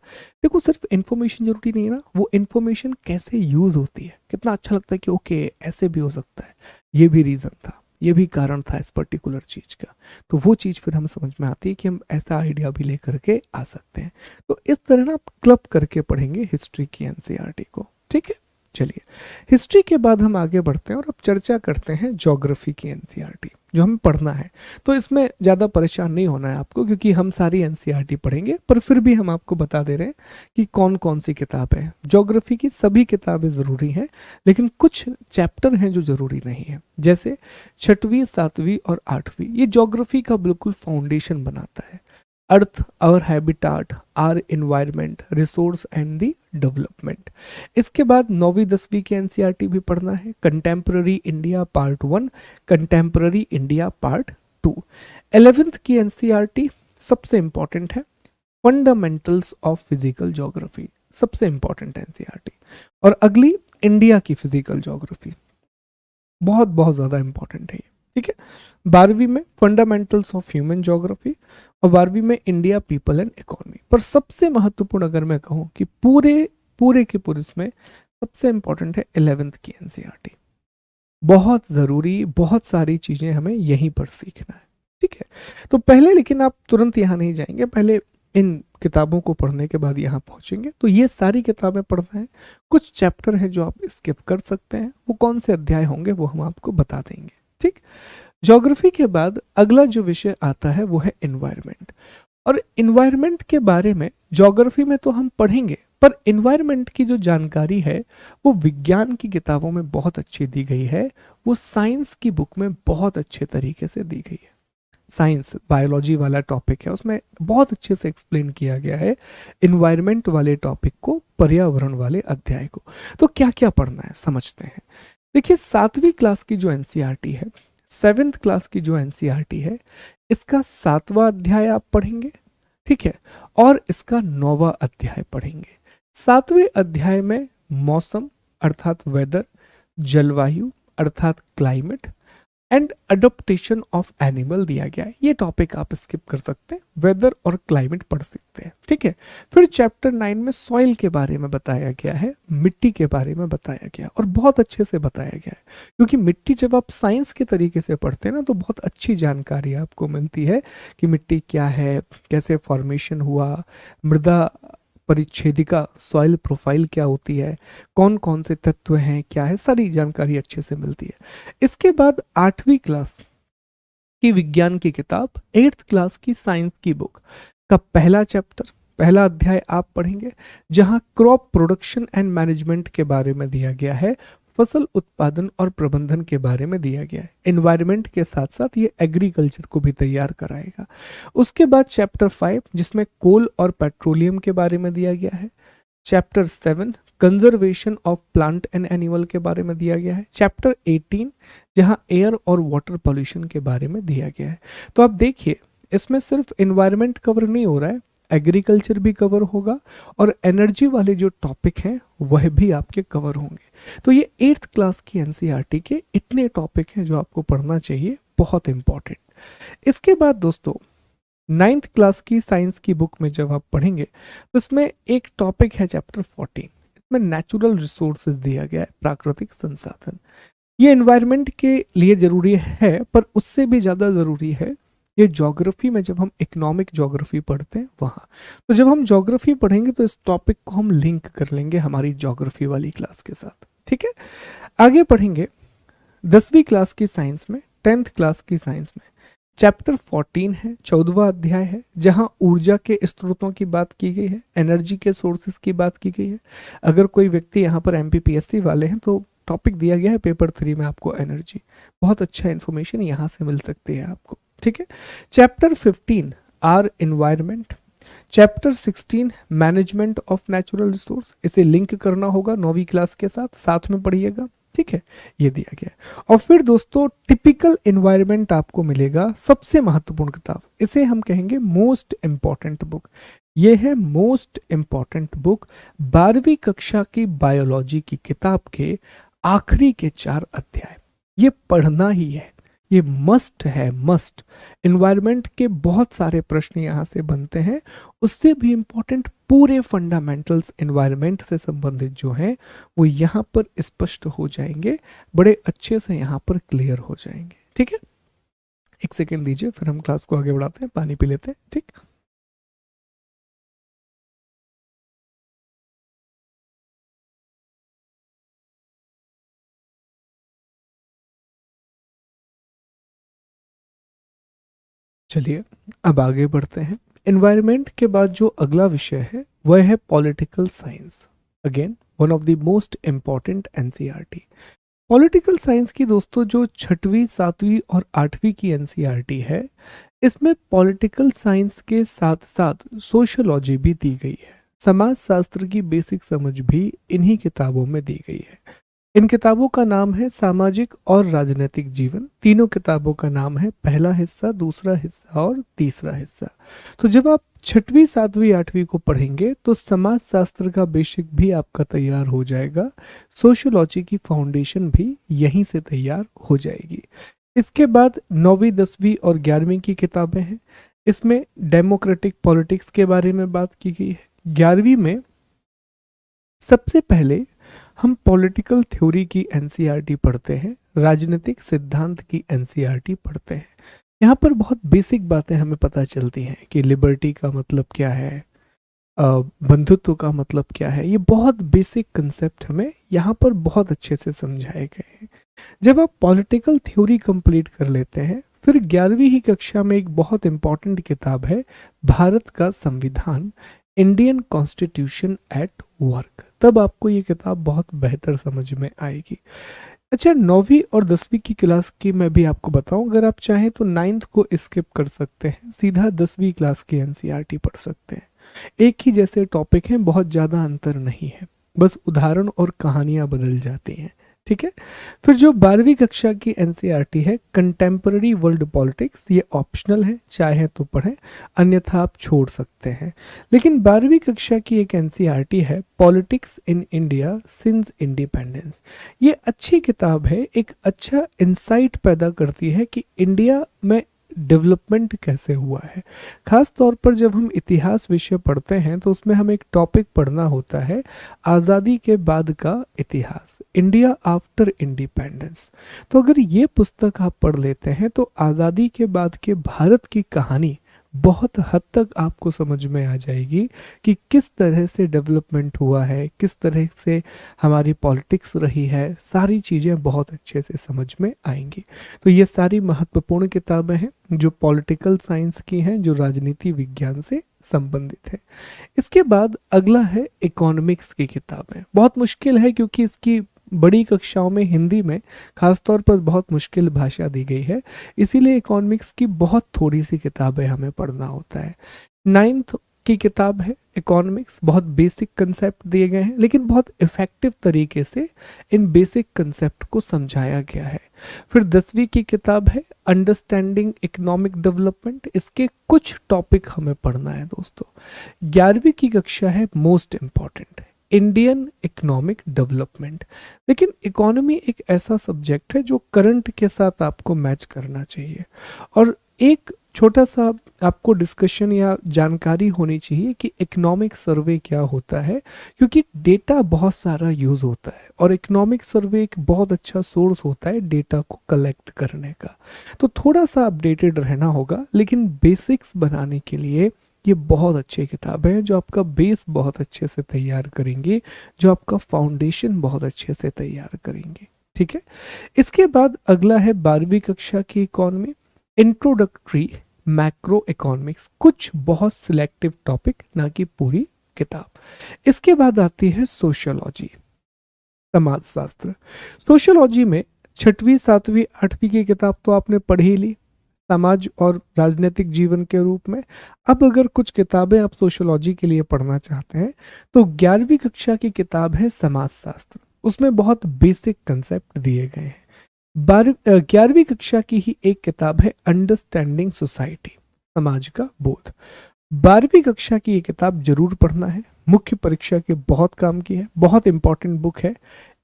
देखो सिर्फ इन्फॉर्मेशन जरूरी नहीं है ना, वो इन्फॉर्मेशन कैसे यूज होती है, कितना अच्छा लगता है कि ओके ऐसे भी हो सकता है, ये भी रीजन था, ये भी कारण था इस पर्टिकुलर चीज का। तो वो चीज फिर हमें समझ में आती है कि हम ऐसा आइडिया भी लेकर के आ सकते हैं। तो इस तरह ना आप क्लब करके पढ़ेंगे हिस्ट्री की एनसीईआरटी को, ठीक है। चलिए, हिस्ट्री के बाद हम आगे बढ़ते हैं और अब चर्चा करते हैं ज्योग्राफी की एनसीईआरटी जो हमें पढ़ना है। तो इसमें ज़्यादा परेशान नहीं होना है आपको, क्योंकि हम सारी एनसीईआरटी पढ़ेंगे, पर फिर भी हम आपको बता दे रहे हैं कि कौन कौन सी किताबें हैं। ज्योग्राफी की सभी किताबें ज़रूरी हैं, लेकिन कुछ चैप्टर हैं जो ज़रूरी नहीं है, जैसे 6वीं 7वीं और 8वीं, ये ज्योग्राफी का बिल्कुल फाउंडेशन बनाता है। Earth, our habitat, our environment, resource and the development. इसके बाद 9वीं 10वीं की एनसीईआरटी भी पढ़ना है। Contemporary India part 1, contemporary India part 2। 11th की एनसीईआरटी सबसे इंपॉर्टेंट है, फंडामेंटल्स ऑफ फिजिकल ज्योग्राफी, सबसे इंपॉर्टेंट एनसीईआरटी। और अगली इंडिया की फिजिकल ज्योग्राफी, बहुत बहुत ज़्यादा इंपॉर्टेंट है ये, ठीक है। 12वीं में फंडामेंटल्स ऑफ ह्यूमन ज्योग्राफी और 12वीं में इंडिया पीपल एंड इकोनॉमी। पर सबसे महत्वपूर्ण अगर मैं कहूँ कि पूरे पूरे के पूरे इसमें सबसे इंपॉर्टेंट है 11th की एनसीईआरटी। बहुत ज़रूरी, बहुत सारी चीज़ें हमें यहीं पर सीखना है, ठीक है। तो पहले, लेकिन आप तुरंत यहाँ नहीं जाएंगे, पहले इन किताबों को पढ़ने के बाद यहाँ पहुँचेंगे। तो ये सारी किताबें पढ़ना है, कुछ चैप्टर हैं जो आप स्किप कर सकते हैं, वो कौन से अध्याय होंगे वो हम आपको बता देंगे, ठीक। ज्योग्राफी के बाद अगला जो विषय आता है वो है एनवायरनमेंट। और एनवायरनमेंट के बारे में ज्योग्राफी में तो हम पढ़ेंगे, पर एनवायरनमेंट की जो जानकारी है वो विज्ञान की किताबों में बहुत अच्छी दी गई है, वो साइंस की बुक में बहुत अच्छे तरीके से दी गई है। साइंस बायोलॉजी वाला टॉपिक है, उसमें बहुत अच्छे से एक्सप्लेन किया गया है एनवायरनमेंट वाले टॉपिक को, पर्यावरण वाले अध्याय को। तो क्या क्या पढ़ना है समझते हैं। देखिए, 7वीं क्लास की जो एनसीईआरटी है, 7th क्लास की जो एनसीईआरटी है, इसका 7वां अध्याय आप पढ़ेंगे, ठीक है, और इसका 9वां अध्याय पढ़ेंगे। 7वें अध्याय में मौसम अर्थात वेदर, जलवायु अर्थात climate and adoption of animal दिया गया है। ये टॉपिक आप स्किप कर सकते हैं, वेदर और क्लाइमेट पढ़ सकते हैं, ठीक है। फिर चैप्टर 9 में सॉइल के बारे में बताया गया है, मिट्टी के बारे में बताया गया और बहुत अच्छे से बताया गया है, क्योंकि मिट्टी जब आप साइंस के तरीके से पढ़ते हैं ना तो बहुत अच्छी जानकारी आपको मिलती है कि मिट्टी क्या है, कैसे फॉर्मेशन हुआ, मृदा परिच्छेदिका सॉइल प्रोफाइल क्या होती है, कौन कौन से तत्व हैं, क्या है, सारी जानकारी अच्छे से मिलती है। इसके बाद 8वीं क्लास की विज्ञान की किताब, 8th क्लास की साइंस की बुक का पहला चैप्टर, पहला अध्याय आप पढ़ेंगे, जहां क्रॉप प्रोडक्शन एंड मैनेजमेंट के बारे में दिया गया है, फसल उत्पादन और प्रबंधन के बारे में दिया गया है। एनवायरनमेंट के साथ साथ ये एग्रीकल्चर को भी तैयार कराएगा। उसके बाद चैप्टर 5 जिसमें कोल और पेट्रोलियम के बारे में दिया गया है। Chapter 7 conservation of plant and animal के बारे में दिया गया है। चैप्टर 18 जहां एयर और वाटर पॉल्यूशन के बारे में दिया गया है। तो आप देखिए, इसमें सिर्फ एनवायरनमेंट कवर नहीं हो रहा है, एग्रीकल्चर भी कवर होगा और एनर्जी वाले जो टॉपिक हैं वह भी आपके कवर होंगे। तो ये 8th क्लास की एनसीईआरटी के इतने टॉपिक हैं जो आपको पढ़ना चाहिए, बहुत इंपॉर्टेंट। इसके बाद दोस्तों 9th क्लास की साइंस की बुक में जब आप पढ़ेंगे तो इसमें एक टॉपिक है चैप्टर 14, इसमें नेचुरल रिसोर्सेज दिया गया है, प्राकृतिक संसाधन। ये एनवायरनमेंट के लिए जरूरी है, पर उससे भी ज़्यादा ज़रूरी है ये ज्योग्राफी में, जब हम इकोनॉमिक ज्योग्राफी पढ़ते हैं वहाँ। तो जब हम ज्योग्राफी पढ़ेंगे तो इस टॉपिक को हम लिंक कर लेंगे हमारी ज्योग्राफी वाली क्लास के साथ, ठीक है। आगे पढ़ेंगे 10वीं क्लास की साइंस में, 10th क्लास की साइंस में चैप्टर 14 है, 14वां अध्याय है, जहां ऊर्जा के स्रोतों की बात की गई है, एनर्जी के सोर्सेज की बात की गई है। अगर कोई व्यक्ति यहाँ पर एमपीपीएससी वाले हैं तो टॉपिक दिया गया है पेपर 3 में आपको एनर्जी, बहुत अच्छा इन्फॉर्मेशन यहाँ से मिल सकती है आपको, ठीक है। Chapter 15 our environment, chapter 16 management of natural resource, इसे लिंक करना होगा 9वीं क्लास के साथ, साथ में पढ़िएगा, ठीक है, ये दिया गया है। और फिर दोस्तों टिपिकल एनवायरनमेंट आपको मिलेगा, सबसे महत्वपूर्ण किताब, इसे हम कहेंगे मोस्ट इंपॉर्टेंट बुक। ये है मोस्ट इंपॉर्टेंट बुक, 12वीं कक्षा की बायोलॉजी की किताब के आखिरी के 4 अध्याय, ये पढ़ना ही है, ये मस्ट है, मस्ट। एनवायरनमेंट के बहुत सारे प्रश्न यहाँ से बनते हैं। उससे भी इम्पोर्टेंट पूरे फंडामेंटल्स एनवायरनमेंट से संबंधित जो हैं वो यहाँ पर स्पष्ट हो जाएंगे, बड़े अच्छे से यहाँ पर क्लियर हो जाएंगे। ठीक है, एक सेकेंड दीजिए, फिर हम क्लास को आगे बढ़ाते हैं, पानी पी लेते हैं। ठीक, चलिए अब आगे बढ़ते हैं। एनवायरनमेंट के बाद जो अगला विषय है वह है political science. Again one of the most important NCERT. Political science की दोस्तों जो छठवीं, सातवीं और आठवीं की एनसीईआरटी है, इसमें पॉलिटिकल साइंस के साथ साथ सोशियोलॉजी भी दी गई है। समाज शास्त्र की बेसिक समझ भी इन्हीं किताबों में दी गई है। इन किताबों का नाम है सामाजिक और राजनीतिक जीवन। तीनों किताबों का नाम है पहला हिस्सा, दूसरा हिस्सा और तीसरा हिस्सा। तो जब आप छठवीं, सातवीं, आठवीं को पढ़ेंगे तो समाज शास्त्र का बेसिक भी आपका तैयार हो जाएगा, सोशियोलॉजी की फाउंडेशन भी यहीं से तैयार हो जाएगी। इसके बाद नौवीं, दसवीं और 11वीं की किताबें हैं। इसमें डेमोक्रेटिक पॉलिटिक्स के बारे में बात की गई है। 11वीं में सबसे पहले हम पॉलिटिकल थ्योरी की एनसीईआरटी पढ़ते हैं, राजनीतिक सिद्धांत की एनसीईआरटी पढ़ते हैं। यहाँ पर बहुत बेसिक बातें हमें पता चलती हैं कि लिबर्टी का मतलब क्या है, बंधुत्व का मतलब क्या है। ये बहुत बेसिक कंसेप्ट हमें यहाँ पर बहुत अच्छे से समझाए गए हैं। जब आप पॉलिटिकल थ्योरी कंप्लीट कर लेते हैं, फिर 11वीं ही कक्षा में एक बहुत इंपॉर्टेंट किताब है भारत का संविधान, इंडियन कॉन्स्टिट्यूशन एट वर्क। तब आपको ये किताब बहुत बेहतर समझ में आएगी। अच्छा, 9वीं और 10वीं की क्लास की मैं भी आपको बताऊं, अगर आप चाहें तो 9th को स्किप कर सकते हैं, सीधा 10वीं क्लास की एनसीईआरटी पढ़ सकते हैं। एक ही जैसे टॉपिक हैं, बहुत ज़्यादा अंतर नहीं है, बस उदाहरण और कहानियां बदल जाती हैं। ठीक है, फिर जो 12वीं कक्षा की एनसीईआरटी है कंटेम्पररी वर्ल्ड पॉलिटिक्स, ये ऑप्शनल है, चाहे तो पढ़ें अन्यथा आप छोड़ सकते हैं। लेकिन 12वीं कक्षा की एक एनसीईआरटी है politics in India since independence. ये अच्छी किताब है, एक अच्छा इंसाइट पैदा करती है कि इंडिया में डेवलपमेंट कैसे हुआ है। खास तौर पर जब हम इतिहास विषय पढ़ते हैं तो उसमें हमें एक टॉपिक पढ़ना होता है आज़ादी के बाद का इतिहास, इंडिया आफ्टर इंडिपेंडेंस। तो अगर ये पुस्तक आप पढ़ लेते हैं तो आज़ादी के बाद के भारत की कहानी बहुत हद तक आपको समझ में आ जाएगी कि किस तरह से डेवलपमेंट हुआ है, किस तरह से हमारी पॉलिटिक्स रही है, सारी चीज़ें बहुत अच्छे से समझ में आएंगी। तो ये सारी महत्वपूर्ण किताबें हैं जो पॉलिटिकल साइंस की हैं, जो राजनीति विज्ञान से संबंधित है। इसके बाद अगला है इकोनॉमिक्स की किताबें। बहुत मुश्किल है क्योंकि इसकी बड़ी कक्षाओं में हिंदी में खासतौर पर बहुत मुश्किल भाषा दी गई है, इसीलिए इकोनॉमिक्स की बहुत थोड़ी सी किताबें हमें पढ़ना होता है। 9th की किताब है इकोनॉमिक्स, बहुत बेसिक कंसेप्ट दिए गए हैं लेकिन बहुत इफेक्टिव तरीके से इन बेसिक कंसेप्ट को समझाया गया है। फिर 10वीं की किताब है अंडरस्टैंडिंग इकोनॉमिक डेवलपमेंट, इसके कुछ टॉपिक हमें पढ़ना है दोस्तों। 11वीं की कक्षा है most important, Indian economic development. लेकिन इकोनॉमी एक ऐसा सब्जेक्ट है जो करंट के साथ आपको मैच करना चाहिए, और एक छोटा सा आपको डिस्कशन या जानकारी होनी चाहिए कि इकोनॉमिक सर्वे क्या होता है, क्योंकि डेटा बहुत सारा यूज़ होता है और इकोनॉमिक सर्वे एक बहुत अच्छा सोर्स होता है डेटा को कलेक्ट करने का। तो थोड़ा सा अपडेटेड रहना होगा, लेकिन बेसिक्स बनाने के लिए ये बहुत अच्छी किताबें हैं जो आपका बेस बहुत अच्छे से तैयार करेंगे, जो आपका फाउंडेशन बहुत अच्छे से तैयार करेंगे। ठीक है, इसके बाद अगला है 12वीं कक्षा की इकोनॉमी, इंट्रोडक्टरी मैक्रो इकोनॉमिक्स, कुछ बहुत सिलेक्टिव टॉपिक, ना कि पूरी किताब। इसके बाद आती है सोशियोलॉजी, समाजशास्त्र। सोशियोलॉजी में छठवीं, सातवीं, आठवीं की किताब तो आपने पढ़ ही ली, समाज और राजनीतिक जीवन के रूप में। अब अगर कुछ किताबें आप सोशियोलॉजी के लिए पढ़ना चाहते हैं तो 11वीं कक्षा की किताब है समाजशास्त्र, उसमें बहुत बेसिक कंसेप्ट दिए गए हैं। 11वीं कक्षा की ही एक किताब है अंडरस्टैंडिंग सोसाइटी, समाज का बोध। 12वीं कक्षा की ये किताब जरूर पढ़ना है, मुख्य परीक्षा के बहुत काम की है, बहुत इंपॉर्टेंट बुक है,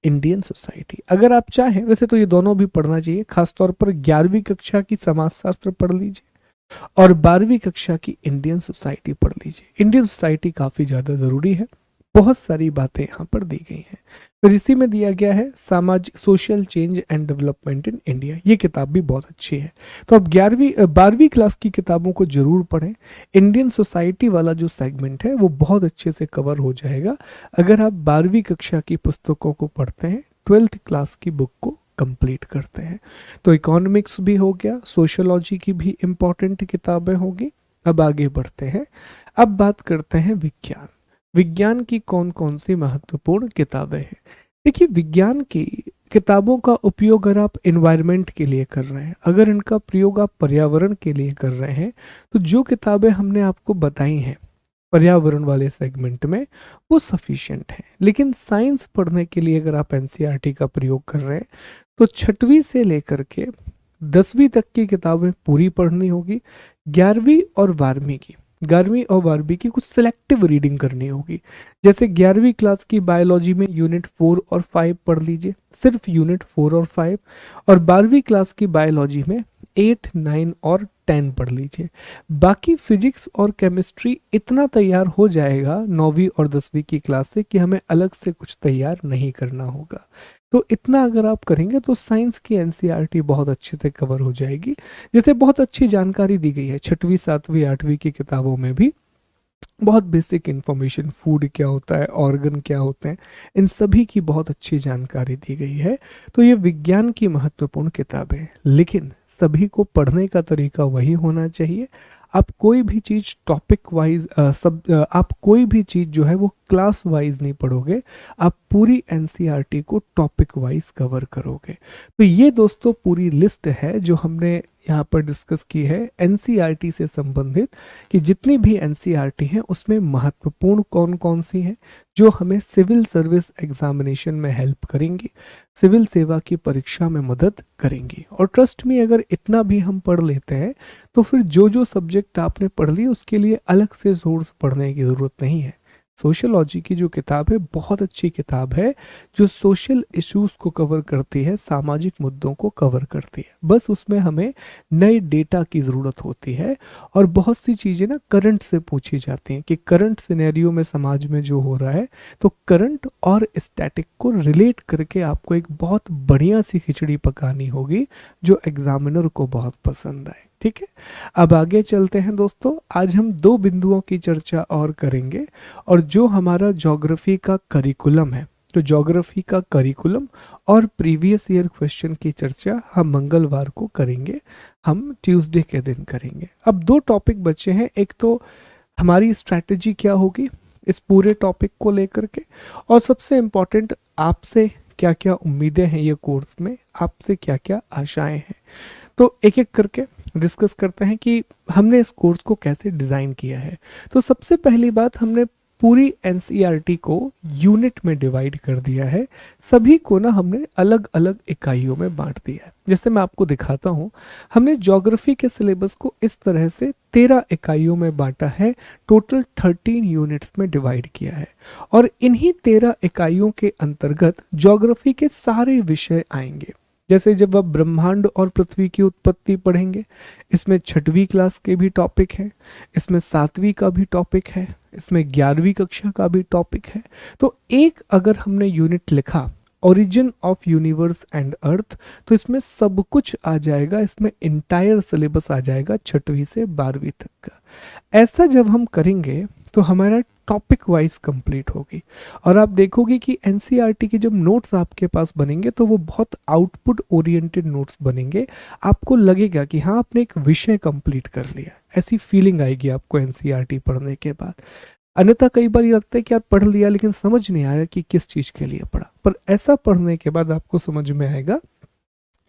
इंडियन सोसाइटी। अगर आप चाहें, वैसे तो ये दोनों भी पढ़ना चाहिए, खासतौर पर 11वीं कक्षा की समाजशास्त्र पढ़ लीजिए और 12वीं कक्षा की इंडियन सोसाइटी पढ़ लीजिए। इंडियन सोसाइटी काफ़ी ज़्यादा ज़रूरी है, बहुत सारी बातें यहाँ पर दी गई हैं। फिर इसी में दिया गया है सामाजिक social change and development in India, ये किताब भी बहुत अच्छी है। तो अब 12वीं क्लास की किताबों को जरूर पढ़ें। इंडियन सोसाइटी वाला जो सेगमेंट है वो बहुत अच्छे से कवर हो जाएगा अगर आप 12वीं कक्षा की पुस्तकों को पढ़ते हैं, 12th क्लास की बुक को कंप्लीट करते हैं। तो इकोनॉमिक्स भी हो गया, सोशियोलॉजी की भी इम्पोर्टेंट किताबें होगी। अब आगे बढ़ते हैं, अब बात करते हैं विज्ञान। विज्ञान की कौन कौन सी महत्वपूर्ण किताबें हैं। देखिए, विज्ञान की किताबों का उपयोग अगर आप एनवायरनमेंट के लिए कर रहे हैं, अगर इनका प्रयोग आप पर्यावरण के लिए कर रहे हैं, तो जो किताबें हमने आपको बताई हैं पर्यावरण वाले सेगमेंट में वो सफिशिएंट है। लेकिन साइंस पढ़ने के लिए अगर आप एनसीईआरटी का प्रयोग कर रहे हैं तो 6वीं से लेकर के 10वीं तक की किताबें पूरी पढ़नी होगी। 11वीं और 12वीं की कुछ सिलेक्टिव रीडिंग करनी होगी। जैसे 11वीं क्लास की बायोलॉजी में यूनिट 4 और 5 पढ़ लीजिए, सिर्फ यूनिट 4 और 5, और 12वीं क्लास की बायोलॉजी में 8, 9 और 10 पढ़ लीजिए। बाकी फिजिक्स और केमिस्ट्री इतना तैयार हो जाएगा 9वीं और 10वीं की क्लास से कि हमें अलग से कुछ तैयार नहीं करना होगा। तो इतना अगर आप करेंगे तो साइंस की एनसीईआरटी बहुत अच्छे से कवर हो जाएगी। जैसे बहुत अच्छी जानकारी दी गई है 6वीं, 7वीं, 8वीं की किताबों में भी, बहुत बेसिक इंफॉर्मेशन, फूड क्या होता है, ऑर्गन क्या होते हैं, इन सभी की बहुत अच्छी जानकारी दी गई है। तो ये विज्ञान की महत्वपूर्ण किताबें हैं, लेकिन सभी को पढ़ने का तरीका वही होना चाहिए। आप कोई भी चीज़ टॉपिक वाइज आप कोई भी चीज़ जो है वो क्लास वाइज नहीं पढ़ोगे, आप पूरी एनसीईआरटी को टॉपिक वाइज कवर करोगे। तो ये दोस्तों पूरी लिस्ट है जो हमने यहाँ पर डिस्कस की है एनसीईआरटी से संबंधित, कि जितनी भी एनसीईआरटी हैं उसमें महत्वपूर्ण कौन कौन सी हैं जो हमें सिविल सर्विस एग्जामिनेशन में हेल्प करेंगी, सिविल सेवा की परीक्षा में मदद करेंगी। और ट्रस्ट में अगर इतना भी हम पढ़ लेते हैं तो फिर जो जो सब्जेक्ट आपने पढ़ लिए उसके लिए अलग से सोर्स पढ़ने की ज़रूरत नहीं है। सोशियोलॉजी की जो किताब है बहुत अच्छी किताब है, जो सोशल इश्यूज को कवर करती है, सामाजिक मुद्दों को कवर करती है। बस उसमें हमें नए डेटा की ज़रूरत होती है और बहुत सी चीज़ें ना करंट से पूछी जाती हैं कि करंट सिनेरियो में समाज में जो हो रहा है, तो करंट और स्टैटिक को रिलेट करके आपको एक बहुत बढ़िया सी खिचड़ी पकानी होगी जो एग्जामिनर को बहुत पसंद आए। ठीक है, अब आगे चलते हैं दोस्तों। आज हम 2 बिंदुओं की चर्चा और करेंगे, और जो हमारा ज्योग्राफी का करिकुलम है, तो ज्योग्राफी का करिकुलम और प्रीवियस ईयर क्वेश्चन की चर्चा हम मंगलवार को करेंगे, हम ट्यूसडे के दिन करेंगे। अब 2 टॉपिक बचे हैं, एक तो हमारी स्ट्रैटेजी क्या होगी इस पूरे टॉपिक को लेकर के, और सबसे इम्पोर्टेंट आपसे क्या क्या उम्मीदें हैं ये कोर्स में, आपसे क्या क्या आशाएं हैं। तो एक एक करके डिस्कस करते हैं कि हमने इस कोर्स को कैसे डिज़ाइन किया है। तो सबसे पहली बात, हमने पूरी एनसीईआरटी को यूनिट में डिवाइड कर दिया है। सभी को ना हमने अलग अलग इकाइयों में बांट दिया है। जैसे मैं आपको दिखाता हूँ, हमने ज्योग्राफी के सिलेबस को इस तरह से 13 इकाइयों में बांटा है, टोटल 13 यूनिट्स में डिवाइड किया है, और इन्हीं 13 इकाइयों के अंतर्गत ज्योग्राफी के सारे विषय आएंगे। जैसे जब आप ब्रह्मांड और पृथ्वी की उत्पत्ति पढ़ेंगे, इसमें 6वीं क्लास के भी टॉपिक है, इसमें 7वीं का भी टॉपिक है, इसमें 11वीं कक्षा का भी टॉपिक है। तो एक अगर हमने यूनिट लिखा origin of universe and earth, तो इसमें सब कुछ आ जाएगा, इसमें इंटायर सिलेबस आ जाएगा 6वीं से 12वीं तक का। ऐसा जब हम करेंगे तो हमारा टॉपिक वाइज कंप्लीट होगी, और आप देखोगे कि एनसीईआरटी के जब नोट्स आपके पास बनेंगे तो वो बहुत आउटपुट ओरिएंटेड नोट्स बनेंगे। आपको लगेगा कि हाँ, आपने एक विषय कंप्लीट कर लिया, ऐसी फीलिंग आएगी आपको एनसीईआरटी पढ़ने के बाद। अन्यथा कई बार ये लगता है कि आप पढ़ लिया लेकिन समझ नहीं आया कि किस चीज़ के लिए पढ़ा, पर ऐसा पढ़ने के बाद आपको समझ में आएगा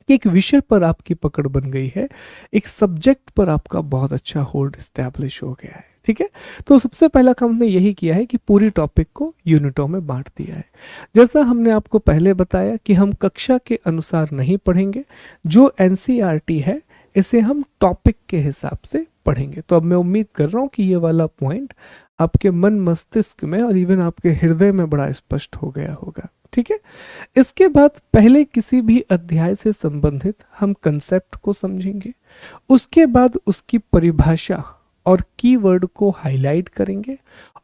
कि एक विषय पर आपकी पकड़ बन गई है, एक सब्जेक्ट पर आपका बहुत अच्छा होल्ड स्टैब्लिश हो गया है। ठीक है, तो सबसे पहला काम हमने यही किया है कि पूरी टॉपिक को यूनिटों में बांट दिया है। जैसा हमने आपको पहले बताया कि हम कक्षा के अनुसार नहीं पढ़ेंगे, जो एनसीईआरटी है इसे हम टॉपिक के हिसाब से पढ़ेंगे। तो अब मैं उम्मीद कर रहा हूँ कि ये वाला पॉइंट आपके मन मस्तिष्क में और इवन आपके हृदय में बड़ा स्पष्ट हो गया होगा। ठीक है। इसके बाद पहले किसी भी अध्याय से संबंधित हम कंसेप्ट को समझेंगे, उसके बाद उसकी परिभाषा और कीवर्ड को हाईलाइट करेंगे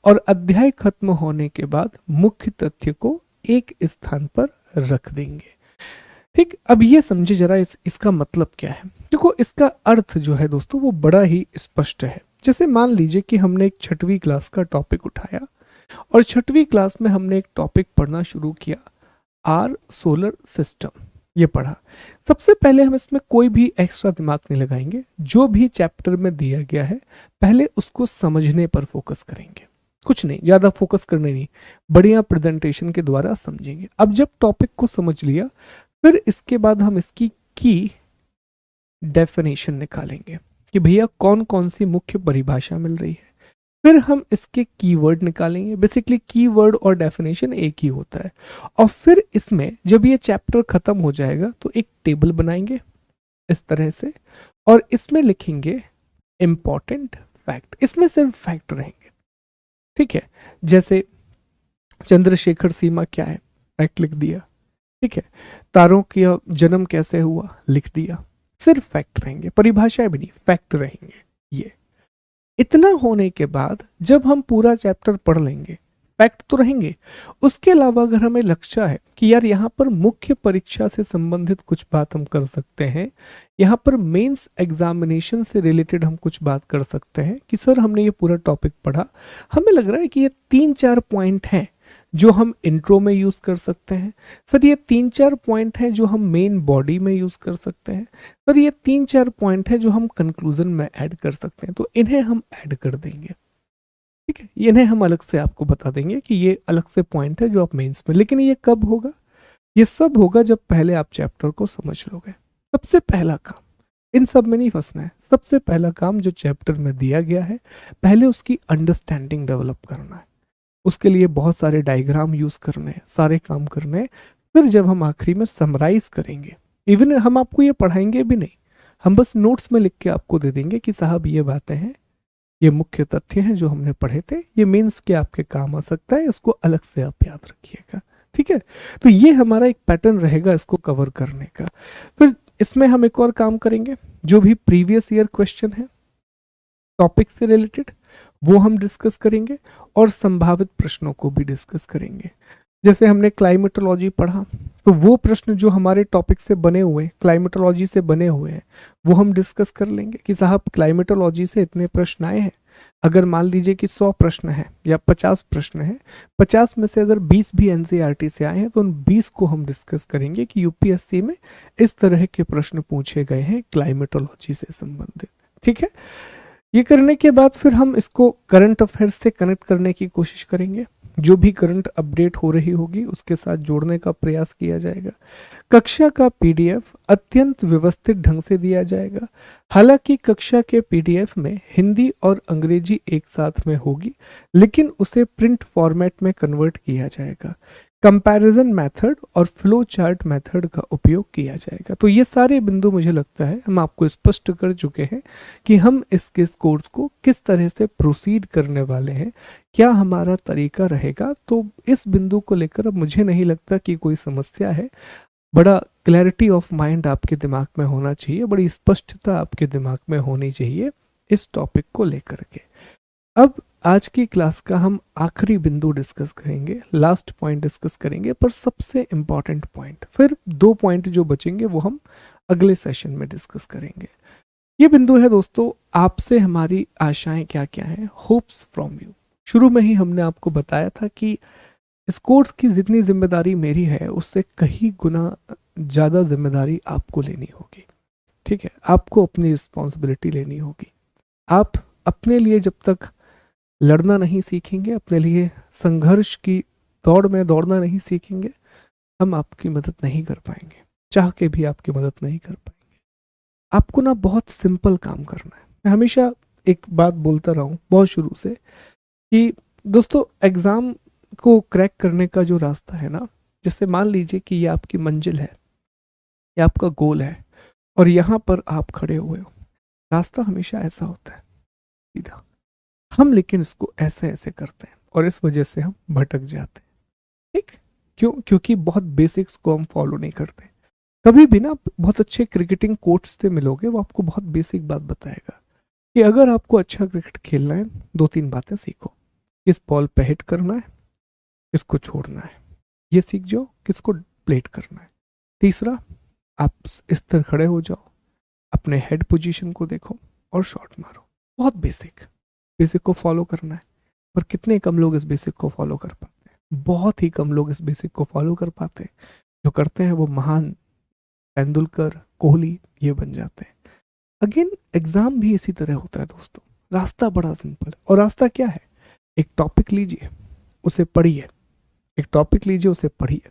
और अध्याय खत्म होने के बाद मुख्य तथ्य को एक स्थान पर रख देंगे। ठीक, अब ये समझे जरा इसका मतलब क्या है। देखो, इसका अर्थ जो है दोस्तों वो बड़ा ही स्पष्ट है। जैसे मान लीजिए कि हमने एक 6वीं क्लास का टॉपिक उठाया और 6वीं क्लास में हमने एक टॉपिक पढ़ना शुरू किया, आर सोलर सिस्टम, ये पढ़ा। सबसे पहले हम इसमें कोई भी एक्स्ट्रा दिमाग नहीं लगाएंगे, जो भी चैप्टर में दिया गया है पहले उसको समझने पर फोकस करेंगे, कुछ नहीं, ज्यादा फोकस करने नहीं, बढ़िया प्रेजेंटेशन के द्वारा समझेंगे। अब जब टॉपिक को समझ लिया, फिर इसके बाद हम इसकी की डेफिनेशन निकालेंगे कि भैया कौन कौन सी मुख्य परिभाषा मिल रही है। फिर हम इसके कीवर्ड निकालेंगे। बेसिकली कीवर्ड और डेफिनेशन एक ही होता है। और फिर इसमें जब ये चैप्टर खत्म हो जाएगा तो एक टेबल बनाएंगे इस तरह से, और इसमें लिखेंगे इंपॉर्टेंट फैक्ट। इसमें सिर्फ फैक्ट रहेंगे, ठीक है। जैसे चंद्रशेखर सीमा क्या है, फैक्ट लिख दिया, ठीक है। तारों का जन्म कैसे हुआ, लिख दिया। सिर्फ फैक्ट रहेंगे, परिभाषाएं भी नहीं, फैक्ट रहेंगे। ये इतना होने के बाद जब हम पूरा चैप्टर पढ़ लेंगे, फैक्ट तो रहेंगे, उसके अलावा अगर हमें लक्ष्य है कि यार यहाँ पर मुख्य परीक्षा से संबंधित कुछ बात हम कर सकते हैं, यहाँ पर मेंस एग्जामिनेशन से रिलेटेड हम कुछ बात कर सकते हैं कि सर हमने ये पूरा टॉपिक पढ़ा, हमें लग रहा है कि ये 3-4 पॉइंट हैं जो हम इंट्रो में यूज कर सकते हैं, सर ये 3-4 पॉइंट हैं जो हम मेन बॉडी में यूज कर सकते हैं, सर ये 3-4 पॉइंट हैं जो हम कंक्लूजन में ऐड कर सकते हैं, तो इन्हें हम ऐड कर देंगे, ठीक है। इन्हें हम अलग से आपको बता देंगे कि ये अलग से पॉइंट है जो आप मेंस में। लेकिन ये कब होगा, ये सब होगा जब पहले आप चैप्टर को समझ लोगे। सबसे पहला काम, इन सब में नहीं फंसना है, सबसे पहला काम जो चैप्टर में दिया गया है पहले उसकी अंडरस्टैंडिंग डेवलप करना है। उसके लिए बहुत सारे डायग्राम यूज करने हैं, सारे काम करने हैं। फिर जब हम आखिरी में समराइज करेंगे, इवन हम आपको ये पढ़ाएंगे भी नहीं, हम बस नोट्स में लिख के आपको दे देंगे कि साहब ये बातें हैं, ये मुख्य तथ्य हैं जो हमने पढ़े थे, ये मीन्स के आपके काम आ सकता है, इसको अलग से आप याद रखिएगा, ठीक है। तो ये हमारा एक पैटर्न रहेगा इसको कवर करने का। फिर इसमें हम एक और काम करेंगे, जो भी प्रीवियस ईयर क्वेश्चन है टॉपिक से रिलेटेड वो हम डिस्कस करेंगे और संभावित प्रश्नों को भी डिस्कस करेंगे। जैसे हमने क्लाइमेटोलॉजी पढ़ा, तो वो प्रश्न जो हमारे टॉपिक से बने हुए, क्लाइमेटोलॉजी से बने हुए हैं, वो हम डिस्कस कर लेंगे कि साहब क्लाइमेटोलॉजी से इतने प्रश्न आए हैं। अगर मान लीजिए कि 100 प्रश्न है या 50 प्रश्न है, 50 में से अगर 20 भी एनसीईआरटी से आए हैं तो उन 20 को हम डिस्कस करेंगे कि यूपीएससी में इस तरह के प्रश्न पूछे गए हैं क्लाइमेटोलॉजी से संबंधित, ठीक है। ये करने के बाद फिर हम इसको करंट अफेयर्स से कनेक्ट करने की कोशिश करेंगे। जो भी करंट अपडेट हो रही होगी उसके साथ जोड़ने का प्रयास किया जाएगा। कक्षा का पीडीएफ अत्यंत व्यवस्थित ढंग से दिया जाएगा। हालांकि कक्षा के पीडीएफ में हिंदी और अंग्रेजी एक साथ में होगी, लेकिन उसे प्रिंट फॉर्मेट में कन्वर्ट किया जाएगा। कंपैरिजन मेथड और फ्लो चार्ट मेथड का उपयोग किया जाएगा। तो ये सारे बिंदु मुझे लगता है हम आपको स्पष्ट कर चुके हैं कि हम इस कोर्स को किस तरह से प्रोसीड करने वाले हैं, क्या हमारा तरीका रहेगा। तो इस बिंदु को लेकर अब मुझे नहीं लगता कि कोई समस्या है। बड़ा क्लैरिटी ऑफ माइंड आपके दिमाग में होना चाहिए, बड़ी स्पष्टता आपके दिमाग में होनी चाहिए इस टॉपिक को लेकर के। अब आज की क्लास का हम आखिरी बिंदु डिस्कस करेंगे, लास्ट पॉइंट डिस्कस करेंगे, पर सबसे इंपॉर्टेंट पॉइंट, फिर 2 पॉइंट जो बचेंगे वो हम अगले सेशन में डिस्कस करेंगे। ये बिंदु है दोस्तों, आपसे हमारी आशाएं क्या क्या हैं, होप्स फ्रॉम यू। शुरू में ही हमने आपको बताया था कि इस कोर्स की जितनी जिम्मेदारी मेरी है उससे कहीं गुना ज़्यादा जिम्मेदारी आपको लेनी होगी, ठीक है। आपको अपनी रिस्पॉन्सिबिलिटी लेनी होगी। आप अपने लिए जब तक लड़ना नहीं सीखेंगे, अपने लिए संघर्ष की दौड़ में दौड़ना नहीं सीखेंगे, हम आपकी मदद नहीं कर पाएंगे, चाह के भी आपकी मदद नहीं कर पाएंगे। आपको ना बहुत सिंपल काम करना है। मैं हमेशा एक बात बोलता रहा हूँ बहुत शुरू से कि दोस्तों एग्ज़ाम को क्रैक करने का जो रास्ता है ना, जैसे मान लीजिए कि ये आपकी मंजिल है, ये आपका गोल है और यहाँ पर आप खड़े हुए हो, रास्ता हमेशा ऐसा होता है सीधा। हम लेकिन इसको ऐसे ऐसे करते हैं और इस वजह से हम भटक जाते हैं, ठीक। क्यों? क्योंकि बहुत बेसिक्स को हम फॉलो नहीं करते। कभी भी ना बहुत अच्छे क्रिकेटिंग कोच से मिलोगे, वो आपको बहुत बेसिक बात बताएगा कि अगर आपको अच्छा क्रिकेट खेलना है, दो तीन बातें सीखो। किस बॉल पे हिट करना है, किसको छोड़ना है, ये सीख जाओ, किसको प्लेट करना है। तीसरा, आप इस तरह खड़े हो जाओ, अपने हेड पोजीशन को देखो और शॉट मारो। बहुत बेसिक, बेसिक को फॉलो करना है। पर कितने कम लोग इस बेसिक को फॉलो कर पाते हैं? बहुत ही कम लोग इस बेसिक को फॉलो कर पाते हैं। जो करते हैं वो महान तेंदुलकर, कोहली ये बन जाते हैं। अगेन एग्जाम भी इसी तरह होता है दोस्तों। रास्ता बड़ा सिंपल, और रास्ता क्या है? एक टॉपिक लीजिए, उसे पढ़िए। एक टॉपिक लीजिए, उसे पढ़िए।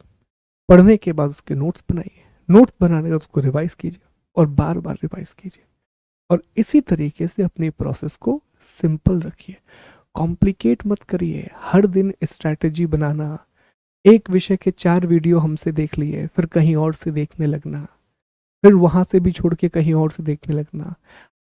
पढ़ने के बाद उसके नोट्स बनाइए। नोट्स बनाने के बाद उसको रिवाइज कीजिए और बार बार रिवाइज कीजिए। और इसी तरीके से अपनी प्रोसेस को सिंपल रखिए, कॉम्प्लिकेट मत करिए। हर दिन स्ट्रैटेजी बनाना, एक विषय के 4 वीडियो हमसे देख लिए, फिर कहीं और से देखने लगना, फिर वहां से भी छोड़ के कहीं और से देखने लगना,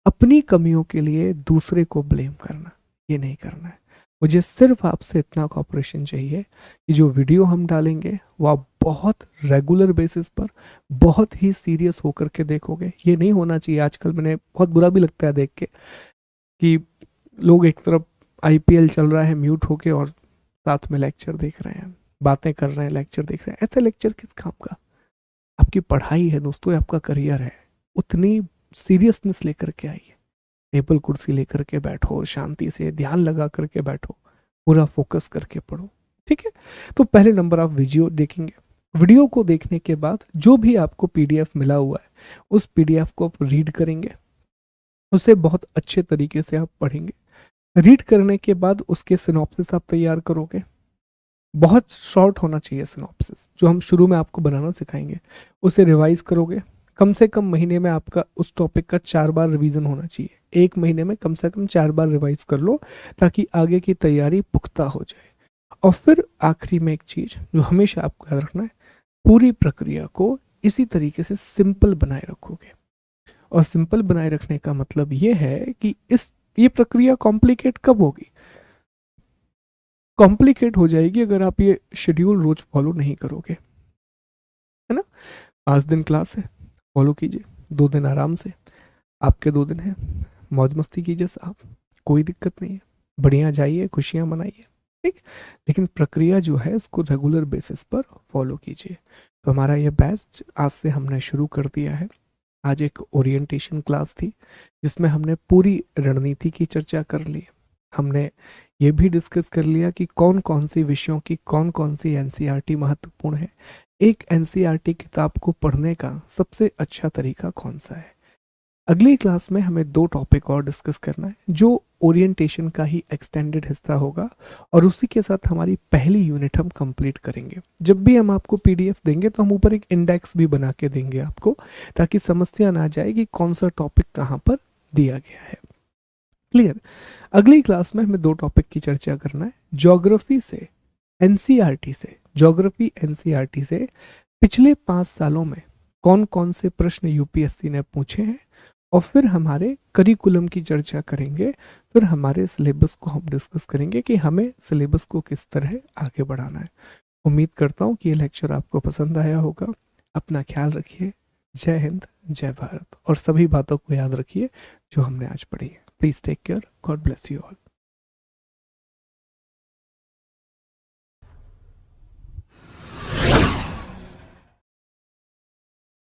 अपनी कमियों के लिए दूसरे को ब्लेम करना, ये नहीं करना है। मुझे सिर्फ आपसे इतना कॉपरेशन चाहिए कि जो वीडियो हम डालेंगे वो आप बहुत रेगुलर बेसिस पर बहुत ही सीरियस होकर के देखोगे। ये नहीं होना चाहिए, आजकल मैंने बहुत बुरा भी लगता है देख के कि लोग एक तरफ आईपीएल चल रहा है म्यूट होके और साथ में लेक्चर देख रहे हैं, बातें कर रहे हैं, लेक्चर देख रहे हैं। ऐसे लेक्चर किस काम का? आपकी पढ़ाई है दोस्तों, ये आपका करियर है। उतनी सीरियसनेस लेकर के आइए। टेबल कुर्सी लेकर के बैठो, शांति से ध्यान लगा करके बैठो, पूरा फोकस करके पढ़ो। ठीक है? तो पहले नंबर आप वीडियो देखेंगे। वीडियो को देखने के बाद जो भी आपको पीडीएफ मिला हुआ है, उस पीडीएफ को आप रीड करेंगे, उसे बहुत अच्छे तरीके से आप पढ़ेंगे। रीड करने के बाद उसके सिनॉप्सिस आप तैयार करोगे। बहुत शॉर्ट होना चाहिए सिनॉप्सिस, जो हम शुरू में आपको बनाना सिखाएंगे। उसे रिवाइज करोगे। कम से कम महीने में आपका उस टॉपिक का 4 बार रिवीजन होना चाहिए। एक महीने में कम से कम 4 बार रिवाइज कर लो, ताकि आगे की तैयारी पुख्ता हो जाए। और फिर आखिरी में एक चीज जो हमेशा आपको याद रखना है, पूरी प्रक्रिया को इसी तरीके से सिंपल बनाए रखोगे। और सिंपल बनाए रखने का मतलब ये है कि ये प्रक्रिया कॉम्प्लिकेट कब होगी? कॉम्प्लिकेट हो जाएगी अगर आप ये शेड्यूल रोज फॉलो नहीं करोगे, है ना? 5 दिन क्लास है, फॉलो कीजिए। 2 दिन आराम से, आपके 2 दिन हैं, मौज मस्ती कीजिए साहब, कोई दिक्कत नहीं है। बढ़िया जाइए, खुशियां मनाइए। ठीक? लेकिन प्रक्रिया जो है उसको रेगुलर बेसिस पर फॉलो कीजिए। तो हमारा ये बैच आज से हमने शुरू कर दिया है। आज एक ओरिएंटेशन क्लास थी जिसमें हमने पूरी रणनीति की चर्चा कर ली। हमने ये भी डिस्कस कर लिया कि कौन कौन सी विषयों की कौन कौन सी एनसीईआरटी महत्वपूर्ण है। एक एनसीईआरटी किताब को पढ़ने का सबसे अच्छा तरीका कौन सा है। अगली क्लास में हमें 2 टॉपिक और डिस्कस करना है, जो ओरिएंटेशन का ही एक्सटेंडेड हिस्सा होगा, और उसी के साथ हमारी पहली यूनिट हम कंप्लीट करेंगे। जब भी हम आपको पीडीएफ देंगे तो हम ऊपर एक इंडेक्स भी बना के देंगे आपको, ताकि समस्या ना जाए कि कौन सा टॉपिक कहाँ पर दिया गया है। क्लियर? अगली क्लास में हमें 2 टॉपिक की चर्चा करना है। ज्योग्राफी से एनसीईआरटी से, ज्योग्राफी एनसीईआरटी से पिछले 5 सालों में कौन कौन से प्रश्न यूपीएससी ने पूछे हैं, और फिर हमारे करिकुलम की चर्चा करेंगे। फिर हमारे सिलेबस को हम डिस्कस करेंगे कि हमें सिलेबस को किस तरह आगे बढ़ाना है। उम्मीद करता हूँ कि ये लेक्चर आपको पसंद आया होगा। अपना ख्याल रखिए। जय हिंद, जय भारत, और सभी बातों को याद रखिए जो हमने आज पढ़ी है। Please take care. God bless you all.